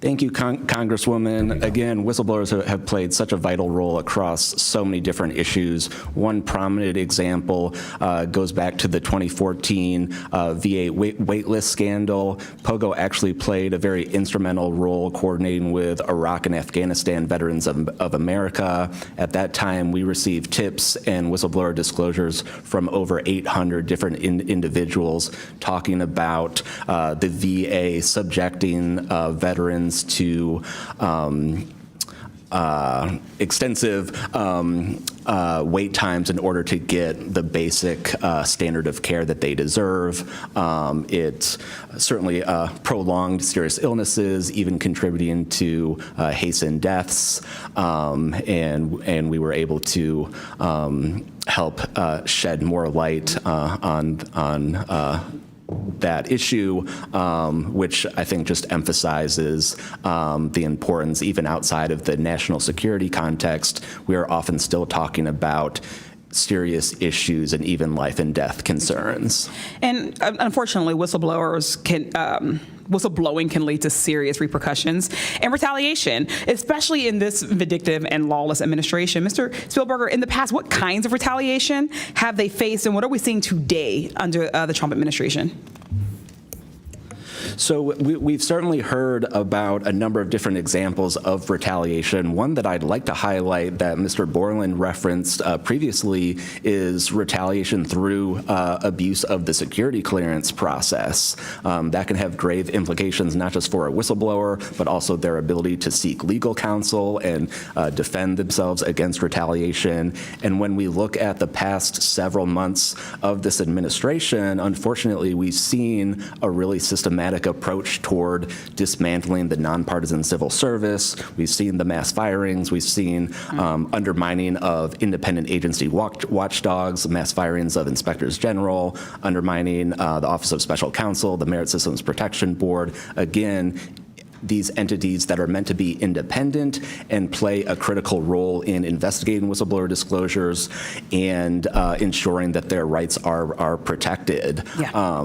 Thank you, Congresswoman. Again, whistleblowers have played such a vital role across so many different issues. One prominent example goes back to the 2014 VA waitlist scandal. POGO actually played a very instrumental role coordinating with Iraq and Afghanistan Veterans of America. At that time, we received tips and whistleblower disclosures from over 800 different individuals talking about the VA subjecting veterans to extensive wait times in order to get the basic standard of care that they deserve. It certainly prolonged serious illnesses, even contributing to hastened deaths, and we were able to help shed more light on that issue, which I think just emphasizes the importance, even outside of the national security context, we are often still talking about serious issues and even life and death concerns. And unfortunately, whistleblowing can lead to serious repercussions and retaliation, especially in this vindictive and lawless administration. Mr. Spielberger, in the past, what kinds of retaliation have they faced, and what are we seeing today under the Trump administration? So we've certainly heard about a number of different examples of retaliation. One that I'd like to highlight that Mr. Borland referenced previously is retaliation through abuse of the security clearance process. That can have grave implications not just for a whistleblower, but also their ability to seek legal counsel and defend themselves against retaliation. And when we look at the past several months of this administration, unfortunately, we've seen a really systematic approach toward dismantling the nonpartisan civil service. We've seen the mass firings. We've seen undermining of independent agency watchdogs, mass firings of inspectors general, undermining the Office of Special Counsel, the Merit Systems Protection Board. Again, these entities that are meant to be independent and play a critical role in investigating whistleblower disclosures and ensuring that their rights are protected. Yeah.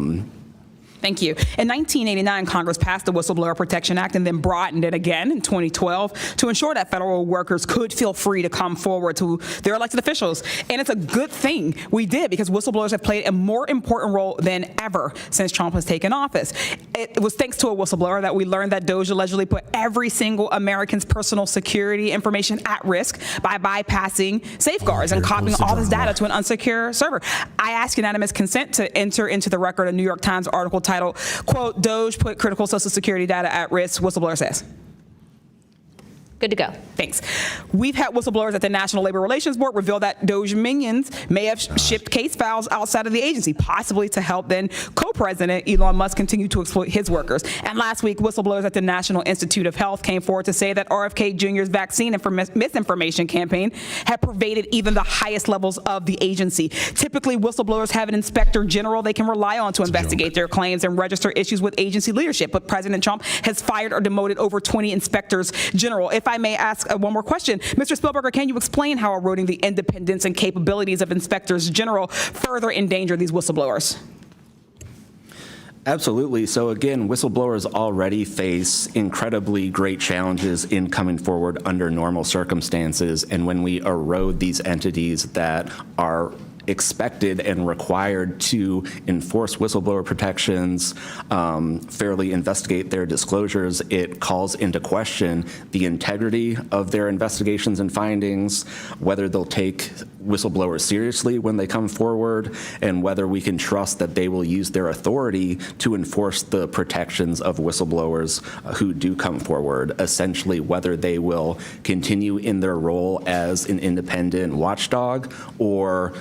Thank you. In 1989, Congress passed the Whistleblower Protection Act and then broadened it again in 2012 to ensure that federal workers could feel free to come forward to their elected officials. And it's a good thing we did, because whistleblowers have played a more important role than ever since Trump has taken office. It was thanks to a whistleblower that we learned that DOJ allegedly put every single American's personal security information at risk by bypassing safeguards and copying all this data to an unsecure server. I ask unanimous consent to enter into the record a New York Times article titled, quote, "DOJ put critical Social Security data at risk," whistleblower says. Good to go. Thanks. We've had whistleblowers at the National Labor Relations Board reveal that DOJ minions may have shipped case files outside of the agency, possibly to help then co-president Elon Musk continue to exploit his workers. And last week, whistleblowers at the National Institute of Health came forward to say that RFK Jr.'s vaccine misinformation campaign had pervaded even the highest levels of the agency. Typically, whistleblowers have an inspector general they can rely on to investigate their claims and register issues with agency leadership. But President Trump has fired or demoted over 20 inspectors general. If I may ask one more question, Mr. Spielberger, can you explain how eroding the independence and capabilities of inspectors general further endanger these whistleblowers? Absolutely. So again, whistleblowers already face incredibly great challenges in coming forward under normal circumstances. And when we erode these entities that are expected and required to enforce whistleblower protections, fairly investigate their disclosures. It calls into question the integrity of their investigations and findings, whether they'll take whistleblowers seriously when they come forward, and whether we can trust that they will use their authority to enforce the protections of whistleblowers who do come forward, essentially whether they will continue in their role as an independent watchdog or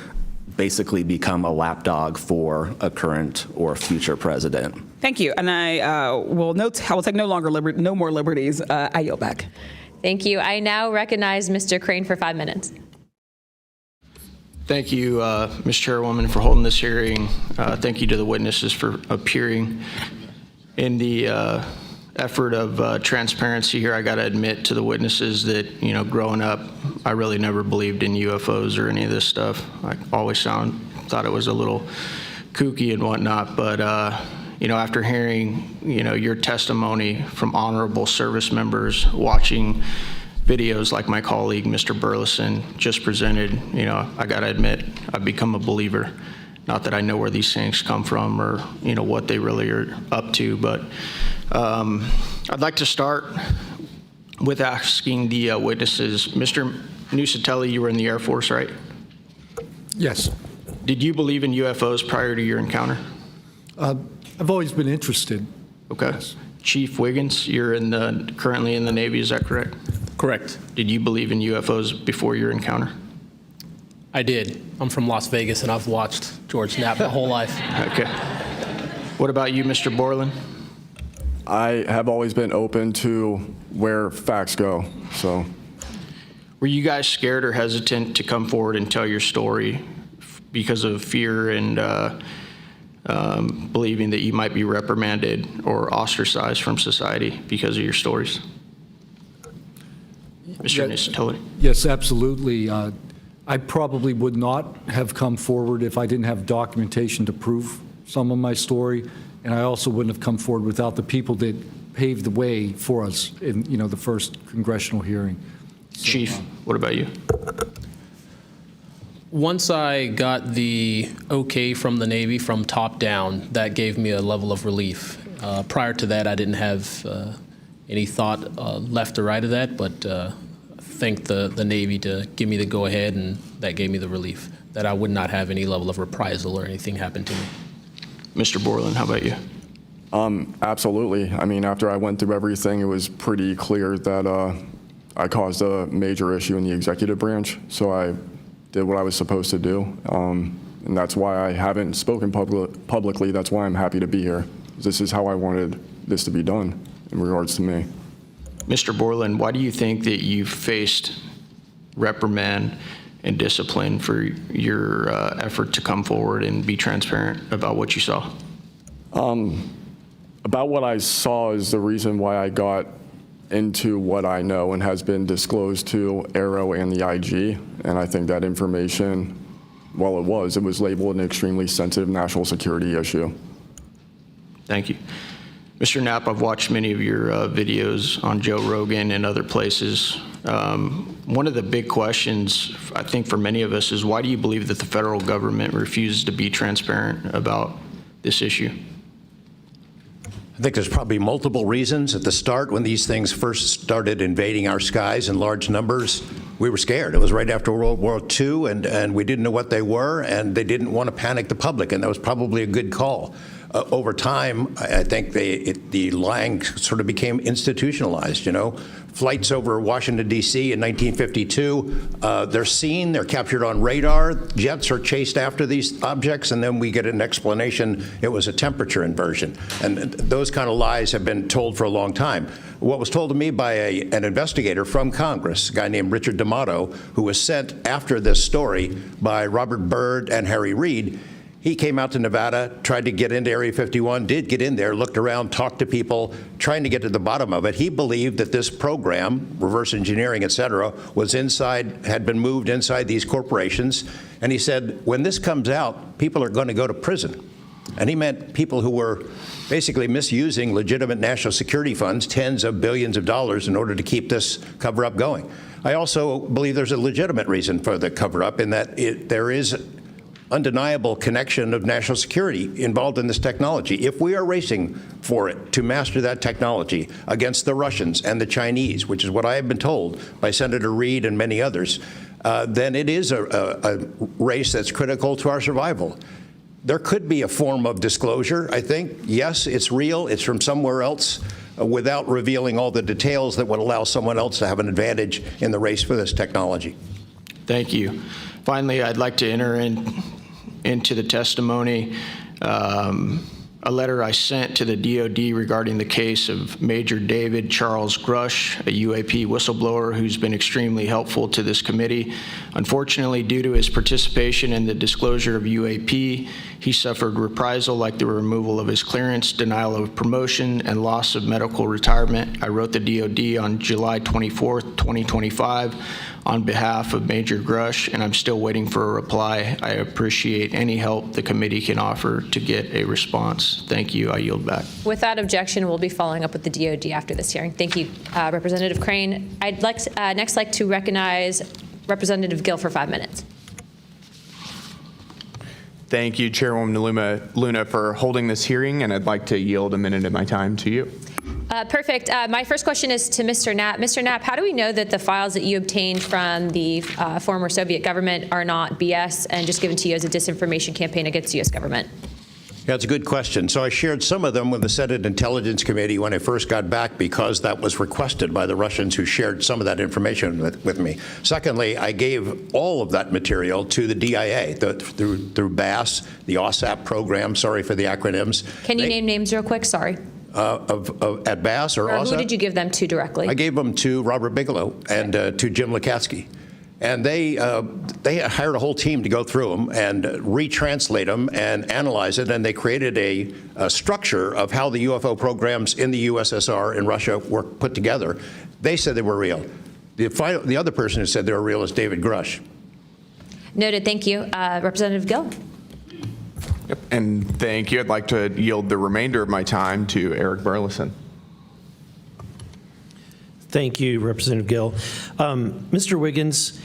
basically become a lapdog for a current or future president. Thank you. And I will take no more liberties. I yield back. Thank you. I now recognize Mr. Crane for 5 minutes. Thank you, Ms. Chairwoman, for holding this hearing. Thank you to the witnesses for appearing. In the effort of transparency here, I got to admit to the witnesses that, growing up, I really never believed in UFOs or any of this stuff. I always thought it was a little kooky and whatnot, but after hearing, your testimony from honorable service members, watching videos like my colleague, Mr. Burlison, just presented, I got to admit, I've become a believer. Not that I know where these things come from or, what they really are up to, but I'd like to start with asking the witnesses. Mr. Nusatelli, you were in the Air Force, right? Yes. Did you believe in UFOs prior to your encounter? I've always been interested. Okay. Yes. Chief Wiggins, you're currently in the Navy, is that correct? Correct. Did you believe in UFOs before your encounter? I did. I'm from Las Vegas, and I've watched George Knapp my whole life. Okay. What about you, Mr. Borland? I have always been open to where facts go, so. Were you guys scared or hesitant to come forward and tell your story because of fear and believing that you might be reprimanded or ostracized from society because of your stories? Mr. Nusatelli? Yes, absolutely. I probably would not have come forward if I didn't have documentation to prove some of my story, and I also wouldn't have come forward without the people that paved the way for us in the first congressional hearing. So, Chief, what about you? Once I got the okay from the Navy from top down, that gave me a level of relief. Prior to that, I didn't have any thought left or right of that, but I thanked the Navy to give me the go-ahead, and that gave me the relief that I would not have any level of reprisal or anything happen to me. Mr. Borland, how about you? Absolutely. I mean, after I went through everything, it was pretty clear that I caused a major issue in the executive branch, so I did what I was supposed to do, and that's why I haven't spoken publicly. That's why I'm happy to be here. This is how I wanted this to be done in regards to me. Mr. Borland, why do you think that you faced reprimand and discipline for your effort to come forward and be transparent about what you saw? About what I saw is the reason why I got into what I know and has been disclosed to Aero and the IG. And I think that information, well, it was labeled an extremely sensitive national security issue. Thank you. Mr. Knapp, I've watched many of your videos on Joe Rogan and other places. One of the big questions, I think, for many of us is why do you believe that the federal government refuses to be transparent about this issue? I think there's probably multiple reasons. At the start, when these things first started invading our skies in large numbers, we were scared. It was right after World War II, and we didn't know what they were, and they didn't want to panic the public, and that was probably a good call. Over time, I think the lying sort of became institutionalized, Flights over Washington, D.C. in 1952, they're seen, they're captured on radar, jets are chased after these objects, and then we get an explanation it was a temperature inversion. And those kind of lies have been told for a long time. What was told to me by an investigator from Congress, a guy named Richard D'Amato, who was sent after this story by Robert Byrd and Harry Reid, he came out to Nevada, tried to get into Area 51, did get in there, looked around, talked to people, trying to get to the bottom of it. He believed that this program, reverse engineering, et cetera, was had been moved inside these corporations. And he said, when this comes out, people are going to go to prison. And he meant people who were basically misusing legitimate national security funds, tens of billions of dollars, in order to keep this cover-up going. I also believe there's a legitimate reason for the cover-up in that there is undeniable connection of national security involved in this technology. If we are racing for it to master that technology against the Russians and the Chinese, which is what I have been told by Senator Reid and many others, then it is a race that's critical to our survival. There could be a form of disclosure, I think. Yes, it's real. It's from somewhere else, without revealing all the details that would allow someone else to have an advantage in the race for this technology. Thank you. Finally, I'd like to enter into the testimony a letter I sent to the DoD regarding the case of Major David Charles Grusch, a UAP whistleblower who's been extremely helpful to this committee. Unfortunately, due to his participation in the disclosure of UAP, he suffered reprisal like the removal of his clearance, denial of promotion, and loss of medical retirement. I wrote the DoD on July 24th, 2025, on behalf of Major Grusch, and I'm still waiting for a reply. I appreciate any help the committee can offer to get a response. Thank you. I yield back. Without objection, we'll be following up with the DoD after this hearing. Thank you, Representative Crane. I'd next like to recognize Representative Gill for 5 minutes. Thank you, Chairwoman Luna, for holding this hearing, and I'd like to yield a minute of my time to you. Perfect. My first question is to Mr. Knapp. Mr. Knapp, how do we know that the files that you obtained from the former Soviet government are not BS and just given to you as a disinformation campaign against the U.S. government? Yeah, it's a good question. So I shared some of them with the Senate Intelligence Committee when I first got back because that was requested by the Russians, who shared some of that information with me. Secondly, I gave all of that material to the DIA through BASS, the OSAP program. Sorry for the acronyms. Can you name names real quick? Sorry. At BASS or OSAP? Who did you give them to directly? I gave them to Robert Bigelow and to Jim Lukatsky. And they hired a whole team to go through them and retranslate them and analyze it, and they created a structure of how the UFO programs in the USSR and Russia were put together. They said they were real. The other person who said they were real is David Grisch. Noted. Thank you. Representative Gill. Yep. And thank you. I'd like to yield the remainder of my time to Eric Burlison. Thank you, Representative Gill. Mr. Wiggins,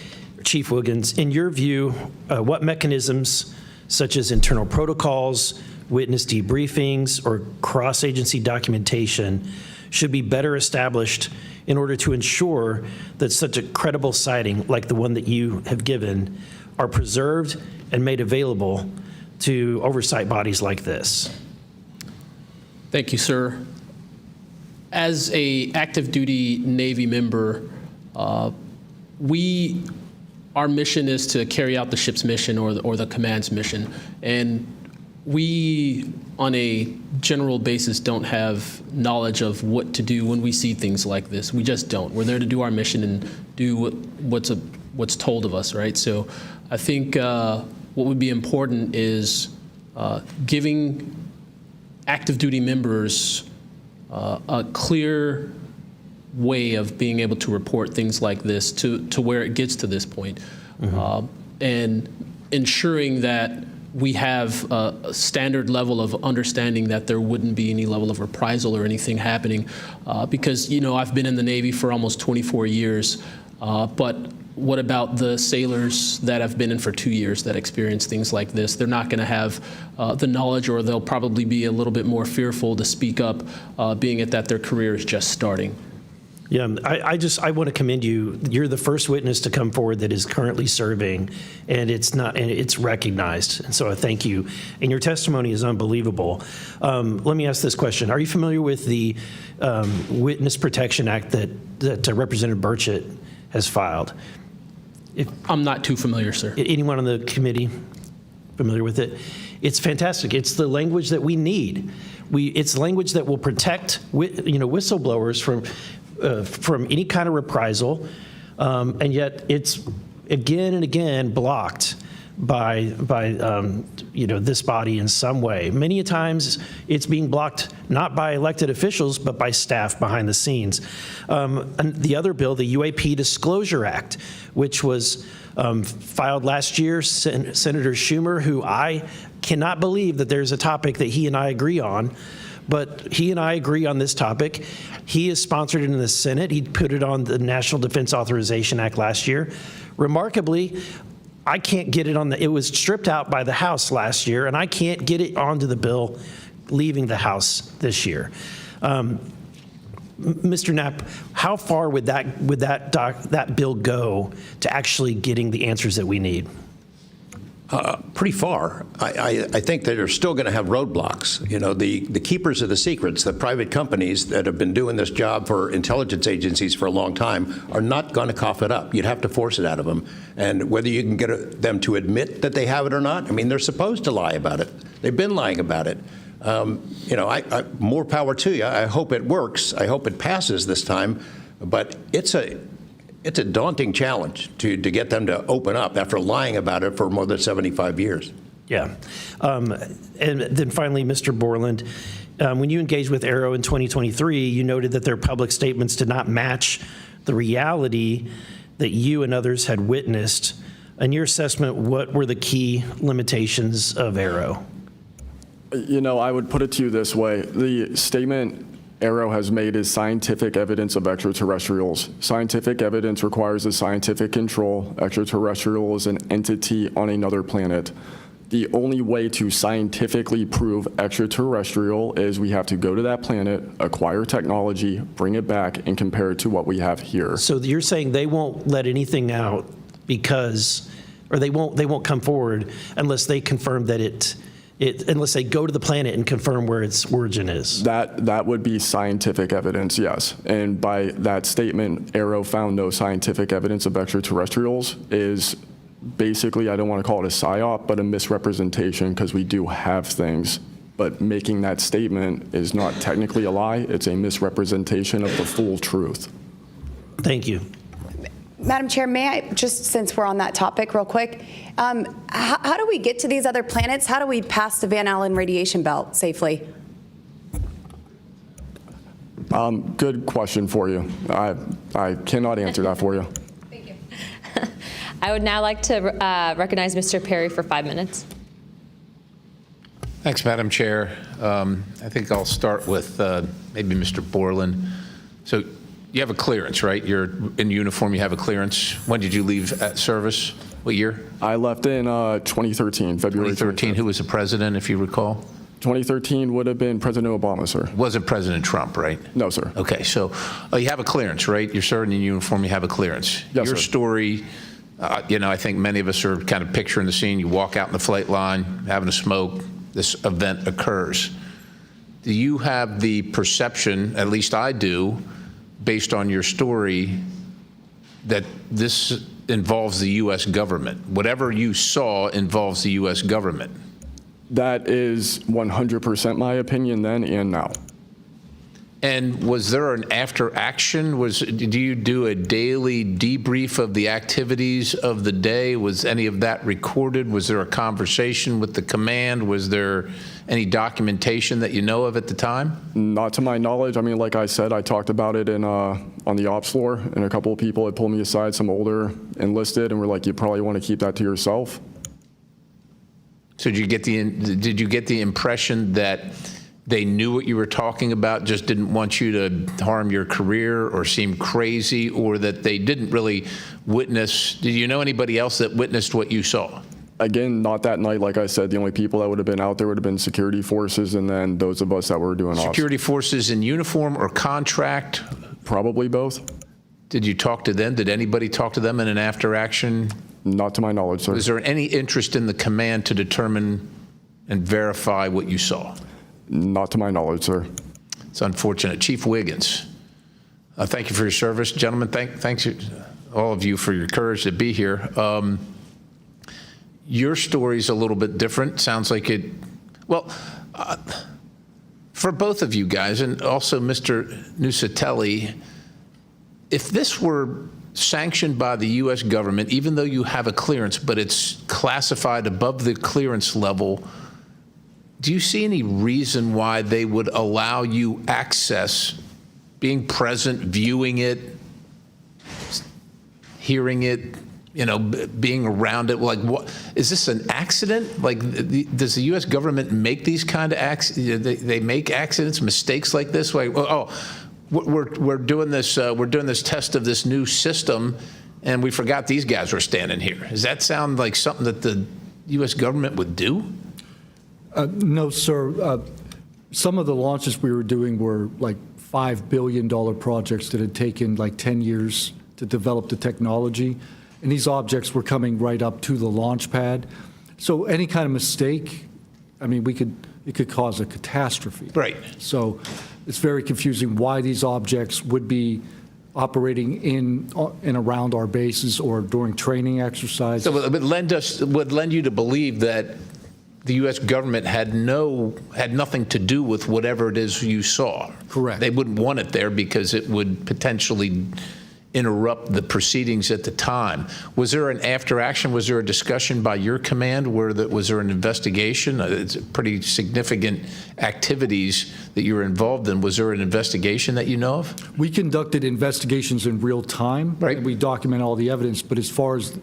Chief Wiggins, in your view, what mechanisms, such as internal protocols, witness debriefings, or cross-agency documentation, should be better established in order to ensure that such a credible sighting like the one that you have given are preserved and made available to oversight bodies like this? Thank you, sir. As a active duty Navy member, our mission is to carry out the ship's mission or the command's mission. And we, on a general basis, don't have knowledge of what to do when we see things like this. We just don't. We're there to do our mission and do what's told of us, right? So I think what would be important is giving active duty members a clear way of being able to report things like this to where it gets to this point. And ensuring that we have a standard level of understanding that there wouldn't be any level of reprisal or anything happening. Because, you know, I've been in the Navy for almost 24 years, but what about the sailors that have been in for 2 years that experience things like this? They're not going to have the knowledge, or they'll probably be a little bit more fearful to speak up, being it that their career is just starting. Yeah, I want to commend you. You're the first witness to come forward that is currently serving, and it's recognized. And so I thank you. And your testimony is unbelievable. Let me ask this question: are you familiar with the Witness Protection Act that Representative Burchett has filed? I'm not too familiar, sir. Anyone on the committee familiar with it? It's fantastic. It's the language that we need. It's language that will protect whistleblowers from any kind of reprisal, and yet it's again and again blocked by this body in some way. Many times it's being blocked not by elected officials but by staff behind the scenes. And the other bill, the UAP Disclosure Act, which was filed last year, Senator Schumer, who I cannot believe that there's a topic that he and I agree on, but he and I agree on this topic. He has sponsored it in the Senate. He put it on the National Defense Authorization Act last year. Remarkably, I can't get it on it was stripped out by the House last year, and I can't get it onto the bill leaving the House this year. Mr. Knapp, how far would that bill go to actually getting the answers that we need? Pretty far. I think that they're still going to have roadblocks. You know, the keepers of the secrets, the private companies that have been doing this job for intelligence agencies for a long time, are not going to cough it up. You'd have to force it out of them. And whether you can get them to admit that they have it or not, I mean, they're supposed to lie about it. They've been lying about it. You know, more power to you. I hope it works. I hope it passes this time. But it's a daunting challenge to get them to open up after lying about it for more than 75 years. Yeah. And then finally, Mr. Borland, when you engaged with Arrow in 2023, you noted that their public statements did not match the reality that you and others had witnessed. In your assessment, what were the key limitations of Arrow? You know, I would put it to you this way. The statement Arrow has made is scientific evidence of extraterrestrials. Scientific evidence requires a scientific control. Extraterrestrial is an entity on another planet. The only way to scientifically prove extraterrestrial is we have to go to that planet, acquire technology, bring it back, and compare it to what we have here. So you're saying they won't let anything out because, or they won't come forward unless they confirm that unless they go to the planet and confirm where its origin is. That would be scientific evidence, yes. And by that statement, Arrow found no scientific evidence of extraterrestrials is basically, I don't want to call it a psyop, but a misrepresentation, because we do have things. But making that statement is not technically a lie. It's a misrepresentation of the full truth. Thank you. Madam Chair, may I, just since we're on that topic real quick, how do we get to these other planets? How do we pass the Van Allen radiation belt safely? Good question for you. I cannot answer that for you. Thank you. I would now like to recognize Mr. Perry for 5 minutes. Thanks, Madam Chair. I think I'll start with maybe Mr. Borland. So you have a clearance, right? You're in uniform, you have a clearance. When did you leave service? What year? I left in 2013, February 2013. Who was the president, if you recall? 2013 would have been President Obama, sir. Wasn't President Trump, right? No, sir. Okay, so you have a clearance, right? You're serving in uniform, you have a clearance. Yes, Your sir. story, you know, I think many of us are kind of picturing the scene. You walk out in the flight line, having a smoke, this event occurs. Do you have the perception, at least I do, based on your story, that this involves the U.S. government? Whatever you saw involves the U.S. government. That is 100% my opinion then and now. And was there an after action? Do you do a daily debrief of the activities of the day? Was any of that recorded? Was there a conversation with the command? Was there any documentation that you know of at the time? Not to my knowledge. I mean, like I said, I talked about it on the ops floor, and a couple of people had pulled me aside, some older enlisted, and were like, you probably want to keep that to yourself. So did you get the impression that they knew what you were talking about, just didn't want you to harm your career or seem crazy, or that they didn't really witness? Did you know anybody else that witnessed what you saw? Again, not that night. Like I said, the only people that would have been out there would have been security forces, and then those of us that were doing ops. Security forces in uniform or contract? Probably both. Did you talk to them? Did anybody talk to them in an after action? Not to my knowledge, sir. Was there any interest in the command to determine and verify what you saw? Not to my knowledge, sir. It's unfortunate. Chief Wiggins, thank you for your service. Gentlemen, thanks all of you for your courage to be here. Your story's a little bit different. Sounds like it, well, for both of you guys, and also Mr. Nusatelli, if this were sanctioned by the U.S. government, even though you have a clearance, but it's classified above the clearance level, do you see any reason why they would allow you access, being present, viewing it, hearing it, you know, being around it? Like, what is this, an accident? Like, does the U.S. government make these kind of accidents? They make accidents, mistakes like this? Like, oh, we're doing this test of this new system, and we forgot these guys were standing here. Does that sound like something that the U.S. government would do? No, sir. Some of the launches we were doing were like $5 billion projects that had taken like 10 years to develop the technology. And these objects were coming right up to the launch pad. So any kind of mistake, I mean, it could cause a catastrophe. Right. So it's very confusing why these objects would be operating in and around our bases or during training exercises. So it would lend you to believe that the U.S. government had nothing to do with whatever it is you saw. Correct. They wouldn't want it there because it would potentially interrupt the proceedings at the time. Was there an after action? Was there a discussion by your command was there an investigation? It's pretty significant activities that you were involved in. Was there an investigation that you know of? We conducted investigations in real time. Right. We document all the evidence, but as far as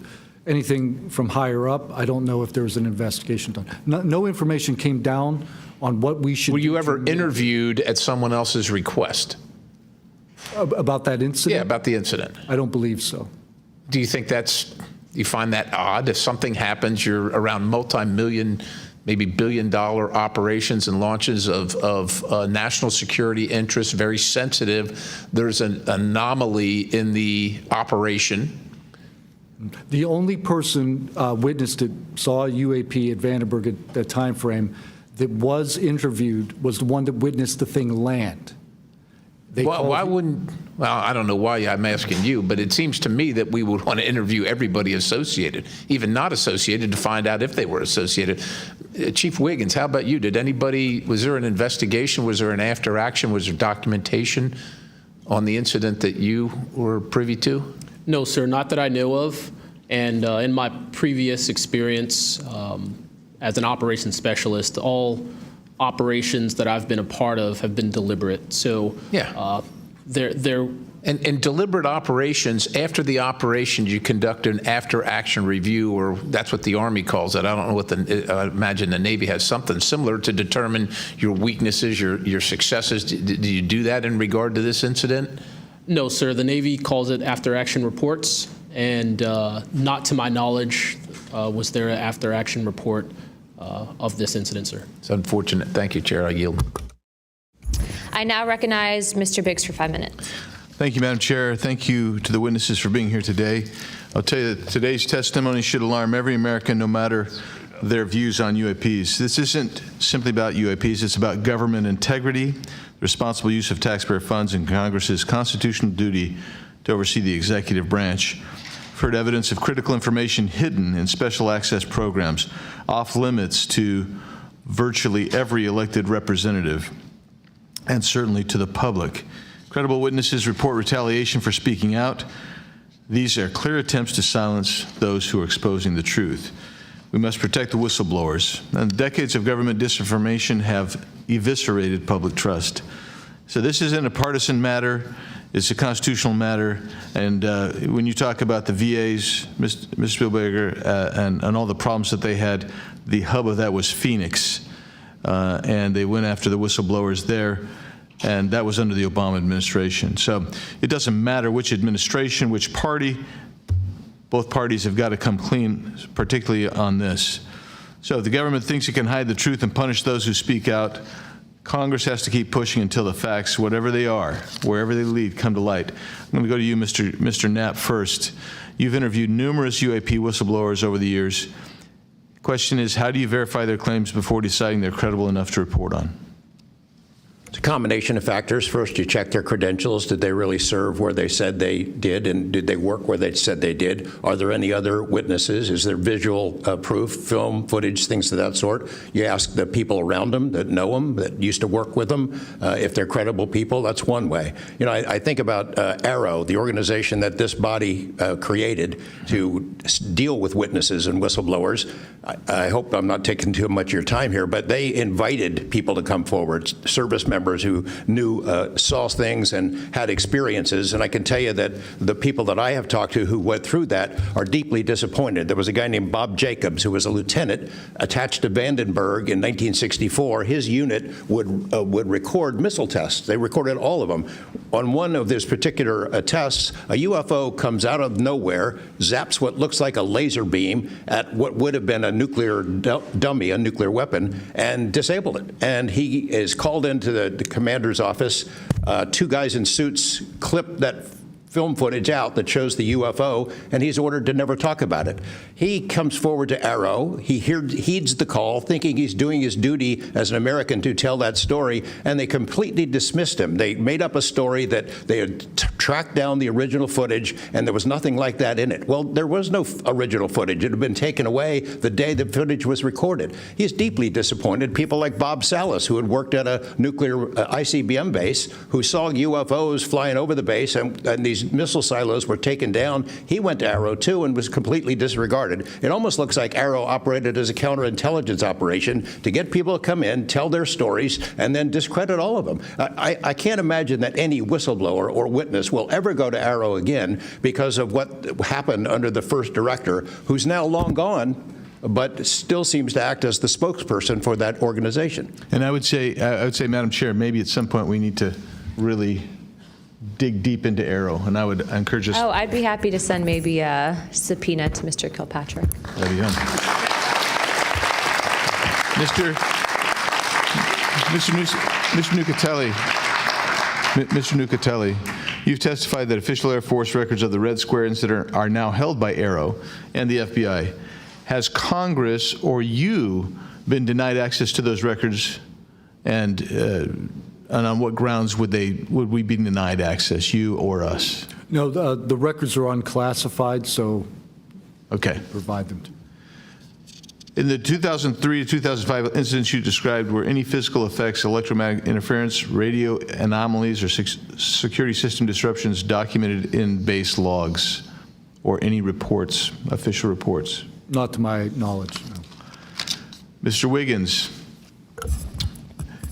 anything from higher up, I don't know if there was an investigation done. No information came down on what we should do. Were you ever interviewed at someone else's request? About that incident? Yeah, about the incident. I don't believe so. Do you think you find that odd? If something happens, you're around multi-million, maybe billion-dollar operations and launches of national security interests, very sensitive. There's an anomaly in the operation. The only person witness that saw a UAP at Vandenberg at that time frame that was interviewed was the one that witnessed the thing land. Well, I don't know why I'm asking you, but it seems to me that we would want to interview everybody associated, even not associated, to find out if they were associated. Chief Wiggins, how about you? Was there an investigation? Was there an after action? Was there documentation on the incident that you were privy to? No, sir, not that I know of. And in my previous experience as an operations specialist, all operations that I've been a part of have been deliberate. So yeah, they're and deliberate operations. After the operation, you conduct an after-action review, or that's what the Army calls it. I don't know what I imagine the Navy has something similar to determine your weaknesses, your successes. Did you do that in regard to this incident? No, sir. The Navy calls it after-action reports, and not to my knowledge was there an after-action report of this incident, sir. It's unfortunate. Thank you, Chair. I yield. I now recognize Mr. Biggs for 5 minutes. Thank you, Madam Chair. Thank you to the witnesses for being here today. I'll tell you that today's testimony should alarm every American, no matter their views on UAPs. This isn't simply about UAPs. It's about government integrity, the responsible use of taxpayer funds, and Congress's constitutional duty to oversee the executive branch. We've heard evidence of critical information hidden in special access programs, off limits to virtually every elected representative, and certainly to the public. Credible witnesses report retaliation for speaking out. These are clear attempts to silence those who are exposing the truth. We must protect the whistleblowers. And decades of government disinformation have eviscerated public trust. So this isn't a partisan matter. It's a constitutional matter. And when you talk about the VAs, Mr. Spielberger, and all the problems that they had, the hub of that was Phoenix. And they went after the whistleblowers there. And that was under the Obama administration. So it doesn't matter which administration, which party, both parties have got to come clean, particularly on this. So if the government thinks it can hide the truth and punish those who speak out, Congress has to keep pushing until the facts, whatever they are, wherever they lead, come to light. I'm going to go to you, Mr. Knapp, first. You've interviewed numerous UAP whistleblowers over the years. The question is, how do you verify their claims before deciding they're credible enough to report on? It's a combination of factors. First, you check their credentials. Did they really serve where they said they did, and did they work where they said they did? Are there any other witnesses? Is there visual proof, film, footage, things of that sort? You ask the people around them that know them, that used to work with them, if they're credible people. That's one way. You know, I think about Arrow, the organization that this body created to deal with witnesses and whistleblowers. I hope I'm not taking too much of your time here, but they invited people to come forward, service members members who saw things and had experiences. And I can tell you that the people that I have talked to who went through that are deeply disappointed. There was a guy named Bob Jacobs who was a lieutenant attached to Vandenberg in 1964. His unit would record missile tests. They recorded all of them. On one of these particular tests, a UFO comes out of nowhere, zaps what looks like a laser beam at what would have been a nuclear dummy, a nuclear weapon, and disabled it. And he is called into the commander's office. Two guys in suits clip that film footage out that shows the UFO, and he's ordered to never talk about it. He comes forward to Arrow. He heeds the call, thinking he's doing his duty as an American to tell that story, and they completely dismissed him. They made up a story that they had tracked down the original footage, and there was nothing like that in it. Well, there was no original footage. It had been taken away the day the footage was recorded. He's deeply disappointed. People like Bob Salas, who had worked at a nuclear ICBM base, who saw UFOs flying over the base, and these missile silos were taken down. He went to Arrow too and was completely disregarded. It almost looks like Arrow operated as a counterintelligence operation to get people to come in, tell their stories, and then discredit all of them. I can't imagine that any whistleblower or witness will ever go to Arrow again because of what happened under the first director, who's now long gone, but still seems to act as the spokesperson for that organization. And I would say, Madam Chair, maybe at some point we need to really dig deep into Arrow, and I would encourage us. Oh, I'd be happy to send maybe a subpoena to Mr. Kilpatrick. That'd be fun. Mr. Nucatelli, you've testified that official Air Force records of the Red Square incident are now held by Arrow and the FBI. Has Congress or you been denied access to those records, and on what grounds would we be denied access, you or us? No, the records are unclassified, so okay, provide them to. In the 2003 to 2005 incidents you described, were any physical effects, electromagnetic interference, radio anomalies, or security system disruptions documented in base logs or any reports, official reports? Not to my knowledge, no. Mr. Wiggins,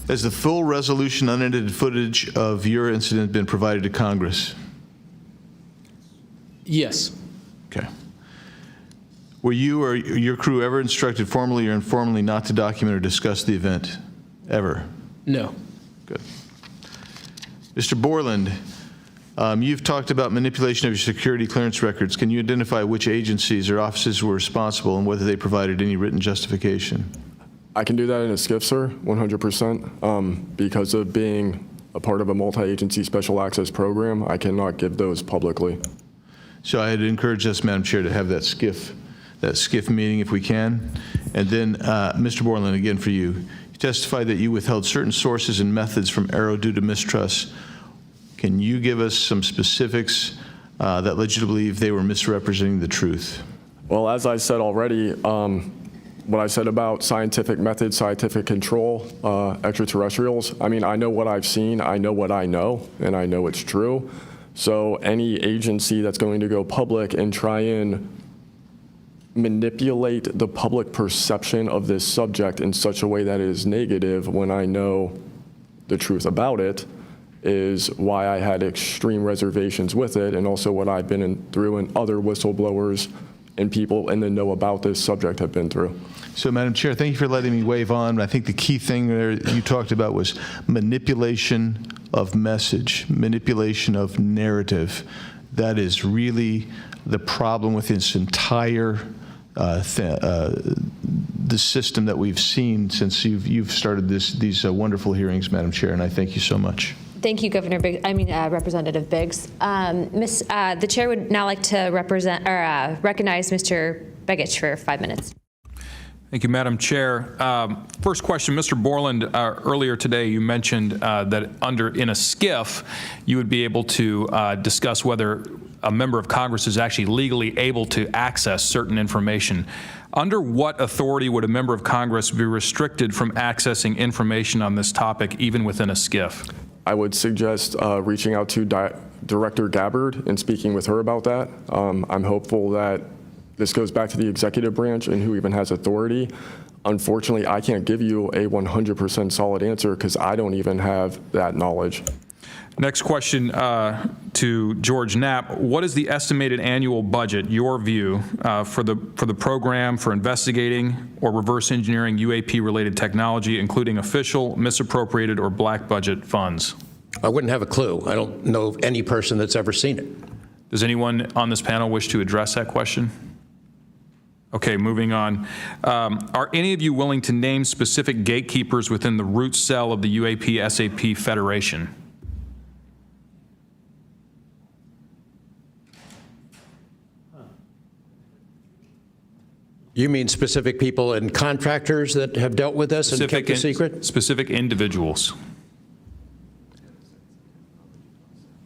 has the full resolution unedited footage of your incident been provided to Congress? Yes. Okay. Were you or your crew ever instructed formally or informally not to document or discuss the event? Ever? No. Good. Mr. Borland, you've talked about manipulation of your security clearance records. Can you identify which agencies or offices were responsible and whether they provided any written justification? I can do that in a skiff, sir, 100%. Because of being a part of a multi-agency special access program, I cannot give those publicly. So I'd encourage us, Madam Chair, to have that skiff meeting if we can. And then, Mr. Borland, again for you. You testified that you withheld certain sources and methods from Arrow due to mistrust. Can you give us some specifics that led you to believe they were misrepresenting the truth? Well, as I said already, what I said about scientific methods, scientific control, extraterrestrials, I mean, I know what I've seen, I know what I know, and I know it's true. So any agency that's going to go public and try and manipulate the public perception of this subject in such a way that is negative when I know the truth about it is why I had extreme reservations with it, and also what I've been through and other whistleblowers and people in the know about this subject have been through. So, Madam Chair, thank you for letting me wave on. I think the key thing there you talked about was manipulation of message, manipulation of narrative. That is really the problem with this entire the system that we've seen since you've started these wonderful hearings, Madam Chair, and I thank you so much. Thank you, Representative Biggs. The chair would now like to recognize Mr. Begich for 5 minutes. Thank you, Madam Chair. First question, Mr. Borland, earlier today you mentioned that in a skiff, you would be able to discuss whether a member of Congress is actually legally able to access certain information. Under what authority would a member of Congress be restricted from accessing information on this topic, even within a skiff? I would suggest reaching out to Director Gabbard and speaking with her about that. I'm hopeful that this goes back to the executive branch and who even has authority. Unfortunately, I can't give you a 100% solid answer because I don't even have that knowledge. Next question to George Knapp. What is the estimated annual budget, your view, for the program for investigating or reverse engineering UAP-related technology, including official, misappropriated, or black budget funds? I wouldn't have a clue. I don't know of any person that's ever seen it. Does anyone on this panel wish to address that question? Okay, moving on. Are any of you willing to name specific gatekeepers within the root cell of the UAP-SAP Federation? You mean specific people and contractors that have dealt with us and kept the secret? Specific individuals.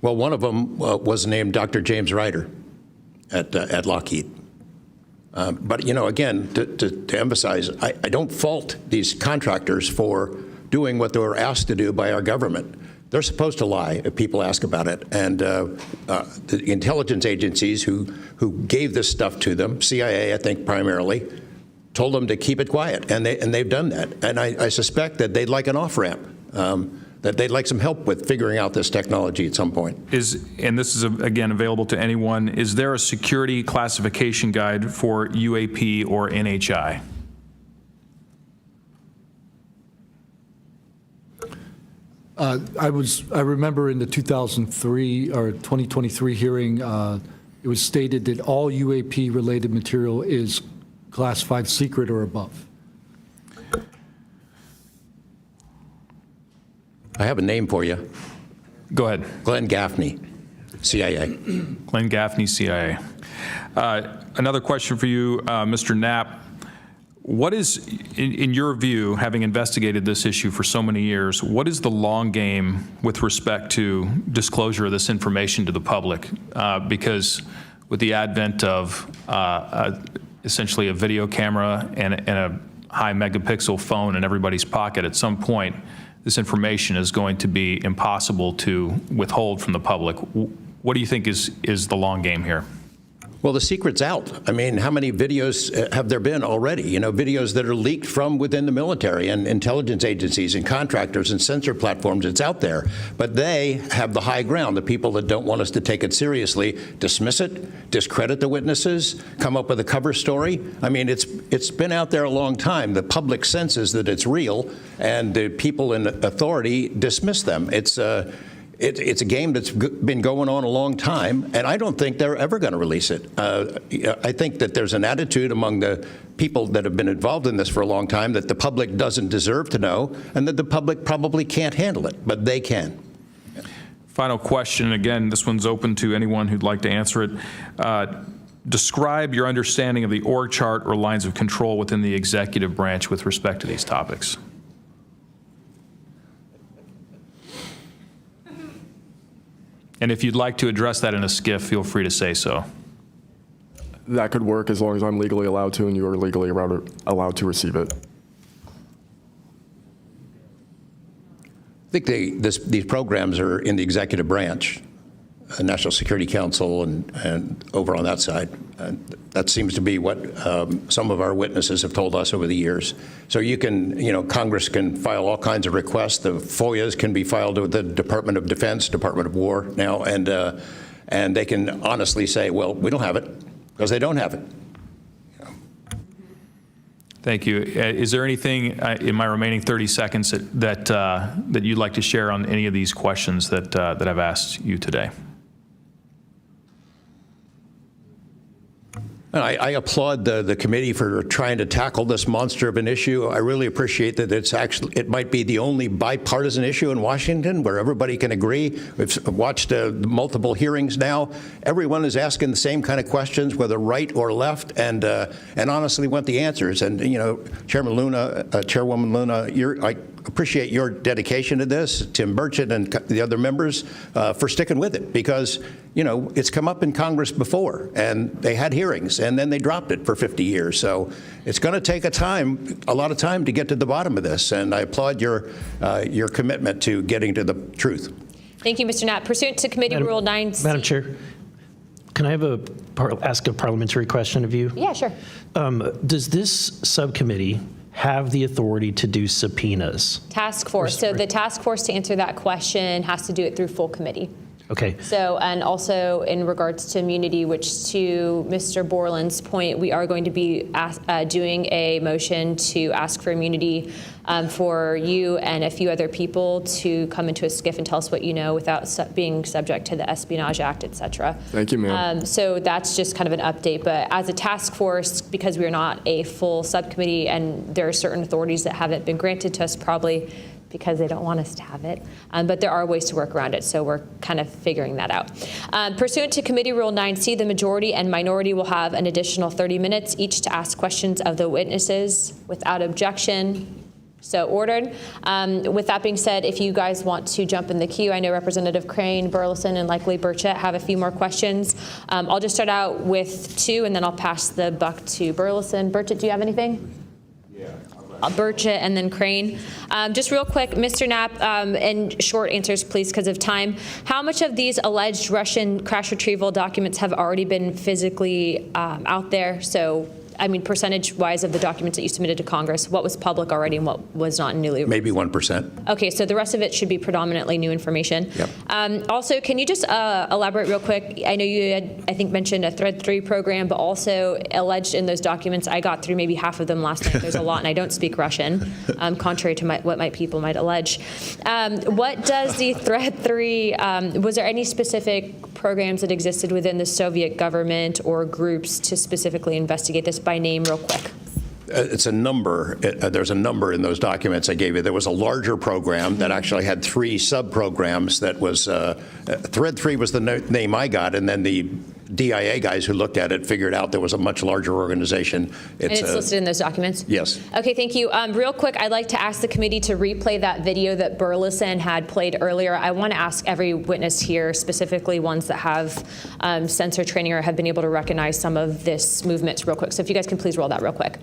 Well, one of them was named Dr. James Ryder at Lockheed. But, you know, again, to emphasize, I don't fault these contractors for doing what they were asked to do by our government. They're supposed to lie if people ask about it. And the intelligence agencies who gave this stuff to them, CIA, I think primarily, told them to keep it quiet. And they've done that. And I suspect that they'd like an off-ramp, that they'd like some help with figuring out this technology at some point. And this is, again, available to anyone, is there a security classification guide for UAP or NHI? I remember in the 2003 or 2023 hearing, it was stated that all UAP related material is classified secret or above. I have a name for you. Go ahead. Glenn Gaffney, CIA. Glenn Gaffney, CIA. Another question for you, Mr. Knapp. What is, in your view, having investigated this issue for so many years, what is the long game with respect to disclosure of this information to the public? Because with the advent of essentially a video camera and a high megapixel phone in everybody's pocket, at some point, this information is going to be impossible to withhold from the public. What do you think is the long game here? Well, the secret's out. I mean, how many videos have there been already? You know, videos that are leaked from within the military and intelligence agencies and contractors and sensor platforms. It's out there. But they have the high ground. The people that don't want us to take it seriously dismiss it, discredit the witnesses, come up with a cover story. I mean, it's been out there a long time. The public senses that it's real, and the people in authority dismiss them. It's a game that's been going on a long time, and I don't think they're ever going to release it. I think that there's an attitude among the people that have been involved in this for a long time that the public doesn't deserve to know, and that the public probably can't handle it, but they can. Final question, again, this one's open to anyone who'd like to answer it. Describe your understanding of the org chart or lines of control within the executive branch with respect to these topics. And if you'd like to address that in a skiff, feel free to say so. That could work as long as I'm legally allowed to and you are legally allowed to receive it. I think these programs are in the executive branch, National Security Council, and over on that side. That seems to be what some of our witnesses have told us over the years. So you can, you know, Congress can file all kinds of requests. The FOIAs can be filed with the Department of Defense, Department of War now, and they can honestly say, well, we don't have it, because they don't have it. Thank you. Is there anything in my remaining 30 seconds that you'd like to share on any of these questions that I've asked you today? And I applaud the committee for trying to tackle this monster of an issue. I really appreciate that it might be the only bipartisan issue in Washington where everybody can agree. We've watched multiple hearings now. Everyone is asking the same kind of questions, whether right or left, and honestly want the answers. And, you know, Chairman Luna, Chairwoman Luna, I appreciate your dedication to this, Tim Burchett and the other members, for sticking with it, because, you know, it's come up in Congress before, and they had hearings, and then they dropped it for 50 years. So it's going to take a lot of time to get to the bottom of this, and I applaud your commitment to getting to the truth. Thank you, Mr. Knapp. Pursuant to Committee Rule 9C. Madam Chair, can I have ask a parliamentary question of you? Yeah, sure. Does this subcommittee have the authority to do subpoenas? Task force. So the task force, to answer that question, has to do it through full committee. Okay. So, and also in regards to immunity, which to Mr. Borland's point, we are going to be doing a motion to ask for immunity for you and a few other people to come into a skiff and tell us what you know without being subject to the Espionage Act, et cetera. Thank you, ma'am. So that's just kind of an update. But as a task force, because we're not a full subcommittee and there are certain authorities that haven't been granted to us, probably because they don't want us to have it. But there are ways to work around it, so we're kind of figuring that out. Pursuant to Committee Rule 9C, the majority and minority will have an additional 30 minutes each to ask questions of the witnesses without objection. So ordered. With that being said, if you guys want to jump in the queue, I know Representative Crane, Burlison, and likely Burchett have a few more questions. I'll just start out with 2, and then I'll pass the buck to Burlison. Burchett, do you have anything? Burchett and then Crane. Just real quick, Mr. Knapp, and short answers, please, because of time. How much of these alleged Russian crash retrieval documents have already been physically out there? So, I mean, percentage-wise of the documents that you submitted to Congress, what was public already and what was not newly? Maybe 1%. Okay, so the rest of it should be predominantly new information. Yep. Also, can you just elaborate real quick? I know you had, I think, mentioned a Thread 3 program, but also alleged in those documents, I got through maybe half of them last night. There's a lot, and I don't speak Russian, contrary to what my people might allege. What does the Thread 3, was there any specific programs that existed within the Soviet government or groups to specifically investigate this? By name, real quick. It's a number. There's a number in those documents I gave you. There was a larger program that actually had 3 sub-programs. That was Thread 3 was the name I got, and then the DIA guys who looked at it figured out there was a much larger organization. And it's listed in those documents? Yes. Okay, thank you. Real quick, I'd like to ask the committee to replay that video that Burlison had played earlier. I want to ask every witness here, specifically ones that have sensor training or have been able to recognize some of this movement real quick. So if you guys can please roll that real quick.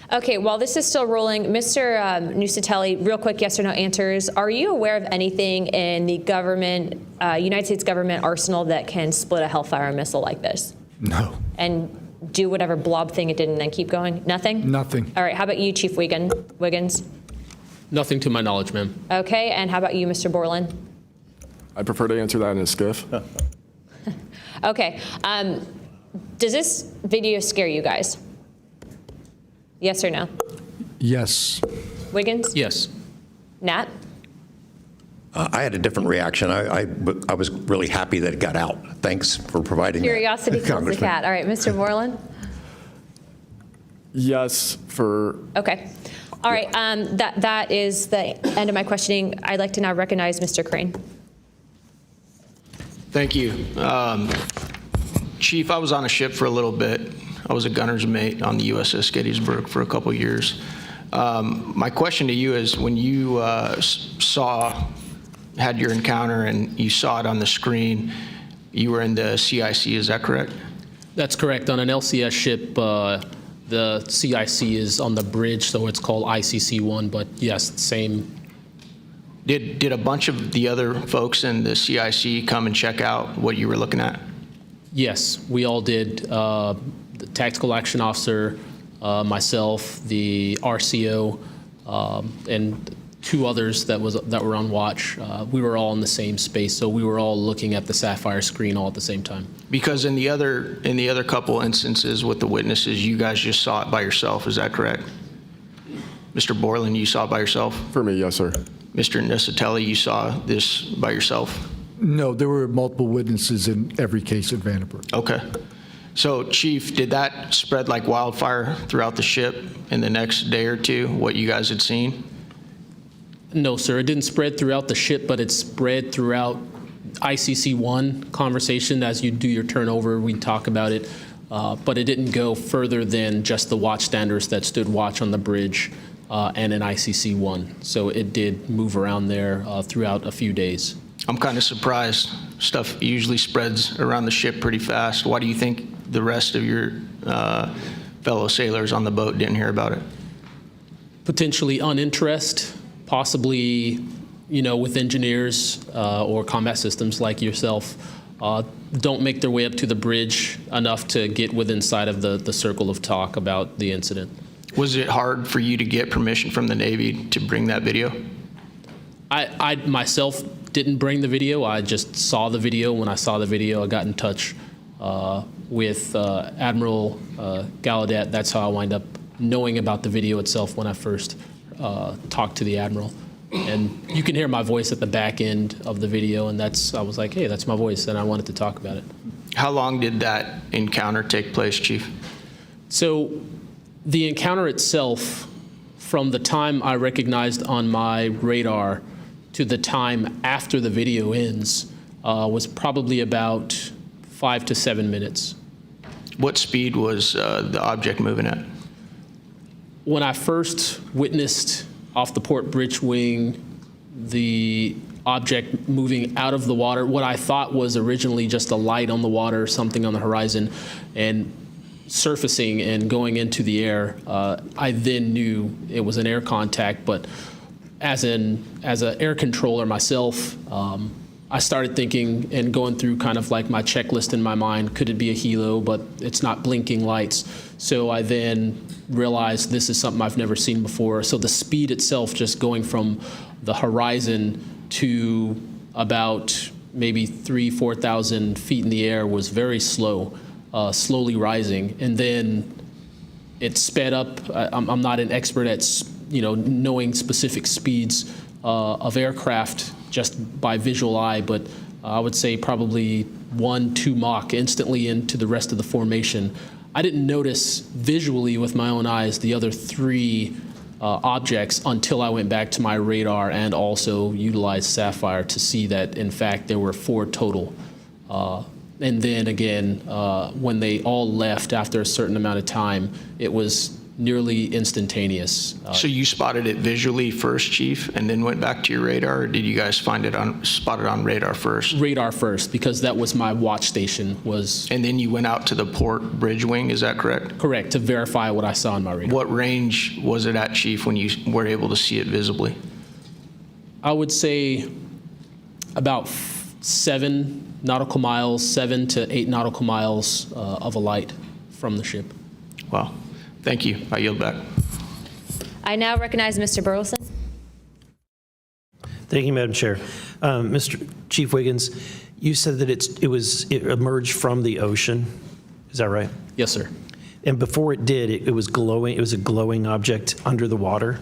Okay, while this is still rolling, Mr. Nusatelli, real quick yes or no answers. Are you aware of anything in the government, United States government arsenal that can split a Hellfire missile like this? No. And do whatever blob thing it did and then keep going? Nothing? Nothing. All right, how about you, Chief Wiggins? Nothing to my knowledge, ma'am. Okay, and how about you, Mr. Borland? I prefer to answer that in a skiff. Okay, does this video scare you guys? Yes or no? Yes. Wiggins? Yes. Nat? I had a different reaction. I was really happy that it got out. Thanks for providing Curiosity that, kills the Congressman. cat. All right, Mr. Borland? Yes, for... Okay. All right, that is the end of my questioning. I'd like to now recognize Mr. Crane. Thank you. Chief, I was on a ship for a little bit. I was a gunner's mate on the USS Gettysburg for a couple years. My question to you is, when you had your encounter and you saw it on the screen, you were in the CIC, is that correct? That's correct. On an LCS ship, the CIC is on the bridge, so it's called ICC-1, but yes, same. Did a bunch of the other folks in the CIC come and check out what you were looking at? Yes, we all did. The tactical action officer, myself, the RCO, and 2 others that were on watch. We were all in the same space, so we were all looking at the Sapphire screen all at the same time. Because in the other couple instances with the witnesses, you guys just saw it by yourself. Is that correct? Mr. Borland, you saw it by yourself? For me, yes, sir. Mr. Nusatelli, you saw this by yourself? No, there were multiple witnesses in every case at Vandenberg. Okay. So, Chief, did that spread like wildfire throughout the ship in the next day or 2, what you guys had seen? No, sir. It didn't spread throughout the ship, but it spread throughout ICC-1 conversation. As you do your turnover, we talk about it. But it didn't go further than just the watchstanders that stood watch on the bridge. and an ICC-1. So it did move around there throughout a few days. I'm kind of surprised. Stuff usually spreads around the ship pretty fast. Why do you think the rest of your fellow sailors on the boat didn't hear about it? Potentially uninterest, possibly, with engineers or combat systems like yourself, don't make their way up to the bridge enough to get within sight of the circle of talk about the incident. Was it hard for you to get permission from the Navy to bring that video? I myself didn't bring the video. I just saw the video. When I saw the video, I got in touch with Admiral Gallaudet. That's how I wind up knowing about the video itself when I first talked to the Admiral. And you can hear my voice at the back end of the video, and I was like, hey, that's my voice, and I wanted to talk about it. How long did that encounter take place, Chief? So the encounter itself, from the time I recognized on my radar to the time after the video ends, was probably about 5 to 7 minutes. What speed was the object moving at? When I first witnessed off the port bridge wing the object moving out of the water, what I thought was originally just a light on the water, something on the horizon, and surfacing and going into the air, I then knew it was an air contact. But as an air controller myself, I started thinking and going through kind of like my checklist in my mind. Could it be a helo? But it's not blinking lights. So I then realized this is something I've never seen before. So the speed itself, just going from the horizon to about maybe 3,000–4,000 feet in the air, was very slow, slowly rising. And then it sped up. I'm not an expert at knowing specific speeds of aircraft just by visual eye, but I would say probably 1–2 Mach instantly into the rest of the formation. I didn't notice visually with my own eyes the other 3 objects until I went back to my radar and also utilized Sapphire to see that, in fact, there were 4 total. And then again, when they all left after a certain amount of time, it was nearly instantaneous. So you spotted it visually first, Chief, and then went back to your radar, or did you guys spot it on radar first? Radar first, because that was my watch station. And then you went out to the port bridge wing, is that correct? Correct, to verify what I saw on my radar. What range was it at, Chief, when you were able to see it visibly? I would say about 7 nautical miles, 7 to 8 nautical miles of a light from the ship. Wow. Thank you. I yield back. I now recognize Mr. Burlison. Thank you, Madam Chair. Mr. Chief Wiggins, you said that it emerged from the ocean. Is that right? Yes, sir. And before it did, it was glowing. It was a glowing object under the water.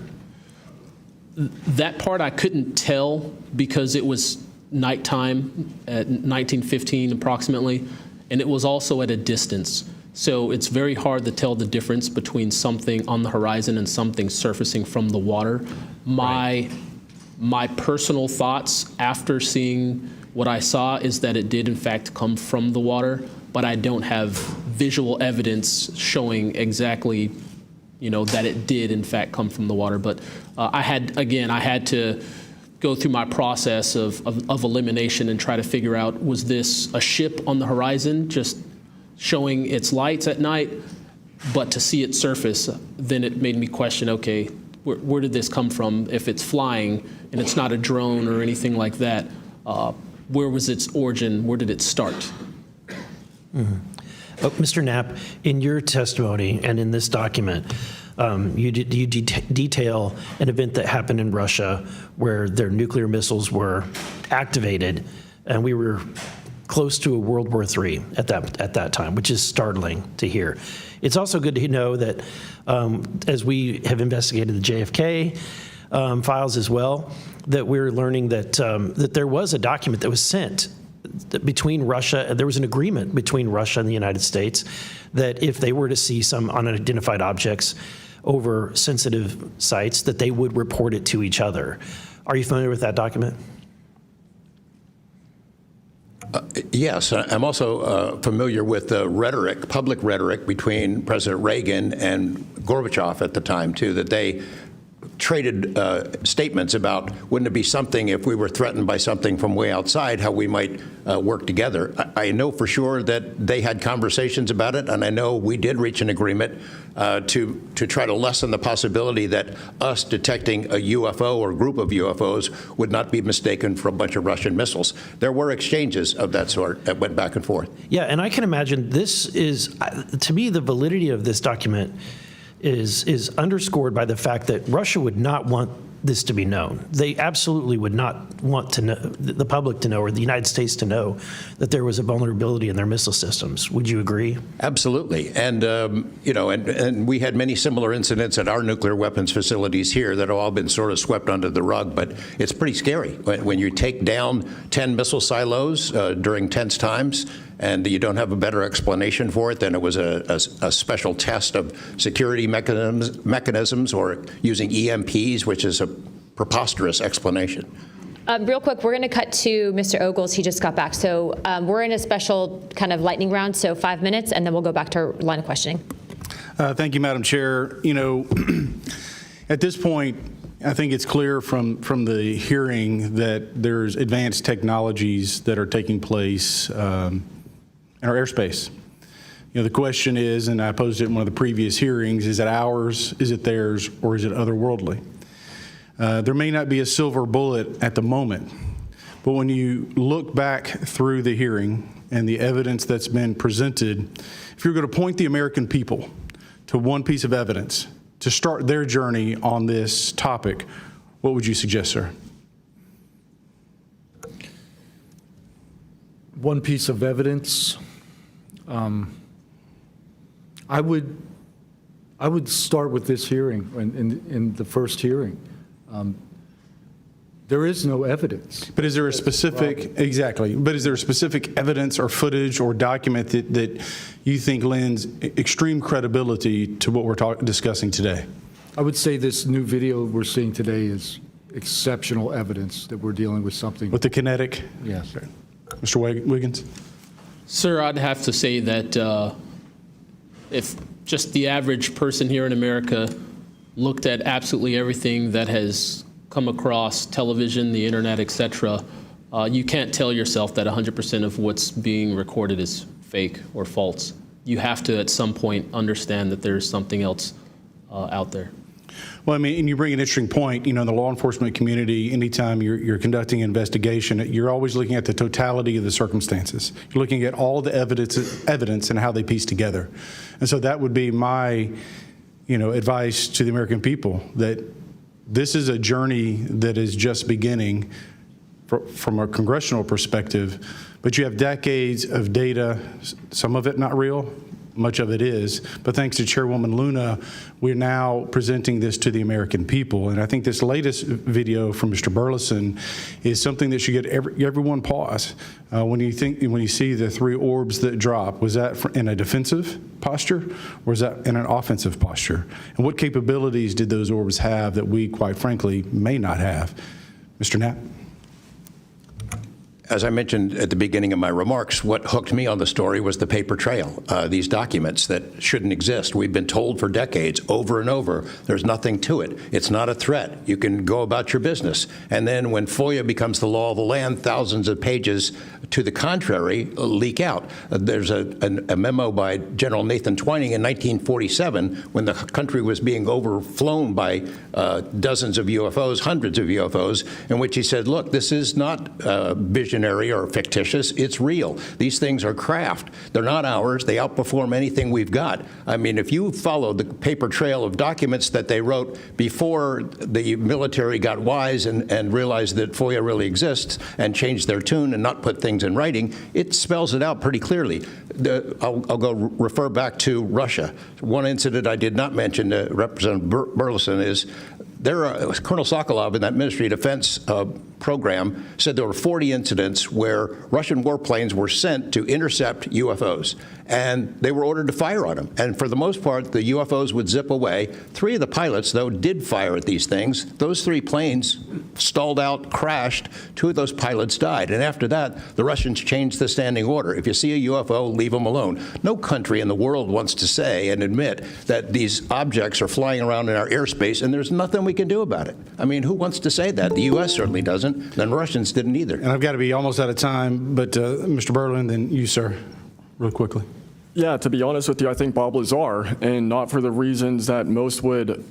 That part I couldn't tell because it was nighttime at 1915 approximately, and it was also at a distance. So it's very hard to tell the difference between something on the horizon and something surfacing from the water. My personal thoughts after seeing what I saw is that it did in fact come from the water, but I don't have visual evidence showing exactly, that it did in fact come from the water. But I had to go through my process of elimination and try to figure out, was this a ship on the horizon just showing its lights at night, but to see it surface, then it made me question, okay, where did this come from? If it's flying and it's not a drone or anything like that, where was its origin? Where did it start? Mm-hmm. Mr. Knapp, in your testimony and in this document, you detail an event that happened in Russia where their nuclear missiles were activated, and we were close to a World War III at that time, which is startling to hear. It's also good to know that as we have investigated the JFK files as well, that we're learning that that there was a document that was sent between Russia, there was an agreement between Russia and the United States that if they were to see some unidentified objects over sensitive sites, that they would report it to each other. Are you familiar with that document? Yes, I'm also familiar with the public rhetoric between President Reagan and Gorbachev at the time, too, that they traded statements about wouldn't it be something if we were threatened by something from way outside, how we might work together. I know for sure that they had conversations about it, and I know we did reach an agreement to try to lessen the possibility that us detecting a UFO or group of UFOs would not be mistaken for a bunch of Russian missiles. There were exchanges of that sort that went back and forth. Yeah, and I can imagine this is, to me, the validity of this document is underscored by the fact that Russia would not want this to be known. They absolutely would not want to know, the public to know, or the United States to know, that there was a vulnerability in their missile systems. Would you agree? Absolutely. And, and we had many similar incidents at our nuclear weapons facilities here that have all been sort of swept under the rug. But it's pretty scary when you take down 10 missile silos during tense times, and you don't have a better explanation for it than it was a special test of security mechanisms or using EMPs, which is a preposterous explanation. Real quick, we're going to cut to Mr. Ogles. He just got back. So we're in a special kind of lightning round, so 5 minutes, and then we'll go back to our line of questioning. Thank you, Madam Chair. You know, at this point, I think it's clear from the hearing that there's advanced technologies that are taking place in our airspace. You know, the question is, and I posed it in one of the previous hearings, is it ours, is it theirs, or is it otherworldly? There may not be a silver bullet at the moment, but when you look back through the hearing and the evidence that's been presented, if you're going to point the American people to one piece of evidence to start their journey on this topic, what would you suggest, sir? One piece of evidence. I would start with this hearing, in the first hearing. There is no evidence. But is there a specific, exactly, but is there a specific evidence or footage or document that you think lends extreme credibility to what we're discussing today? I would say this new video we're seeing today is exceptional evidence that we're dealing with something. With the kinetic? Yes. Mr. Wiggins? Sir, I'd have to say that if just the average person here in America looked at absolutely everything that has come across television, the internet, etc., you can't tell yourself that 100% of what's being recorded is fake or false. You have to, at some point, understand that there's something else out there. Well, I mean, and you bring an interesting point. You know, in the law enforcement community, anytime you're conducting an investigation, you're always looking at the totality of the circumstances. You're looking at all the evidence and how they piece together. And so that would be my, advice to the American people, that this is a journey that is just beginning from a congressional perspective, but you have decades of data, some of it not real, much of it is, but thanks to Chairwoman Luna, we're now presenting this to the American people. And I think this latest video from Mr. Burlison is something that should get everyone pause. When you see the three orbs that drop, was that in a defensive posture, or was that in an offensive posture? And what capabilities did those orbs have that we, quite frankly, may not have? Mr. Knapp? As I mentioned at the beginning of my remarks, what hooked me on the story was the paper trail, these documents that shouldn't exist. We've been told for decades, over and over, there's nothing to it. It's not a threat. You can go about your business. And then when FOIA becomes the law of the land, thousands of pages to the contrary leak out. There's a memo by General Nathan Twining in 1947 when the country was being overflown by dozens of UFOs, hundreds of UFOs, in which he said, look, this is not visionary or fictitious. It's real. These things are craft. They're not ours. They outperform anything we've got. I mean, if you follow the paper trail of documents that they wrote before the military got wise and realized that FOIA really exists and changed their tune and not put things in writing, it spells it out pretty clearly. I'll go refer back to Russia. One incident I did not mention to Representative Burlison is Colonel Sokolov in that Ministry of Defense program said there were 40 incidents where Russian warplanes were sent to intercept UFOs, and they were ordered to fire on them. And for the most part, the UFOs would zip away. 3 of the pilots, though, did fire at these things. Those 3 planes stalled out, crashed. 2 of those pilots died. And after that, the Russians changed the standing order. If you see a UFO, leave them alone. No country in the world wants to say and admit that these objects are flying around in our airspace, and there's nothing we can do about it? I mean, who wants to say that? The U.S. certainly doesn't. The Russians didn't either. And I've got to be almost out of time, but Mr. Burlin, then you, sir, real quickly. Yeah, to be honest with you, I think Bob Lazar, and not for the reasons that most would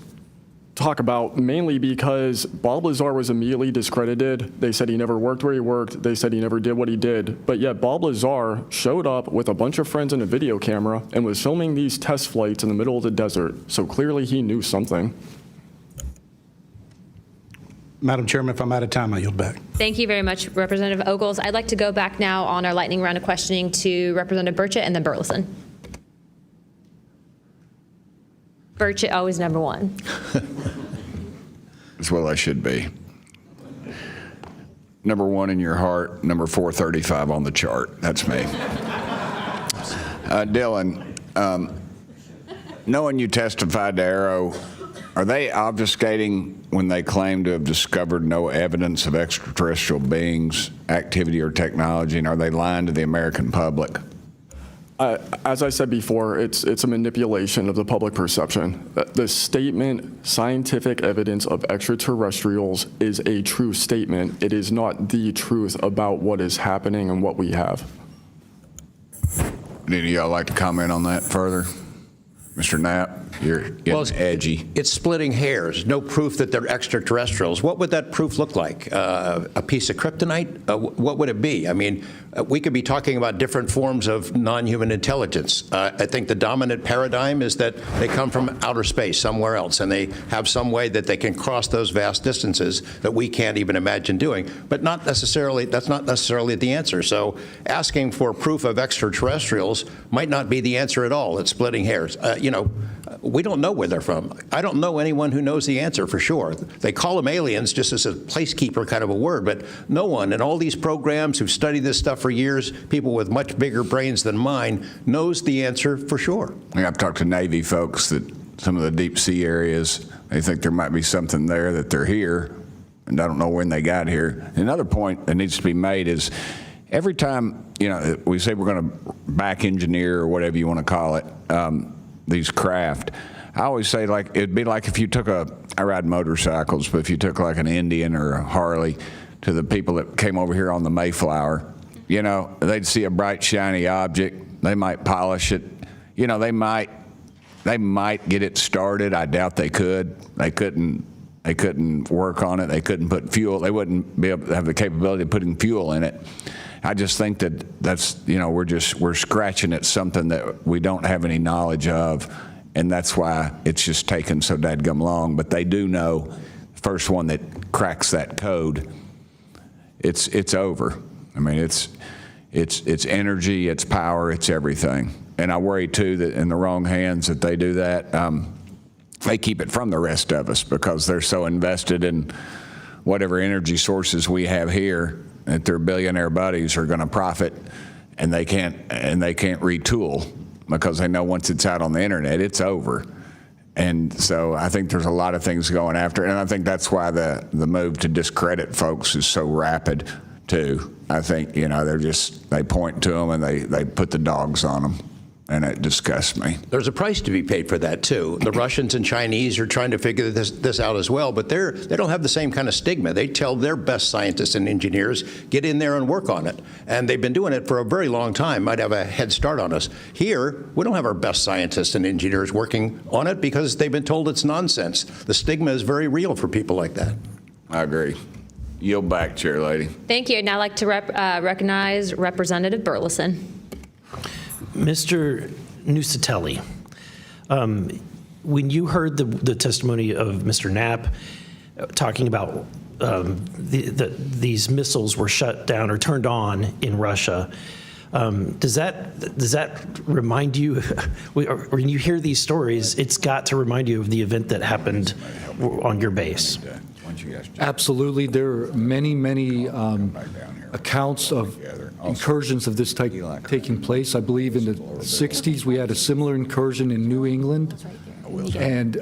talk about, mainly because Bob Lazar was immediately discredited. They said he never worked where he worked. They said he never did what he did. But yet Bob Lazar showed up with a bunch of friends and a video camera and was filming these test flights in the middle of the desert. So clearly he knew something. Madam Chairman, if I'm out of time, I yield back. Thank you very much, Representative Ogles. I'd like to go back now on our lightning round of questioning to Representative Burchett and then Burlison. Burchett, always number one. That's what I should be. Number one in your heart, number 435 on the chart. That's me. Dylan, knowing you testified to Arrow, are they obfuscating when they claim to have discovered no evidence of extraterrestrial beings, activity, or technology, and are they lying to the American public? As I said before, it's a manipulation of the public perception. The statement, scientific evidence of extraterrestrials, is a true statement. It is not the truth about what is happening and what we have. Any of y'all like to comment on that further? Mr. Knapp, you're getting edgy. It's splitting hairs. No proof that they're extraterrestrials. What would that proof look like? A piece of kryptonite? What would it be? I mean, we could be talking about different forms of non-human intelligence. I think the dominant paradigm is that they come from outer space, somewhere else, and they have some way that they can cross those vast distances that we can't even imagine doing. But not necessarily. That's not necessarily the answer. So asking for proof of extraterrestrials might not be the answer at all. It's splitting hairs. We don't know where they're from. I don't know anyone who knows the answer for sure. They call them aliens just as a placekeeper kind of a word, but no one in all these programs who've studied this stuff for years, people with much bigger brains than mine, knows the answer for sure. I've talked to Navy folks that some of the deep sea areas, they think there might be something there that they're here, and I don't know when they got here. Another point that needs to be made is every time, we say we're going to back engineer or whatever you want to call it, these craft, I always say, like, it'd be like if you took I ride motorcycles, but if you took like an Indian or a Harley to the people that came over here on the Mayflower, they'd see a bright, shiny object. They might polish it. They might get it started. I doubt they could. They couldn't work on it. They couldn't put fuel. They wouldn't be able to have the capability of putting fuel in it. I just think that's we're scratching at something that we don't have any knowledge of, and that's why it's just taken so dadgum long. But they do know the first one that cracks that code, it's over. I mean, it's energy, it's power, it's everything. And I worry too that in the wrong hands that they do that, they keep it from the rest of us because they're so invested in whatever energy sources we have here that their billionaire buddies are going to profit, and they can't retool because they know once it's out on the internet, it's over. And so I think there's a lot of things going after, and I think that's why the move to discredit folks is so rapid too. I think they point to them and they put the dogs on them. And it disgusts me. There's a price to be paid for that, too. The Russians and Chinese are trying to figure this out as well, but they don't have the same kind of stigma. They tell their best scientists and engineers, get in there and work on it. And they've been doing it for a very long time, might have a head start on us. Here, we don't have our best scientists and engineers working on it because they've been told it's nonsense. The stigma is very real for people like that. I agree. Yield back, Chair Lady. Thank you. I'd now like to recognize Representative Burlison. Mr. Nusatelli, when you heard the testimony of Mr. Knapp talking about these missiles were shut down or turned on in Russia, does that remind you, when you hear these stories, it's got to remind you of the event that happened on your base? Absolutely. There are many accounts of incursions of this type taking place. I believe in the 60s we had a similar incursion in New England, and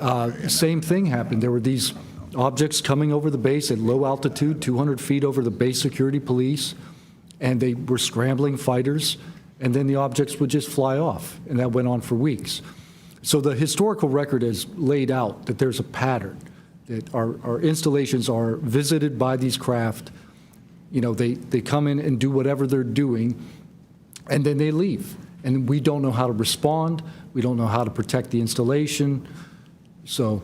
same thing happened. There were these objects coming over the base at low altitude, 200 feet over the base security police, and they were scrambling fighters, and then the objects would just fly off, and that went on for weeks. So the historical record has laid out that there's a pattern. that our installations are visited by these craft. They come in and do whatever they're doing, and then they leave. And we don't know how to respond. We don't know how to protect the installation. So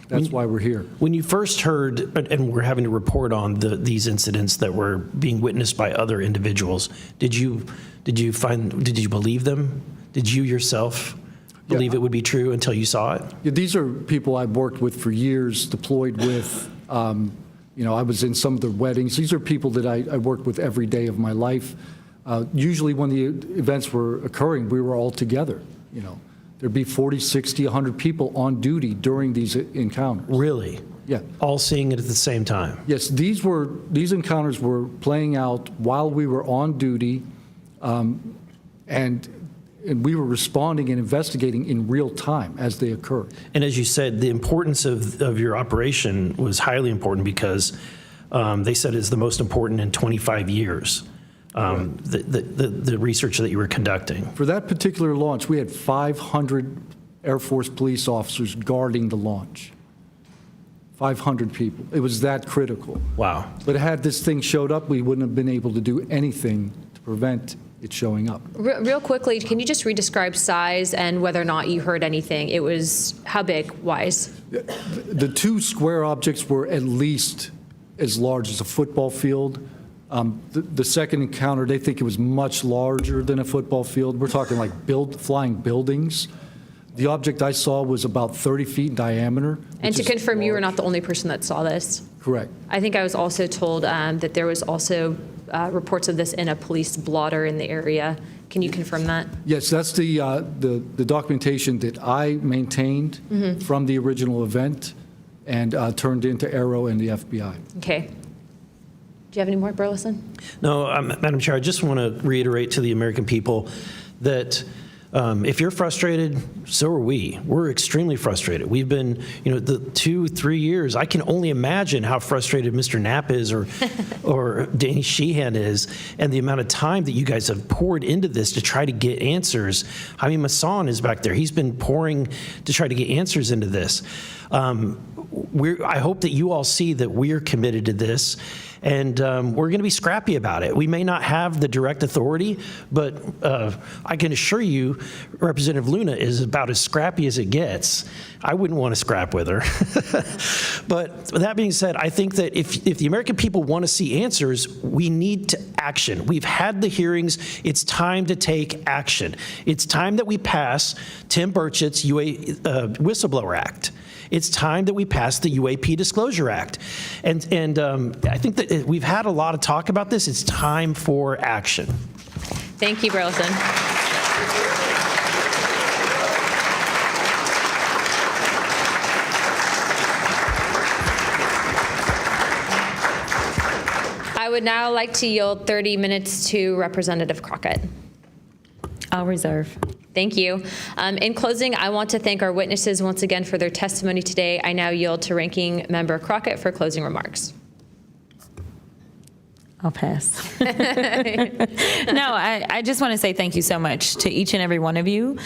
that's why we're here. When you first heard, and we're having to report on these incidents that were being witnessed by other individuals, did you believe them? Did you yourself believe it would be true until you saw it? Yeah, these are people I've worked with for years, deployed with. I was in some of their weddings. These are people that I worked with every day of my life. Usually when the events were occurring, we were all together. There'd be 40, 60, 100 people on duty during these encounters. Really? Yeah. All seeing it at the same time? Yes, these encounters were playing out while we were on duty, and we were responding and investigating in real time as they occurred. And as you said, the importance of your operation was highly important because they said it's the most important in 25 years. The research that you were conducting. For that particular launch, we had 500 Air Force police officers guarding the launch. 500 people. It was that critical. Wow. But had this thing showed up, we wouldn't have been able to do anything to prevent it showing up. Real quickly, can you just re-describe size and whether or not you heard anything? It was how big, wise? The two square objects were at least as large as a football field. The second encounter, they think it was much larger than a football field. We're talking like flying buildings. The object I saw was about 30 feet in diameter. And to confirm, you were not the only person that saw this? Correct. I think I was also told that there was also reports of this in a police blotter in the area. Can you confirm that? Yes, that's the documentation that I maintained from the original event and turned into Aero and the FBI. Okay. Do you have any more, Burlison? No, Madam Chair, I just want to reiterate to the American people that if you're frustrated, so are we. We're extremely frustrated. We've been, the 2-3 years. I can only imagine how frustrated Mr. Knapp is or Danny Sheehan is, and the amount of time that you guys have poured into this to try to get answers. Jaime Masson is back there. He's been pouring to try to get answers into this. I hope that you all see that we're committed to this, and we're going to be scrappy about it. We may not have the direct authority, but I can assure you Representative Luna is about as scrappy as it gets. I wouldn't want to scrap with her. But that being said, I think that if the American people want to see answers, we need to action. We've had the hearings. It's time to take action. It's time that we pass Tim Burchett's Whistleblower Act. It's time that we pass the UAP Disclosure Act. And I think that we've had a lot of talk about this. It's time for action. Thank you, Burlison. I would now like to yield 30 minutes to Representative Crockett. I'll reserve. Thank you. In closing, I want to thank our witnesses once again for their testimony today. I now yield to Ranking Member Crockett for closing remarks. I'll pass. No, I just want to say thank you so much to each and every one of you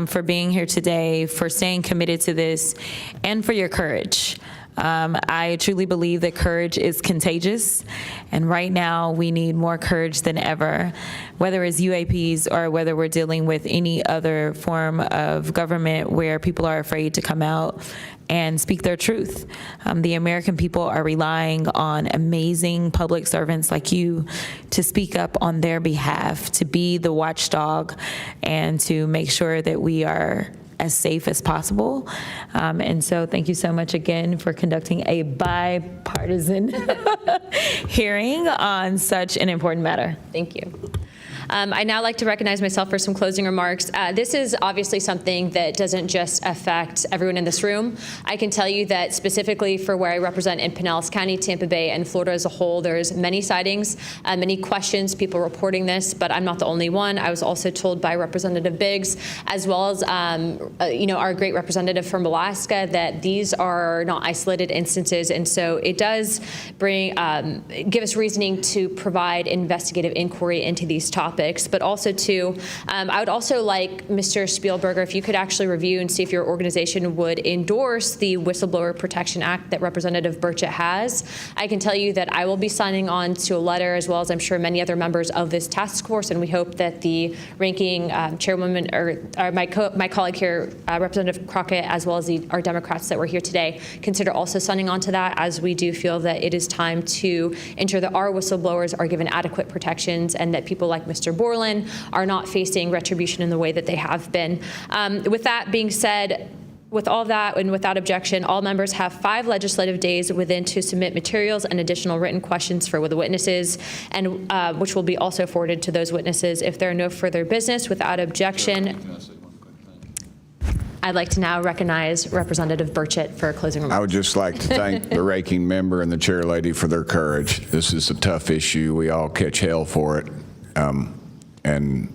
for being here today, for staying committed to this, and for your courage. I truly believe that courage is contagious, and right now we need more courage than ever, whether it's UAPs or whether we're dealing with any other form of government where people are afraid to come out and speak their truth. The American people are relying on amazing public servants like you to speak up on their behalf, to be the watchdog, and to make sure that we are as safe as possible. And so thank you so much again for conducting a bipartisan hearing on such an important matter. Thank you. I'd now like to recognize myself for some closing remarks. This is obviously something that doesn't just affect everyone in this room. I can tell you that specifically for where I represent in Pinellas County, Tampa Bay, and Florida as a whole, there's many sightings, many questions, people reporting this, but I'm not the only one. I was also told by Representative Biggs, as well as our great representative from Alaska, that these are not isolated instances, and so it does give us reasoning to provide investigative inquiry into these topics. topics, but also too, I would also like Mr. Spielberger, if you could actually review and see if your organization would endorse the Whistleblower Protection Act that Representative Burchett has. I can tell you that I will be signing on to a letter, as well as I'm sure many other members of this task force, and we hope that the ranking chairwoman, or my colleague here, Representative Crockett, as well as our Democrats that were here today, consider also signing on to that, as we do feel that it is time to ensure that our whistleblowers are given adequate protections and that people like Mr. Borland are not facing retribution in the way that they have been. With that being said, with all that and without objection, all members have 5 legislative days within to submit materials and additional written questions for the witnesses, and which will be also forwarded to those witnesses. If there are no further business, without objection, I'd like to now recognize Representative Burchett for closing remarks. I would just like to thank the ranking member and the chair lady for their courage. This is a tough issue. We all catch hell for it, and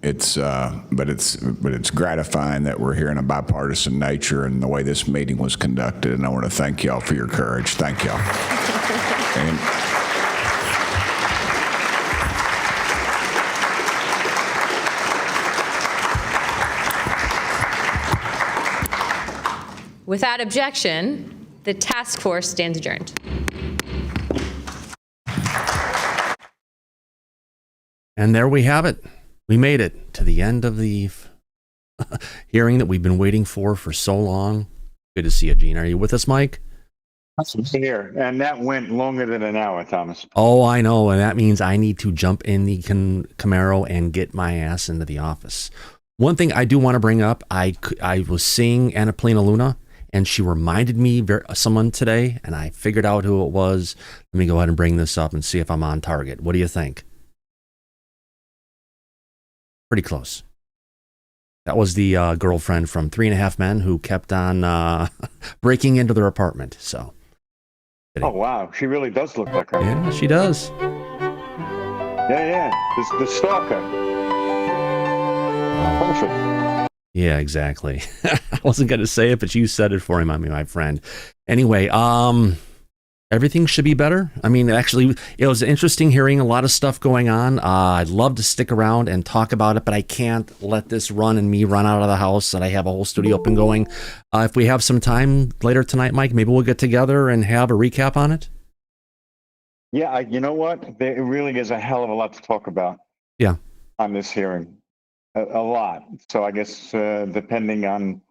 it's but it's gratifying that we're here in a bipartisan nature and the way this meeting was conducted. And I want to thank y'all for your courage. Thank y'all. And without objection, the task force stands adjourned. And there we have it. We made it to the end of the hearing that we've been waiting for so long. Good to see you, Gene. Are you with us, Mike? I'm here, and that went longer than an hour, Thomas. Oh, I know, and that means I need to jump in the Camaro and get my ass into the office. One thing I do want to bring up, I was seeing Annapolena Luna, and she reminded me of someone today, and I figured out who it was. Let me go ahead and bring this up and see if I'm on target. What do you think? Pretty close. That was the girlfriend from 3.5 Men who kept on breaking into their apartment. So. Oh, wow. She really does look like her. Yeah, she does. Yeah. The stalker. Perfect. Yeah, exactly. I wasn't going to say it, but you said it for him, my friend. Anyway, everything should be better. I mean, actually, it was interesting hearing a lot of stuff going on. I'd love to stick around and talk about it, but I can't let this run and me run out of the house and I have a whole studio up and going. If we have some time later tonight, Mike, maybe we'll get together and have a recap on it. Yeah, you know what? There really is a hell of a lot to talk about. Yeah. On this hearing. A lot. So I guess depending on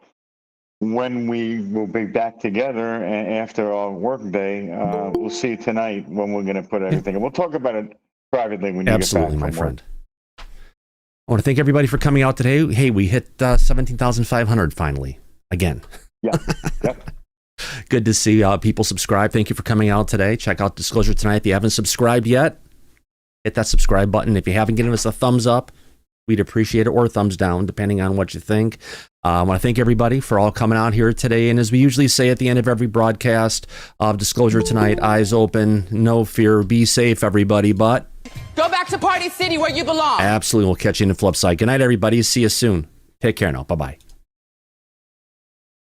when we will be back together after our work day, we'll see you tonight when we're going to put everything. And we'll talk about it privately when you Absolutely, get back. my friend. I want to thank everybody for coming out today. Hey, we hit 17,500 finally. Again. Yeah. Yep. Good to see people subscribe. Thank you for coming out today. Check out Disclosure Tonight. If you haven't subscribed yet, hit that subscribe button. If you haven't given us a thumbs up, we'd appreciate it, or a thumbs down, depending on what you think. I want to thank everybody for all coming out here today. And as we usually say at the end of every broadcast of Disclosure Tonight, eyes open, no fear, be safe, everybody. But go back to Party City where you belong. Absolutely. We'll catch you in the flip side. Good night, everybody. See you soon. Take care now. Bye-bye.